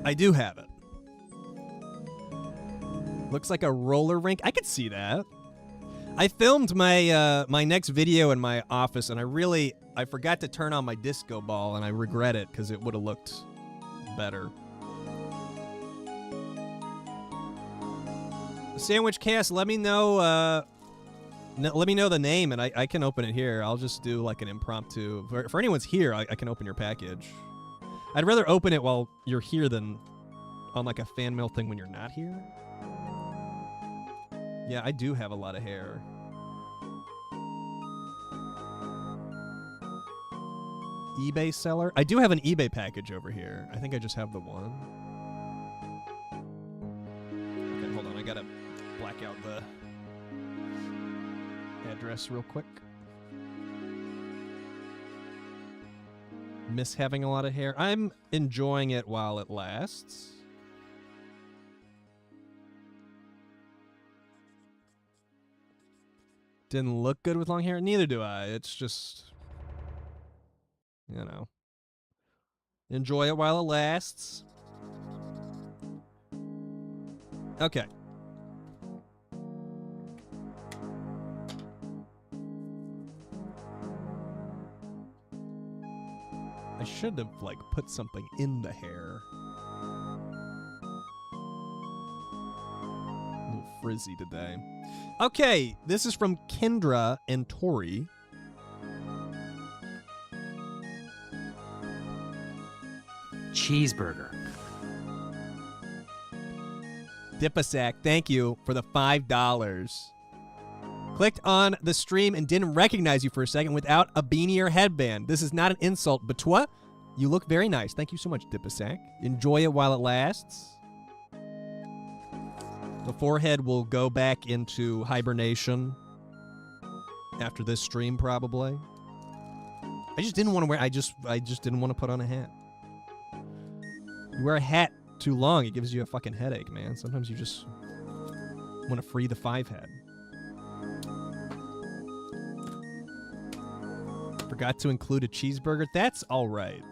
I do have it. Looks like a roller rink. I could see that. I filmed my my next video in my office, and I forgot to turn on my disco ball, and I regret it because it would have looked better. Sandwich Cast, let me know. Let me know the name, and I can open it here. I'll just do like an impromptu. For anyone's here, I can open your package. I'd rather open it while you're here than on like a fan mail thing when you're not here. Yeah, I do have a lot of hair. eBay seller? I do have an eBay package over here. I think I just have the one. Okay, hold on. I gotta black out the address real quick. Miss having a lot of hair. I'm enjoying it while it lasts. Didn't look good with long hair. Neither do I. It's just, you know, enjoy it while it lasts. Okay. I should have, like, put something in the hair. A little frizzy today. Okay, this is from Kendra and Tori. Cheeseburger. Dipasack, thank you for the $5. Clicked on the stream and didn't recognize you for a second without a beanie or headband. This is not an insult, but toi, you look very nice. Thank you so much, Dipasack. Enjoy it while it lasts. The forehead will go back into hibernation after this stream, probably. I just didn't want to wear. I just didn't want to put on a hat. You wear a hat too long, it gives you a fucking headache, man. Sometimes you just want to free the 5-head. Forgot to include a cheeseburger. That's all right.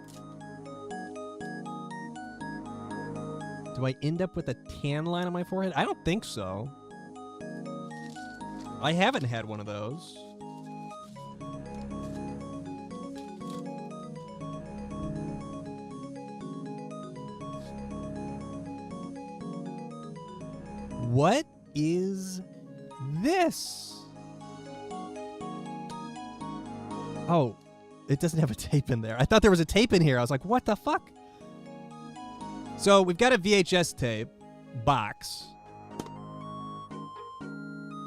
Do I end up with a tan line on my forehead? I don't think so. I haven't had one of those. What is this? Oh, it doesn't have a tape in there. I thought there was a tape in here. I was like, what the fuck? So we've got a VHS tape box.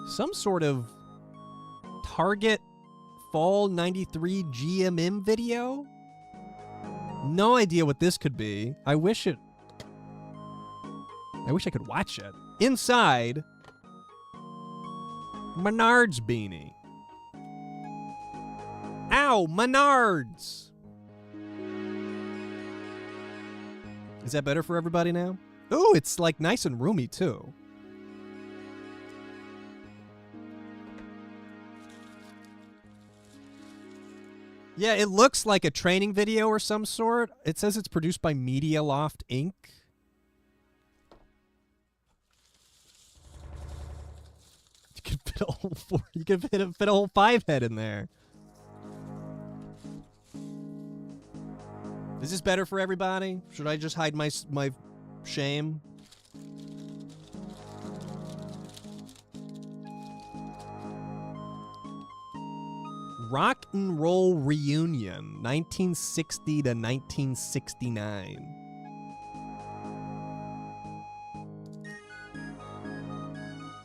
Some sort of Target Fall 93 GMM video? No idea what this could be. I wish I could watch it. Inside, Menards beanie. Ow, Menards! Is that better for everybody now? Ooh, it's like nice and roomy too. Yeah, it looks like a training video or some sort. It says it's produced by Media Loft Inc. fit a whole you could fit a whole 5-head in there. Is this better for everybody? Should I just hide my shame? Rock and Roll Reunion, 1960 to 1969.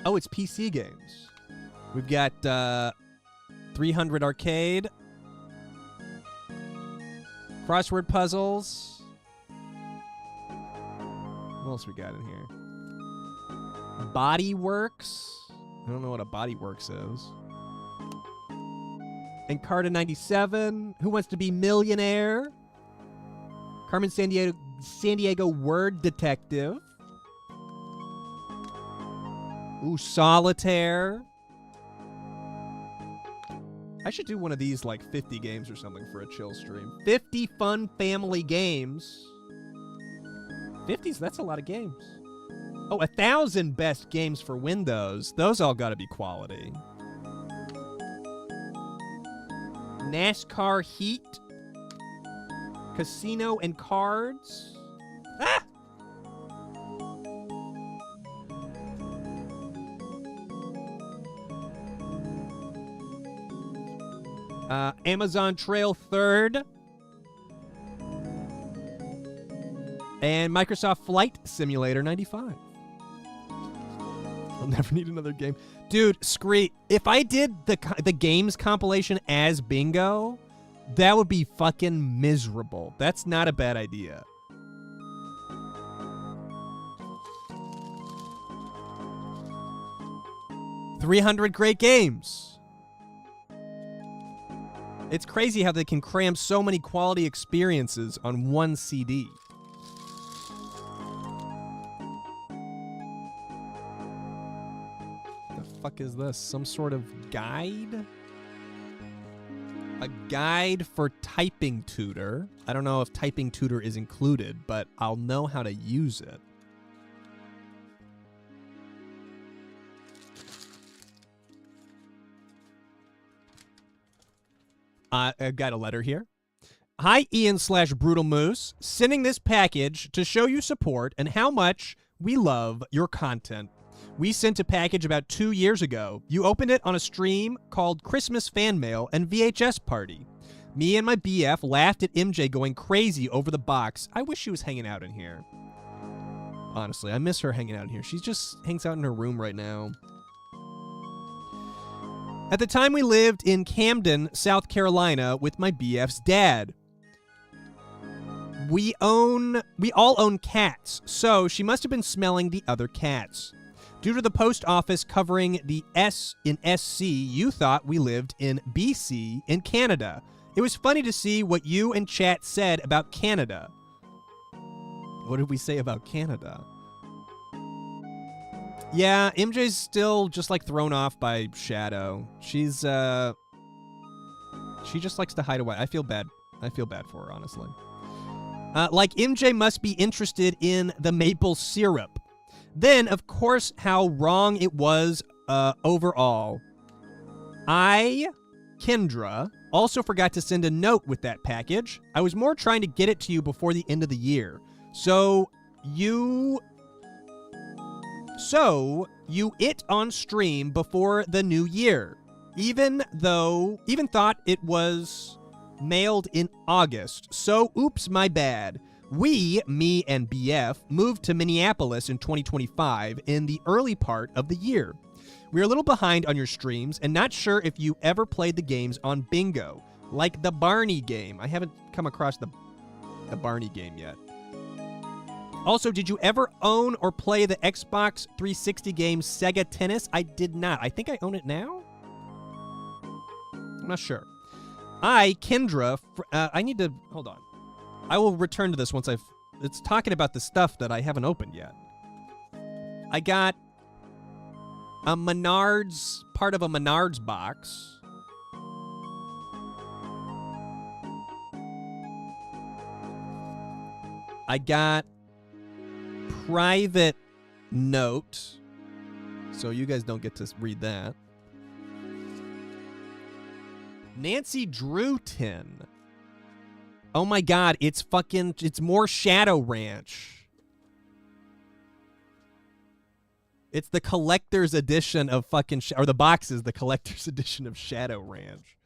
Oh, it's PC games. We've got 300 Arcade, crossword puzzles. What else we got in here? Body Works. I don't know what a Body Works is. Encarta 97. Who Wants to Be Millionaire? Carmen Sandiego Word Detective. Ooh, Solitaire. I should do one of these, like 50 games or something for a chill stream. 50 fun family games. 50s, that's a lot of games. Oh, 1,000 best games for Windows. Those all gotta be quality. NASCAR Heat. Casino and Cards. Ah! Amazon Trail 3rd. And Microsoft Flight Simulator 95. I'll never need another game. Dude, Scree, if I did the games compilation as bingo, that would be fucking miserable. That's not a bad idea. $300 great games. It's crazy how they can cram so many quality experiences on one CD. The fuck is this? Some sort of guide? A guide for Typing Tutor. I don't know if Typing Tutor is included, but I'll know how to use it. I've got a letter here. Hi, Ian/Brutal Moose. Sending this package to show you support and how much we love your content. We sent a package about 2 years ago. You opened it on a stream called Christmas Fan Mail and VHS Party. Me and my BF laughed at MJ going crazy over the box. I wish she was hanging out in here. Honestly, I miss her hanging out in here. She just hangs out in her room right now. At the time, we lived in Camden, South Carolina with my BF's dad. We all own cats, so she must have been smelling the other cats. Due to the post office covering the S in SC, you thought we lived in BC in Canada. It was funny to see what you and chat said about Canada. What did we say about Canada? Yeah, MJ's still just like thrown off by Shadow. She just likes to hide away. I feel bad. I feel bad for her, honestly. Like MJ must be interested in the maple syrup. Then, of course, how wrong it was overall. Kendra, also forgot to send a note with that package. I was more trying to get it to you before the end of the year. So you it on stream before the new year, even thought it was mailed in August. So oops, my bad. Me and BF moved to Minneapolis in 2025 in the early part of the year. We're a little behind on your streams and not sure if you ever played the games on Bingo, like the Barney game. I haven't come across the Barney game yet. Also, did you ever own or play the Xbox 360 game Sega Tennis? I did not. I think I own it now? I'm not sure. Kendra, I need to... Hold on. I will return to this once it's talking about the stuff that I haven't opened yet. I got a Menards, part of a Menards box. I got private note, so you guys don't get to read that. Nancy Drew tin. Oh my god, it's more Shadow Ranch. It's the collector's edition of fucking, or the box is the collector's edition of Shadow Ranch.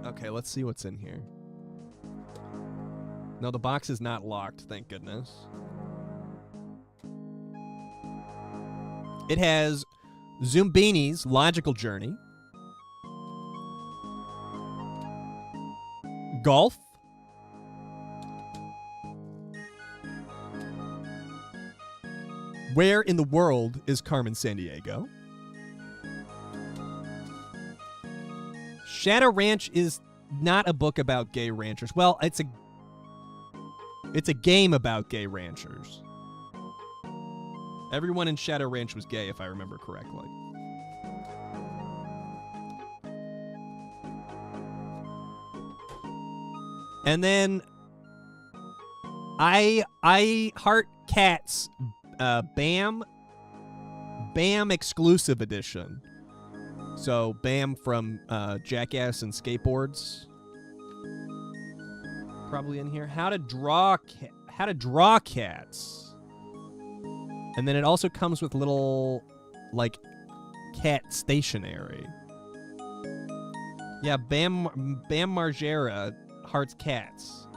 Okay, let's see what's in here. No, the box is not locked, thank goodness. It has Zumbini's Logical Journey, Golf, Where in the World is Carmen Sandiego? Shadow Ranch is not a book about gay ranchers. Well, it's a game about gay ranchers. Everyone in Shadow Ranch was gay, if I remember correctly. And then I Heart Cats BAM exclusive edition. So Bam from Jackass and Skateboards, probably in here. How to draw cats. And then it also comes with little, like, cat stationery. Yeah, Bam Margera, Hearts Cats.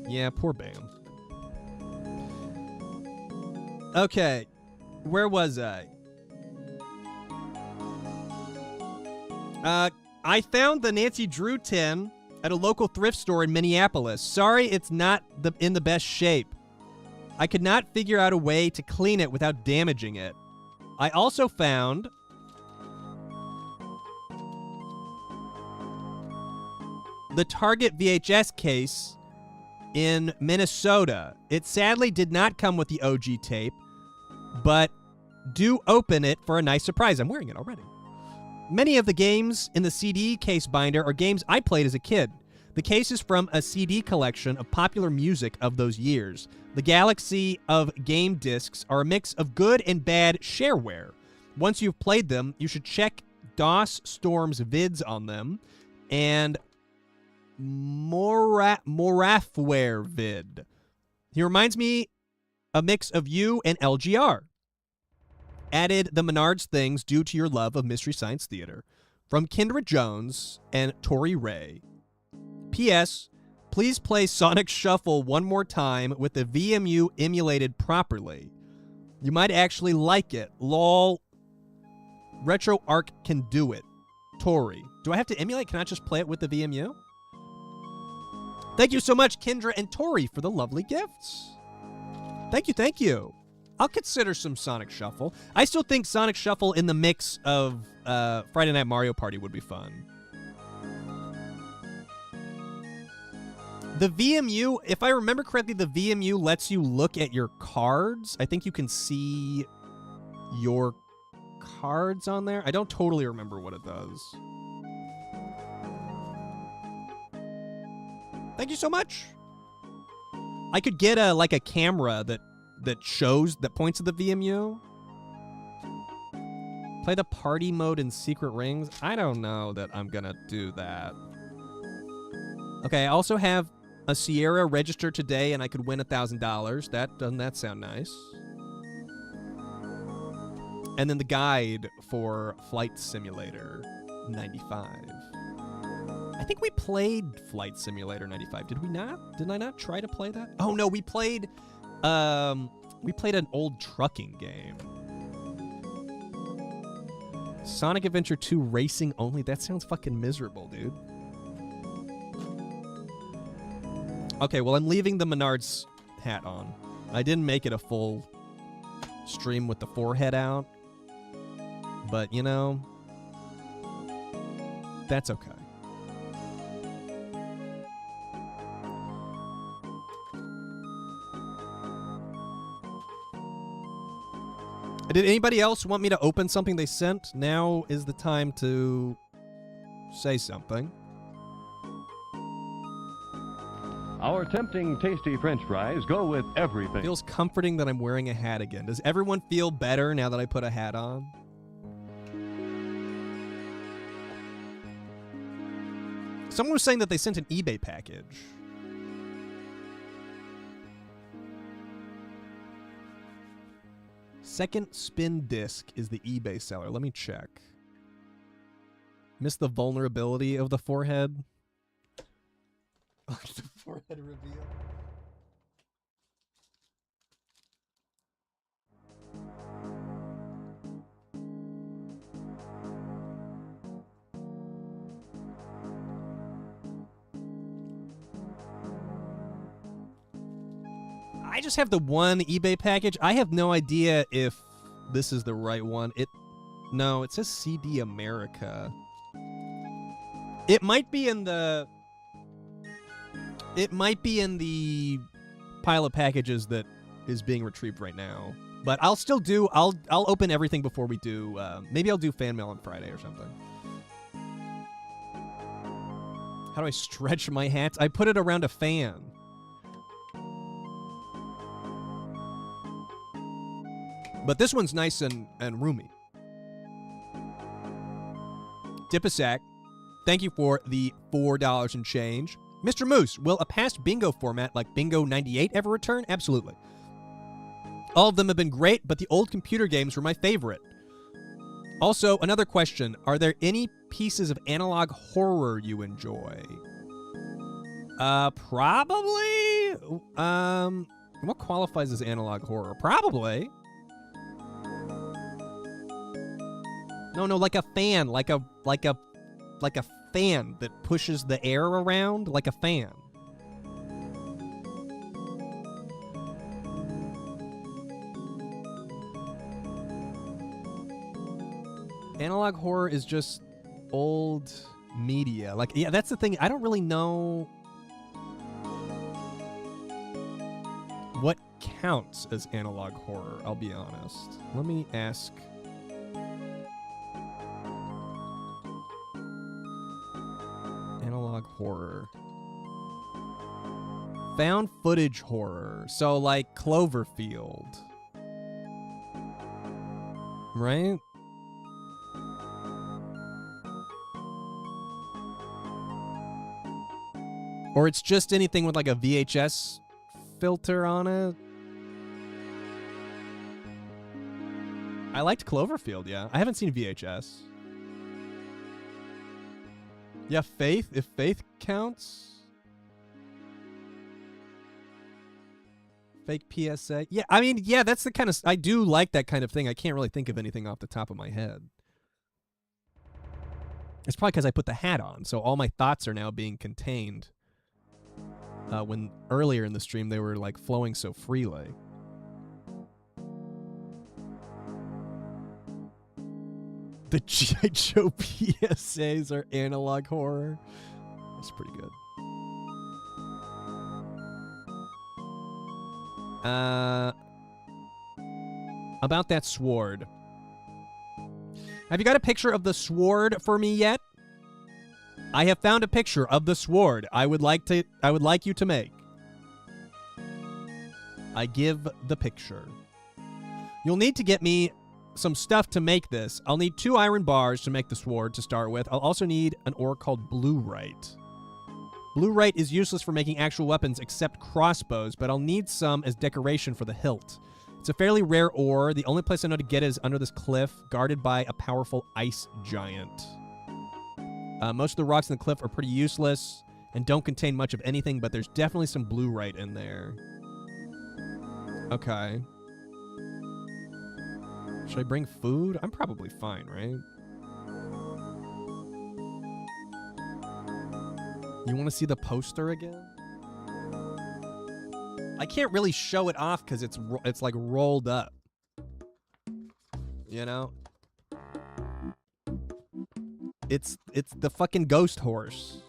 Yeah, poor Bam. Okay, where was I? I found the Nancy Drew tin at a local thrift store in Minneapolis. Sorry it's not in the best shape. I could not figure out a way to clean it without damaging it. I also found the Target VHS case in Minnesota. It sadly did not come with the OG tape, but do open it for a nice surprise. I'm wearing it already. Many of the games in the CD case binder are games I played as a kid. The case is from a CD collection of popular music of those years. The galaxy of game discs are a mix of good and bad shareware. Once you've played them, you should check DOS Storm's vids on them and Morafware vid. He reminds me a mix of you and LGR. Added the Menards things due to your love of Mystery Science Theater. From Kendra Jones and Tori Ray. P.S. Please play Sonic Shuffle one more time with the VMU emulated properly. You might actually like it. Lol. RetroArch can do it. Tori. Do I have to emulate? Can I just play it with the VMU? Thank you so much, Kendra and Tori, for the lovely gifts. Thank you, thank you. I'll consider some Sonic Shuffle. I still think Sonic Shuffle in the mix of Friday Night Mario Party would be fun. The VMU, if I remember correctly, the VMU lets you look at your cards. I think you can see your cards on there. I don't totally remember what it does. Thank you so much. I could get a camera that points at the VMU. Play the party mode in Secret Rings. I don't know that I'm gonna do that. Okay, I also have a Sierra register today, and I could win $1,000. Doesn't that sound nice? And then the guide for Flight Simulator 95. I think we played Flight Simulator 95. Did we not? Did I not try to play that? Oh no, we played an old trucking game. Sonic Adventure 2 Racing Only. That sounds fucking miserable, dude. Okay, well, I'm leaving the Menards hat on. I didn't make it a full stream with the forehead out. But, you know, that's okay. Did anybody else want me to open something they sent? Now is the time to say something. Our tempting, tasty French fries go with everything. Feels comforting that I'm wearing a hat again. Does everyone feel better now that I put a hat on? Someone was saying that they sent an eBay package. Second spin disc is the eBay seller. Let me check. Miss the vulnerability of the forehead. The forehead reveal. I just have the one eBay package. I have no idea if this is the right one. No, it says CD America. It might be in the pile of packages that is being retrieved right now. But I'll still do I'll open everything before we do maybe I'll do fan mail on Friday or something. How do I stretch my hats? I put it around a fan. But this one's nice and roomy. Dipasack, thank you for the $4 and change. Mr. Moose, will a past bingo format like Bingo 98 ever return? Absolutely. All of them have been great, but the old computer games were my favorite. Also, another question. Are there any pieces of analog horror you enjoy? Probably. What qualifies as analog horror? Probably. No, like a fan, like a fan that pushes the air around, like a fan. Analog horror is just old media. Like, yeah, that's the thing. I don't really know what counts as analog horror, I'll be honest. Let me ask. Analog horror. Found footage horror. So like Cloverfield. Right? Or it's just anything with like a VHS filter on it. I liked Cloverfield, yeah. I haven't seen VHS. Yeah, Faith, if Faith counts. Fake PSA. Yeah, I mean, yeah, that's the kind of... I do like that kind of thing. I can't really think of anything off the top of my head. It's probably because I put the hat on, so all my thoughts are now being contained. When earlier in the stream, they were, like, flowing so freely. The G.I. Joe PSAs are analog horror. That's pretty good. About that sword. Have you got a picture of the sword for me yet? I have found a picture of the sword I would like you to make. I give the picture. You'll need to get me some stuff to make this. I'll need 2 iron bars to make the sword to start with. I'll also need an ore called bluerite. Bluerite is useless for making actual weapons except crossbows, but I'll need some as decoration for the hilt. It's a fairly rare ore. The only place I know to get it is under this cliff, guarded by a powerful ice giant. Most of the rocks in the cliff are pretty useless and don't contain much of anything, but there's definitely some bluerite in there. Okay. Should I bring food? I'm probably fine, right? You want to see the poster again? I can't really show it off because it's like rolled up. You know? It's the fucking ghost horse.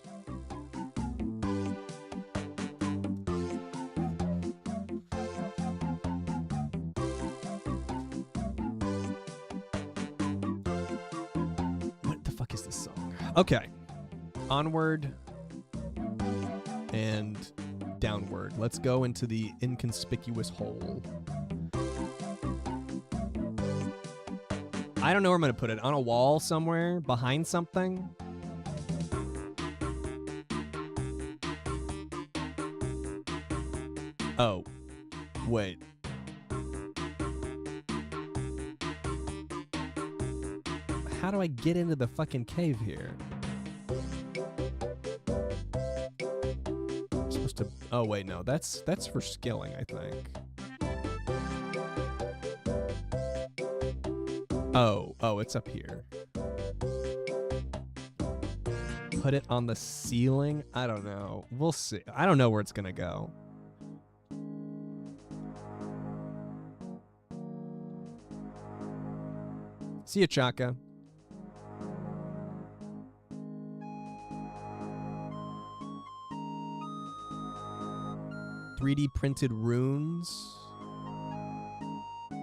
What the fuck is this song? Okay. Onward and downward. Let's go into the inconspicuous hole. I don't know where I'm going to put it. On a wall somewhere? Behind something? Oh. Wait. How do I get into the fucking cave here? I'm supposed to... Oh, wait, no. That's for skilling, I think. Oh, it's up here. Put it on the ceiling? I don't know. We'll see. I don't know where it's gonna go. See ya, Chaka. .3D printed runes.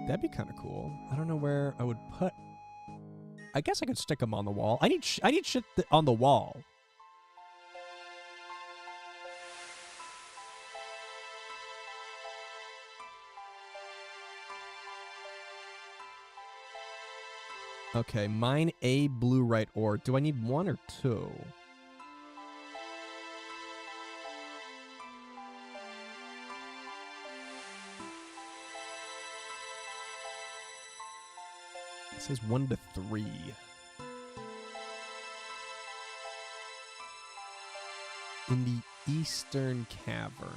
That'd be kind of cool. I don't know where I would put... I guess I could stick them on the wall. I need shit on the wall. Okay, mine a blue right ore. Do I need 1 or 2? It says 1 to 3. In the Eastern Cavern.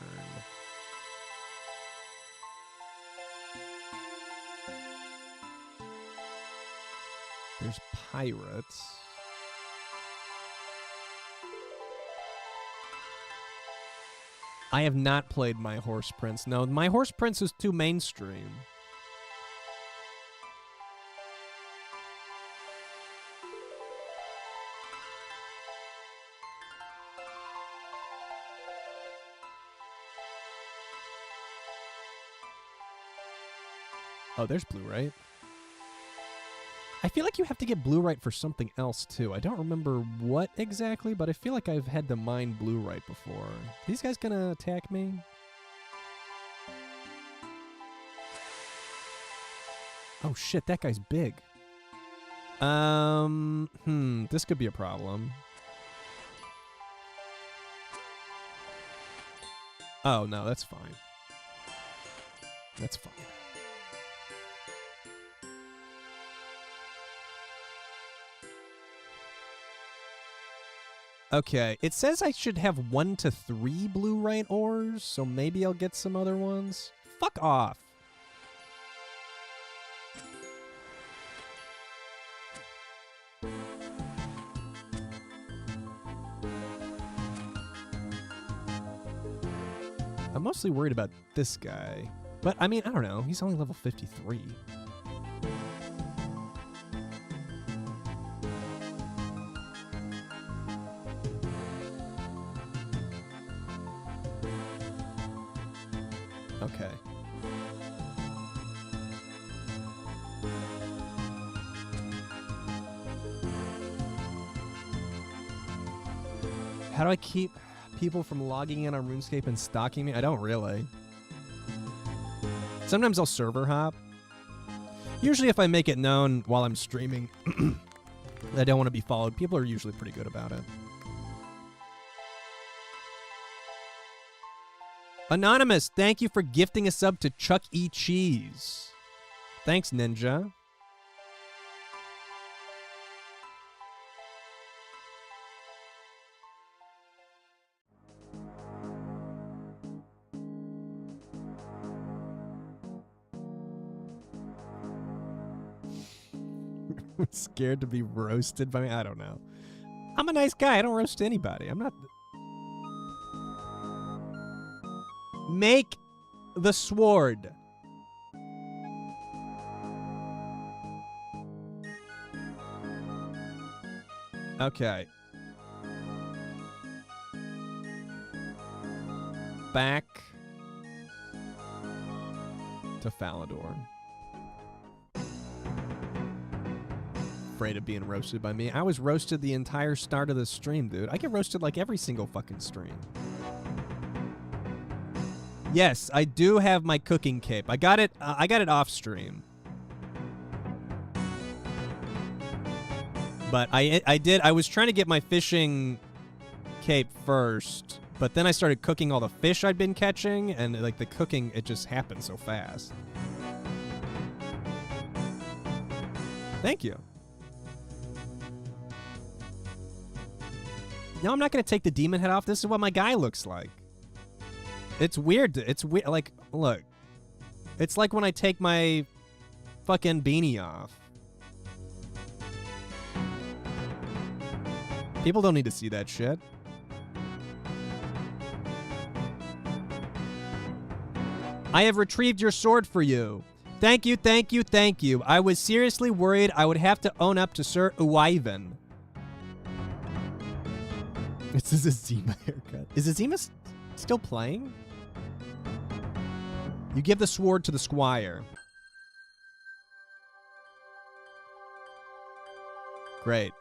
There's pirates. I have not played My Horse Prince. No, My Horse Prince is too mainstream. Oh, there's blue right. I feel like you have to get blue right for something else, too. I don't remember what exactly, but I feel like I've had to mine blue right before. These guys gonna attack me? Oh, shit, that guy's big. This could be a problem. Oh, no, that's fine. That's fine. Okay, it says I should have 1 to 3 blue right ores, so maybe I'll get some other ones. Fuck off. I'm mostly worried about this guy. But, I mean, I don't know. He's only level 53. Okay. How do I keep people from logging in on RuneScape and stalking me? I don't really. Sometimes I'll server hop. Usually if I make it known while I'm streaming that I don't want to be followed, people are usually pretty good about it. Anonymous, thank you for gifting a sub to Chuck E. Cheese. Thanks, Ninja. Scared to be roasted by me? I don't know. I'm a nice guy. I don't roast anybody. I'm not... Make the sword. Okay. Back to Falador. Afraid of being roasted by me. I was roasted the entire start of the stream, dude. I get roasted like every single fucking stream. Yes, I do have my cooking cape. I got it off stream. But I was trying to get my fishing cape first, but then I started cooking all the fish I'd been catching, and like the cooking, it just happened so fast. Thank you. No, I'm not going to take the demon head off. This is what my guy looks like. It's weird. It's weird. Like, look. It's like when I take my fucking beanie off. People don't need to see that shit. I have retrieved your sword for you. Thank you, thank you, thank you. I was seriously worried I would have to own up to Sir Uivan. This is a Zima haircut. Is Zima still playing? You give the sword to the squire. Great.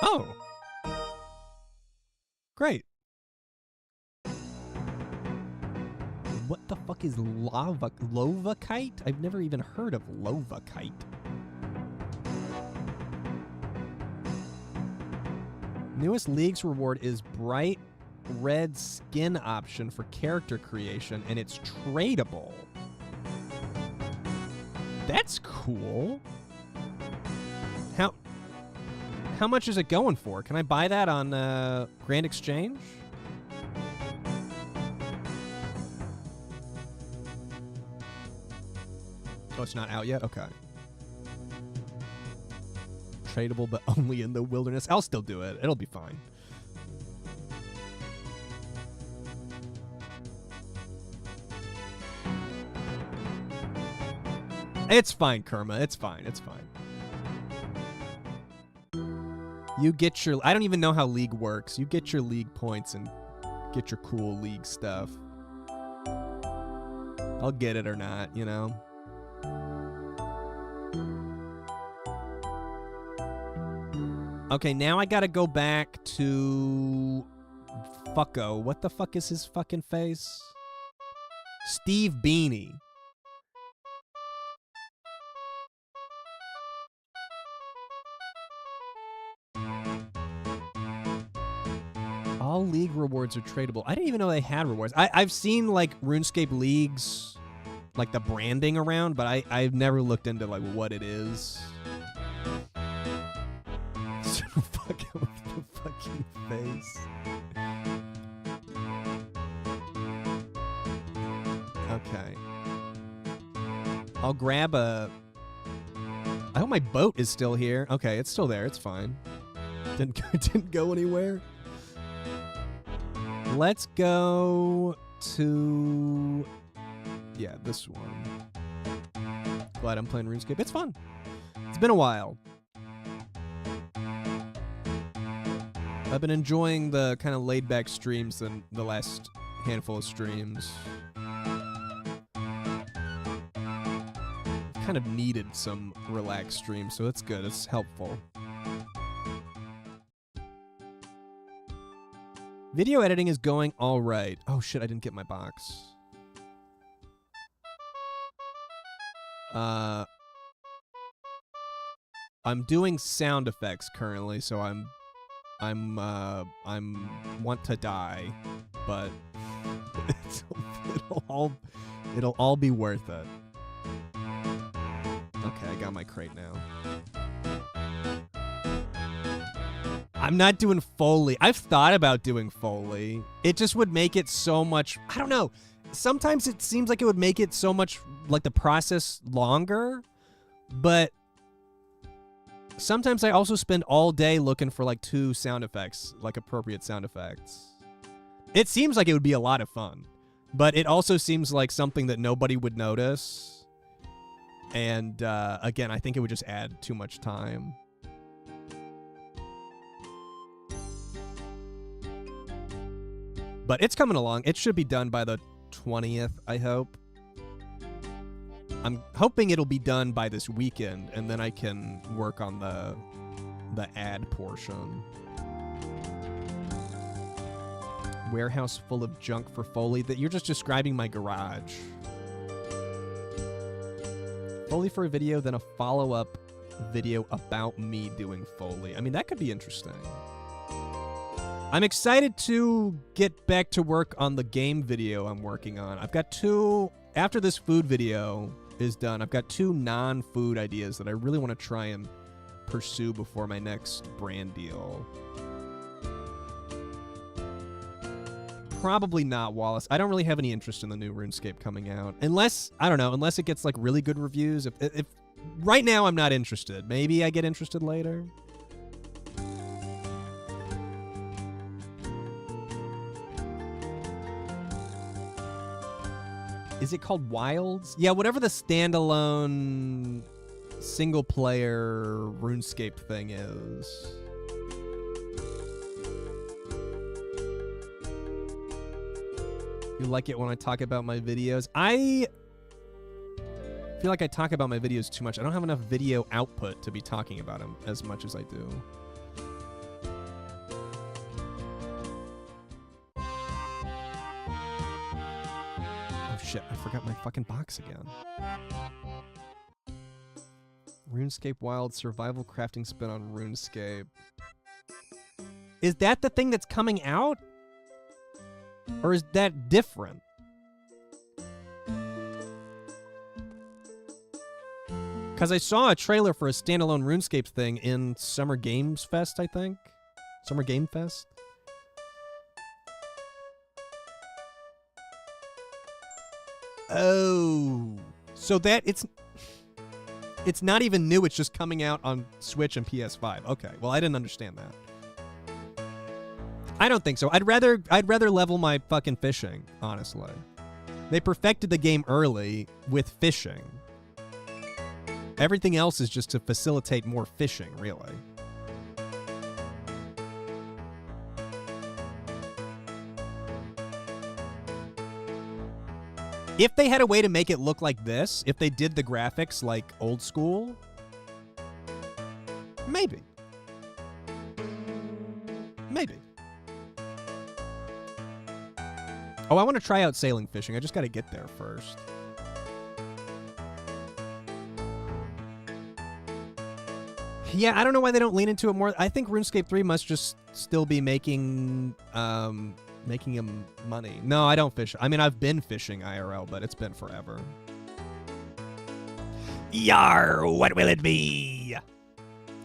Oh. Great. What the fuck is Lovakite? I've never even heard of Lovakite. Newest League's reward is bright red skin option for character creation, and it's tradable. That's cool. How much is it going for? Can I buy that on Grand Exchange? Oh, it's not out yet? Okay. Tradable, but only in the wilderness. I'll still do it. It'll be fine. It's fine, Kerma. It's fine. It's fine. You get your... I don't even know how League works. You get your League points and get your cool League stuff. I'll get it or not, you know? Okay, now I gotta go back to... Fucko. What the fuck is his fucking face? Steve Beanie. All League rewards are tradable. I didn't even know they had rewards. I've seen, like, RuneScape Leagues, like, the branding around, but I've never looked into, like, what it is. Fuck it with the fucking face. Okay. I'll grab a... I hope my boat is still here. Okay, it's still there. It's fine. Didn't go anywhere. Let's go to... Yeah, this one. Glad I'm playing RuneScape. It's fun. It's been a while. I've been enjoying the kind of laid-back streams than the last handful of streams. Kind of needed some relaxed streams, so that's good. It's helpful. Video editing is going all right. Oh shit, I didn't get my box. I'm doing sound effects currently, so I'm want to die, but it'll all be worth it. Okay, I got my crate now. I'm not doing Foley. I've thought about doing Foley. It just would make it so much... I don't know. Sometimes it seems like it would make it so much, like, the process longer, but sometimes I also spend all day looking for, like, 2 sound effects, like, appropriate sound effects. It seems like it would be a lot of fun, but it also seems like something that nobody would notice. And, again, I think it would just add too much time. But it's coming along. It should be done by the 20th, I hope. I'm hoping it'll be done by this weekend, and then I can work on the ad portion. Warehouse full of junk for Foley. That you're just describing my garage. Foley for a video, then a follow-up video about me doing Foley. I mean, that could be interesting. I'm excited to get back to work on the game video I'm working on. I've got two, after this food video is done, I've got two non-food ideas that I really want to try and pursue before my next brand deal. Probably not, Wallace. I don't really have any interest in the new RuneScape coming out. Unless, I don't know, unless it gets like really good reviews. If right now I'm not interested. Maybe I get interested later. Is it called Wilds? Yeah, whatever the standalone single-player RuneScape thing is. You like it when I talk about my videos? I feel like I talk about my videos too much. I don't have enough video output to be talking about them as much as I do. Shit, I forgot my fucking box again. RuneScape Wild survival crafting spin on RuneScape. Is that the thing that's coming out? Or is that different? Because I saw a trailer for a standalone RuneScape thing in Summer Games Fest, I think. Summer Game Fest? Oh, so that it's not even new. It's just coming out on Switch and PS5. Okay, well, I didn't understand that. I don't think so. I'd rather level my fucking fishing, honestly. They perfected the game early with fishing. Everything else is just to facilitate more fishing, really. If they had a way to make it look like this, if they did the graphics like old school, maybe. Maybe. Oh, I want to try out sailing fishing. I just got to get there first. Yeah, I don't know why they don't lean into it more. I think RuneScape 3 must just still be making him money. No, I don't fish. I mean, I've been fishing IRL, but it's been forever. Yar, what will it be?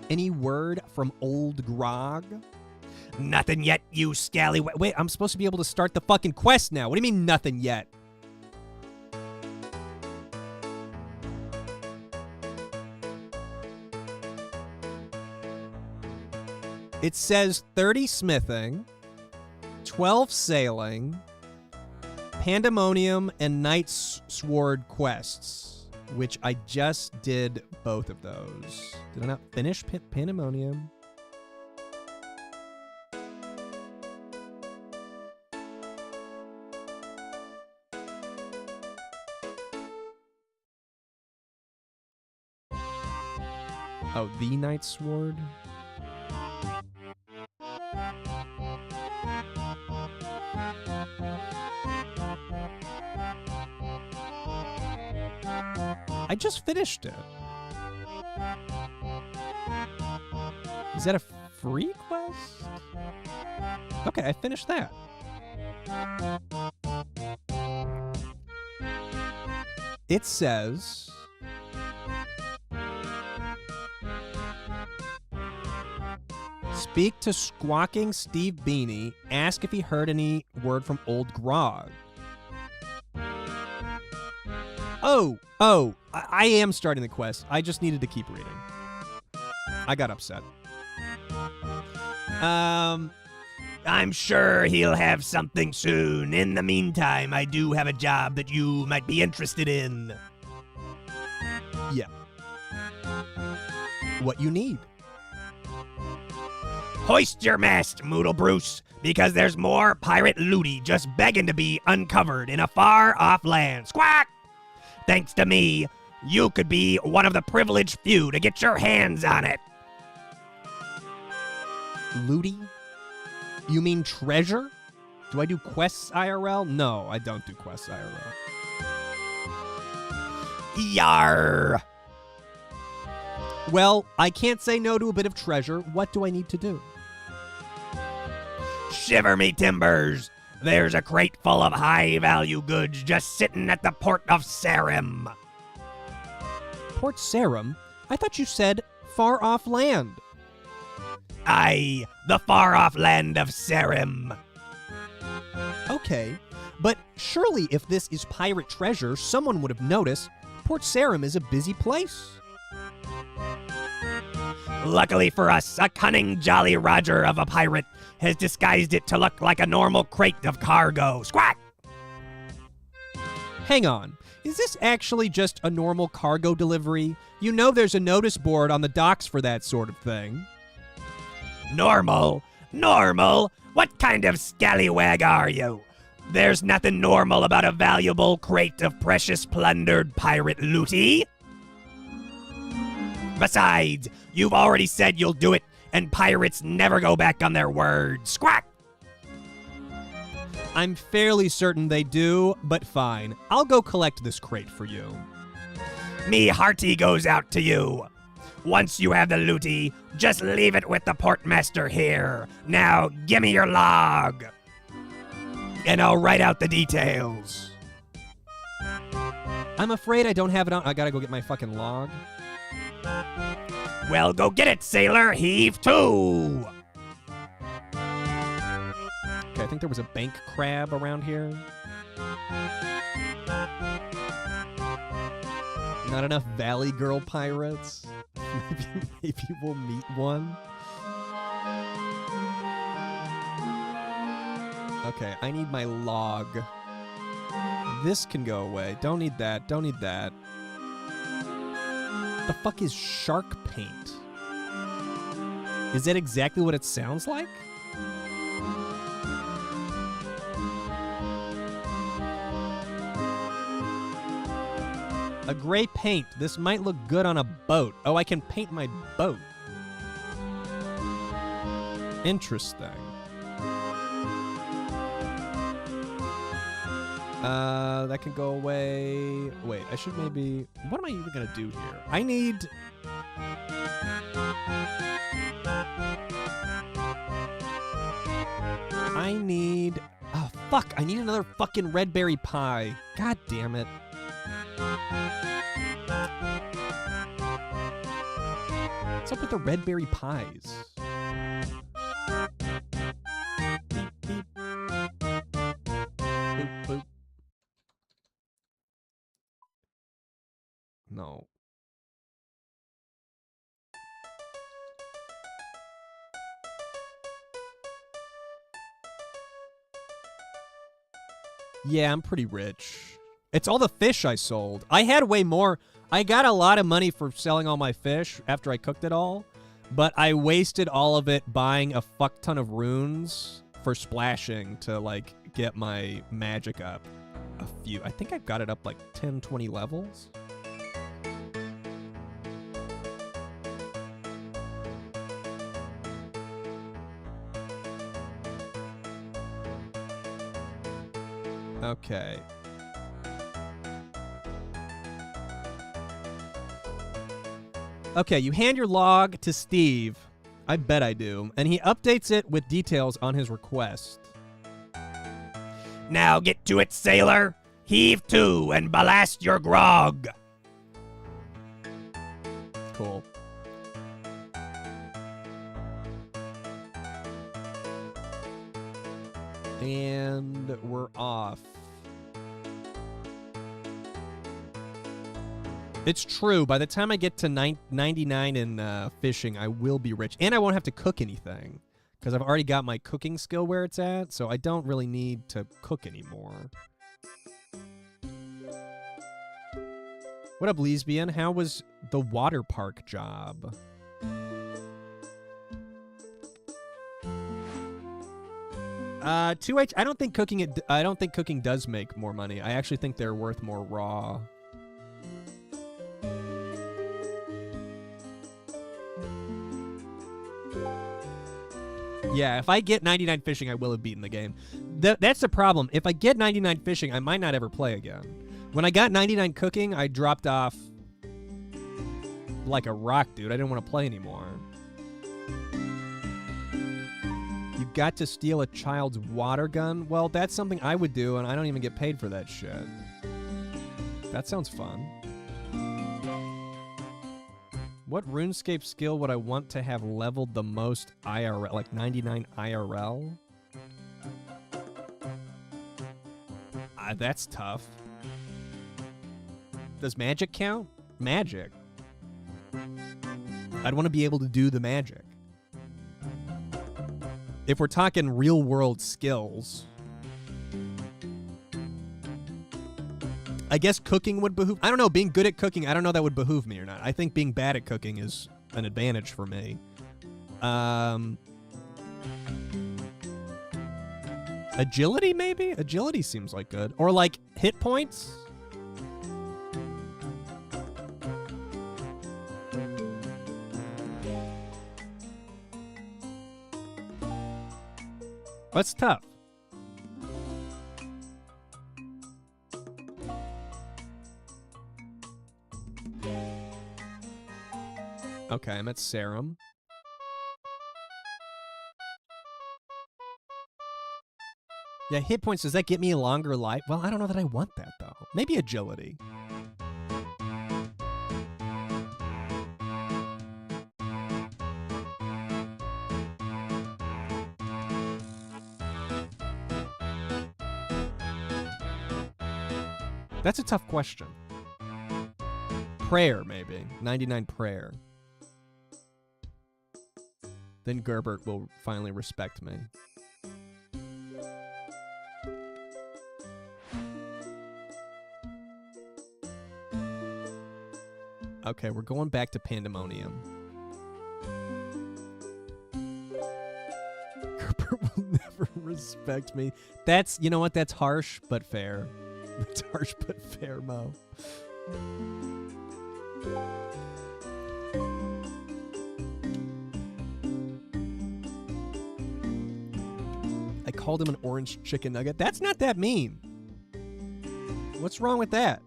Any word from Old Grog? Nothing yet, you scallywag. Wait, I'm supposed to be able to start the fucking quest now. What do you mean, nothing yet? It says 30 smithing, 12 sailing, Pandemonium, and Knight's Sword quests, which I just did both of those. Did I not finish Pandemonium? Oh, the Knight's Sword? I just finished it. Is that a free quest? Okay, I finished that. It says... Speak to Squawking Steve Beanie. Ask if he heard any word from Old Grog. Oh, I am starting the quest. I just needed to keep reading. I got upset. I'm sure he'll have something soon. In the meantime, I do have a job that you might be interested in. Yeah. What you need. Hoist your mast, Moodle Bruce, because there's more pirate looty just begging to be uncovered in a far-off land. Squawk! Thanks to me, you could be one of the privileged few to get your hands on it. Looty? You mean treasure? Do I do quests IRL? No, I don't do quests IRL. Yar! Well, I can't say no to a bit of treasure. What do I need to do? Shiver me timbers! There's a crate full of high-value goods just sitting at the port of Sarum. Port Sarum? I thought you said far-off land. Aye, the far-off land of Sarum. Okay, but surely if this is pirate treasure, someone would have noticed. Port Sarum is a busy place. Luckily for us, a cunning Jolly Roger of a pirate has disguised it to look like a normal crate of cargo. Squawk! Hang on. Is this actually just a normal cargo delivery? You know there's a notice board on the docks for that sort of thing. Normal? Normal? What kind of scallywag are you? There's nothing normal about a valuable crate of precious plundered pirate looty. Besides, you've already said you'll do it, and pirates never go back on their word. Squawk! I'm fairly certain they do, but fine. I'll go collect this crate for you. Me hearty goes out to you. Once you have the looty, just leave it with the portmaster here. Now, gimme your log. And I'll write out the details. I'm afraid I don't have it on. I gotta go get my fucking log. Well, go get it, sailor. Heave to. Okay, I think there was a bank crab around here. Not enough Valley Girl pirates. Maybe we'll meet one. Okay, I need my log. This can go away. Don't need that. Don't need that. The fuck is shark paint? Is that exactly what it sounds like? A gray paint. This might look good on a boat. Oh, I can paint my boat. Interesting. That can go away. Wait, I should maybe... What am I even gonna do here? I need... Oh, fuck. I need another fucking red berry pie. God damn it. What's up with the red berry pies? Boop, boop. No. Yeah, I'm pretty rich. It's all the fish I sold. I had way more. I got a lot of money for selling all my fish after I cooked it all, but I wasted all of it buying a fuck ton of runes for splashing to, like, get my magic up a few. I think I've got it up like 10, 20 levels. Okay. Okay, you hand your log to Steve. I bet I do. And he updates it with details on his request. Now get to it, sailor. Heave to and ballast your grog. Cool. And we're off. It's true. By the time I get to 99 in fishing, I will be rich. And I won't have to cook anything. Because I've already got my cooking skill where it's at, so I don't really need to cook anymore. What up, Lesbian? How was the water park job? I don't think cooking does make more money. I actually think they're worth more raw. Yeah, if I get 99 fishing, I will have beaten the game. That's the problem. If I get 99 fishing, I might not ever play again. When I got 99 cooking, I dropped off like a rock, dude. I didn't want to play anymore. You got to steal a child's water gun? Well, that's something I would do, and I don't even get paid for that shit. That sounds fun. What RuneScape skill would I want to have leveled the most IRL? Like 99 IRL? That's tough. Does magic count? Magic. I'd want to be able to do the magic. If we're talking real world skills, I guess cooking would behoove. I don't know, being good at cooking, I don't know that would behoove me or not. I think being bad at cooking is an advantage for me. Agility, maybe? Agility seems like good. Or like hit points? That's tough. Okay, I'm at Serum. Yeah, hit points, does that get me a longer life? Well, I don't know that I want that, though. Maybe agility. That's a tough question. Prayer, maybe. 99 prayer. Then Gerbert will finally respect me. Okay, we're going back to Pandemonium. Gerbert will never respect me. That's, you know what? That's harsh, but fair. That's harsh, but fair, Mo. I called him an orange chicken nugget. That's not that mean. What's wrong with that?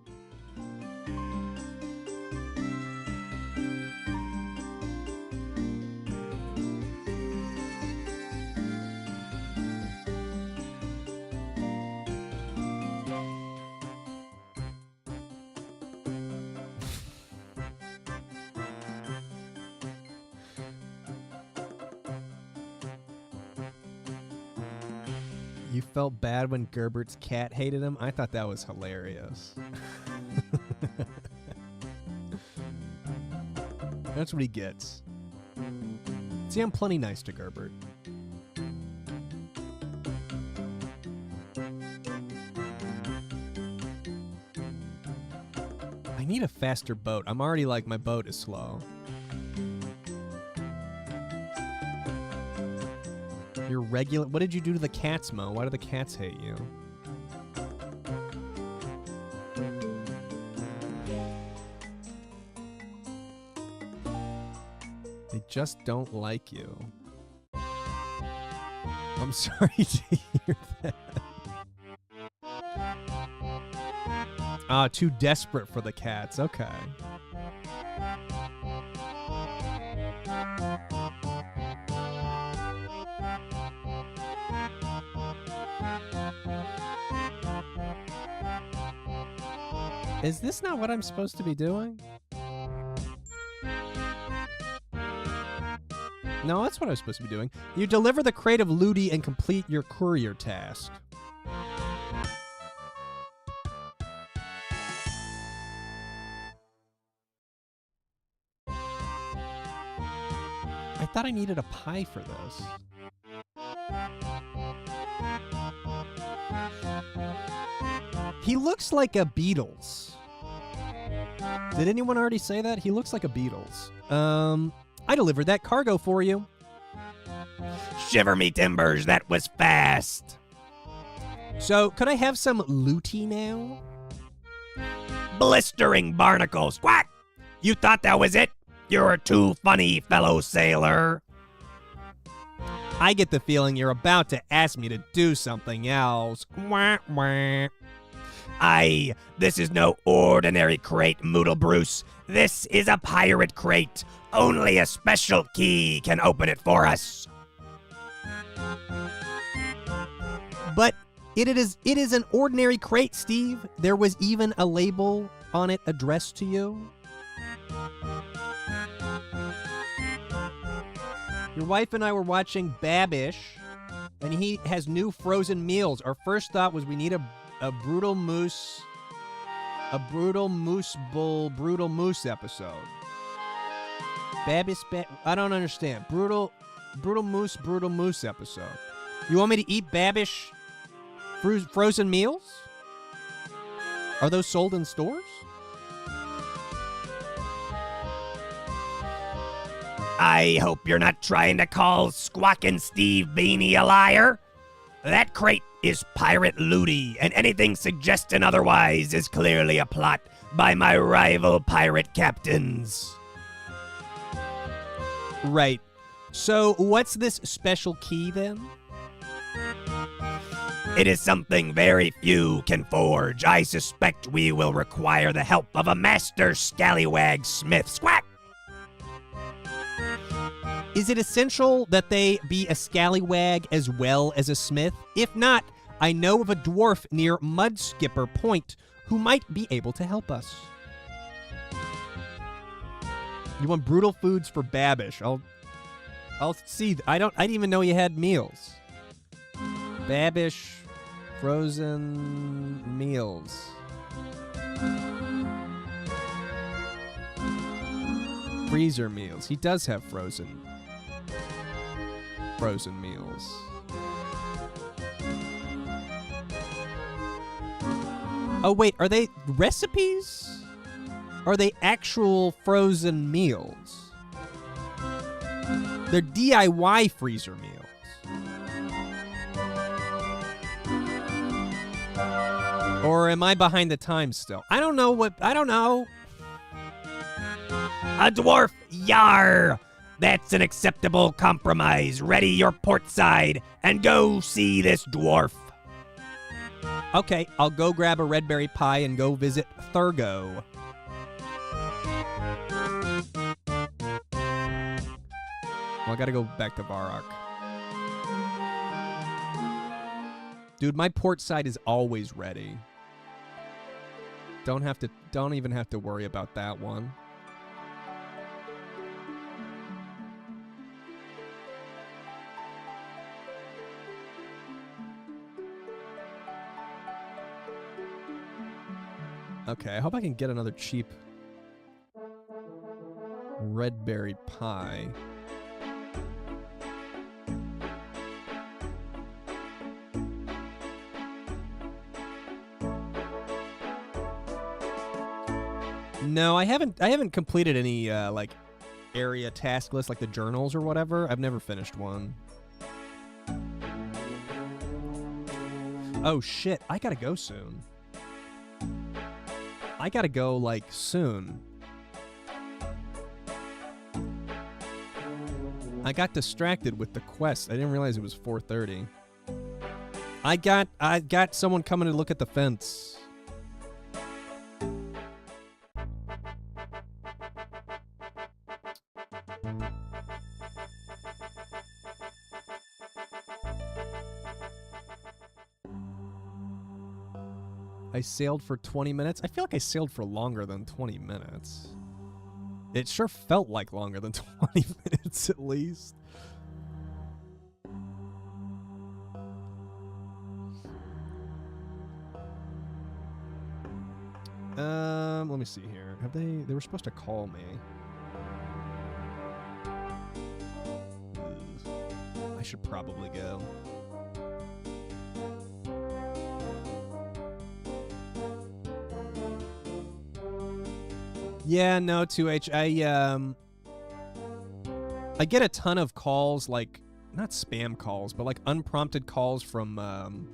You felt bad when Gerbert's cat hated him? I thought that was hilarious. That's what he gets. See, I'm plenty nice to Gerbert. I need a faster boat. I'm already like, my boat is slow. You're regular. What did you do to the cats, Mo? Why do the cats hate you? They just don't like you. I'm sorry to hear that. Ah, too desperate for the cats. Okay. Is this not what I'm supposed to be doing? No, that's what I was supposed to be doing. You deliver the crate of Ludi and complete your courier task. I thought I needed a pie for this. He looks like a Beatles. Did anyone already say that? He looks like a Beatles. I delivered that cargo for you. Shiver me timbers, that was fast. So, could I have some Looty now? Blistering barnacles, quack! You thought that was it? You're too funny, fellow sailor. I get the feeling you're about to ask me to do something else. Wah, wah. Aye, this is no ordinary crate, Moodle Bruce. This is a pirate crate. Only a special key can open it for us. But it is an ordinary crate, Steve. There was even a label on it addressed to you. Your wife and I were watching Babish, and he has new frozen meals. Our first thought was we need a brutal moose episode. I don't understand. Brutal moose episode. You want me to eat Babish frozen meals? Are those sold in stores? I hope you're not trying to call Squawkin' Steve Beanie a liar. That crate is pirate looty, and anything suggesting otherwise is clearly a plot by my rival pirate captains. Right. So what's this special key then? It is something very few can forge. I suspect we will require the help of a master scallywag smith. Squawk! Is it essential that they be a scallywag as well as a smith? If not, I know of a dwarf near Mudskipper Point who might be able to help us. You want brutal foods for Babish? I'll see. I didn't even know you had meals. Babish frozen meals. Freezer meals. He does have frozen meals. Oh wait, are they recipes? Are they actual frozen meals? They're DIY freezer meals. Or am I behind the times still? I don't know. A dwarf, yar! That's an acceptable compromise. Ready your port side and go see this dwarf. Okay, I'll go grab a red berry pie and go visit Thurgo. Well, I gotta go back to Varrock. Dude, my port side is always ready. Don't even have to worry about that one. Okay, I hope I can get another cheap red berry pie. No, I haven't completed any like area task list like the journals or whatever. I've never finished one. Oh shit, I gotta go soon. I gotta go like soon. I got distracted with the quest. I didn't realize it was 4:30. I got someone coming to look at the fence. I sailed for 20 minutes. I feel like I sailed for longer than 20 minutes. It sure felt like longer than 20 minutes at least. Let me see here. Have they were supposed to call me. I should probably go. Yeah, no, 2H. I get a ton of calls, like, not spam calls, but like unprompted calls from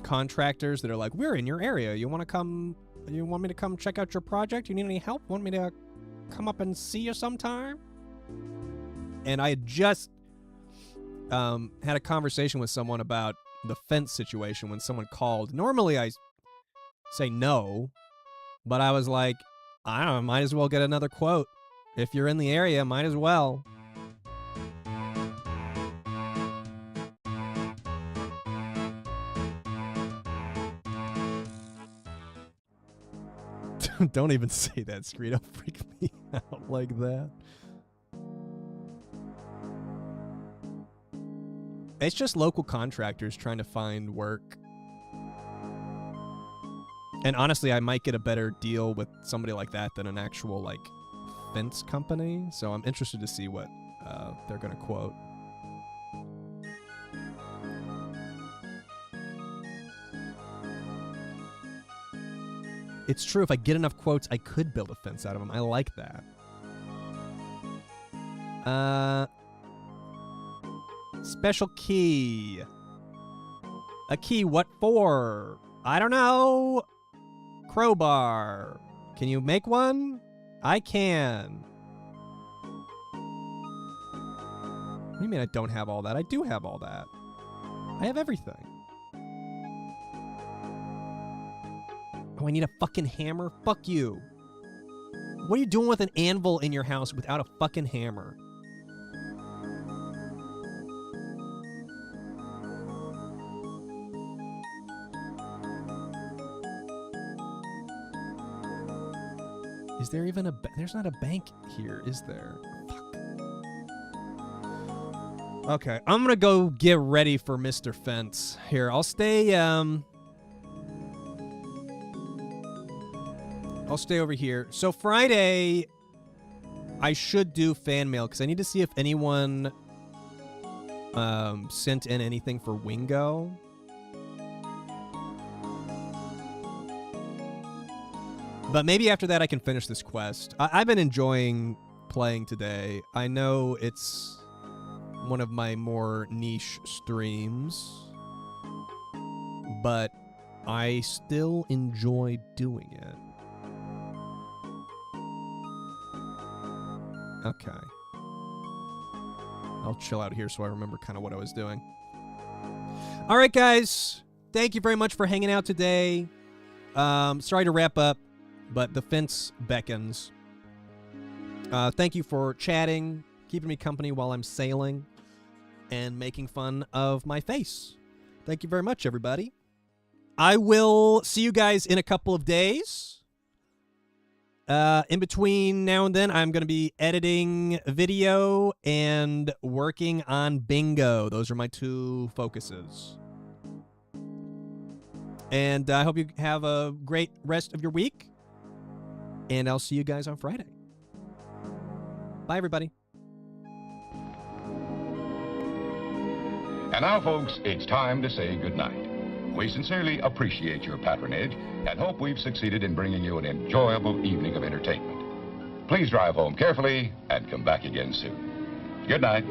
contractors that are like, we're in your area. You want me to come check out your project? You need any help? Want me to come up and see you sometime? And I had just had a conversation with someone about the fence situation when someone called. Normally I say no, but I was like, I don't know, might as well get another quote. If you're in the area, might as well. Don't even say that, Screen. Don't freak me out like that. It's just local contractors trying to find work. And honestly, I might get a better deal with somebody like that than an actual, like, fence company. So I'm interested to see what they're going to quote. It's true, if I get enough quotes, I could build a fence out of them. I like that. Special key. A key, what for? I don't know. Crowbar. Can you make one? I can. What do you mean I don't have all that? I do have all that. I have everything. Oh, I need a fucking hammer? Fuck you. What are you doing with an anvil in your house without a fucking hammer? Is there even a... There's not a bank here, is there? Fuck. Okay, I'm gonna go get ready for Mr. Fence. Here, I'll stay over here. So Friday, I should do fan mail because I need to see if anyone sent in anything for Wingo. But maybe after that I can finish this quest. I've been enjoying playing today. I know it's one of my more niche streams, but I still enjoy doing it. Okay. I'll chill out here so I remember kind of what I was doing. All right, guys. Thank you very much for hanging out today. Sorry to wrap up, but the fence beckons. Thank you for chatting, keeping me company while I'm sailing, and making fun of my face. Thank you very much, everybody. I will see you guys in a couple of days. In between now and then, I'm going to be editing video and working on bingo. Those are my two focuses. And I hope you have a great rest of your week. And I'll see you guys on Friday. Bye, everybody. And now, folks, it's time to say goodnight. We sincerely appreciate your patronage and hope we've succeeded in bringing you an enjoyable evening of entertainment. Please drive home carefully and come back again soon. Good night.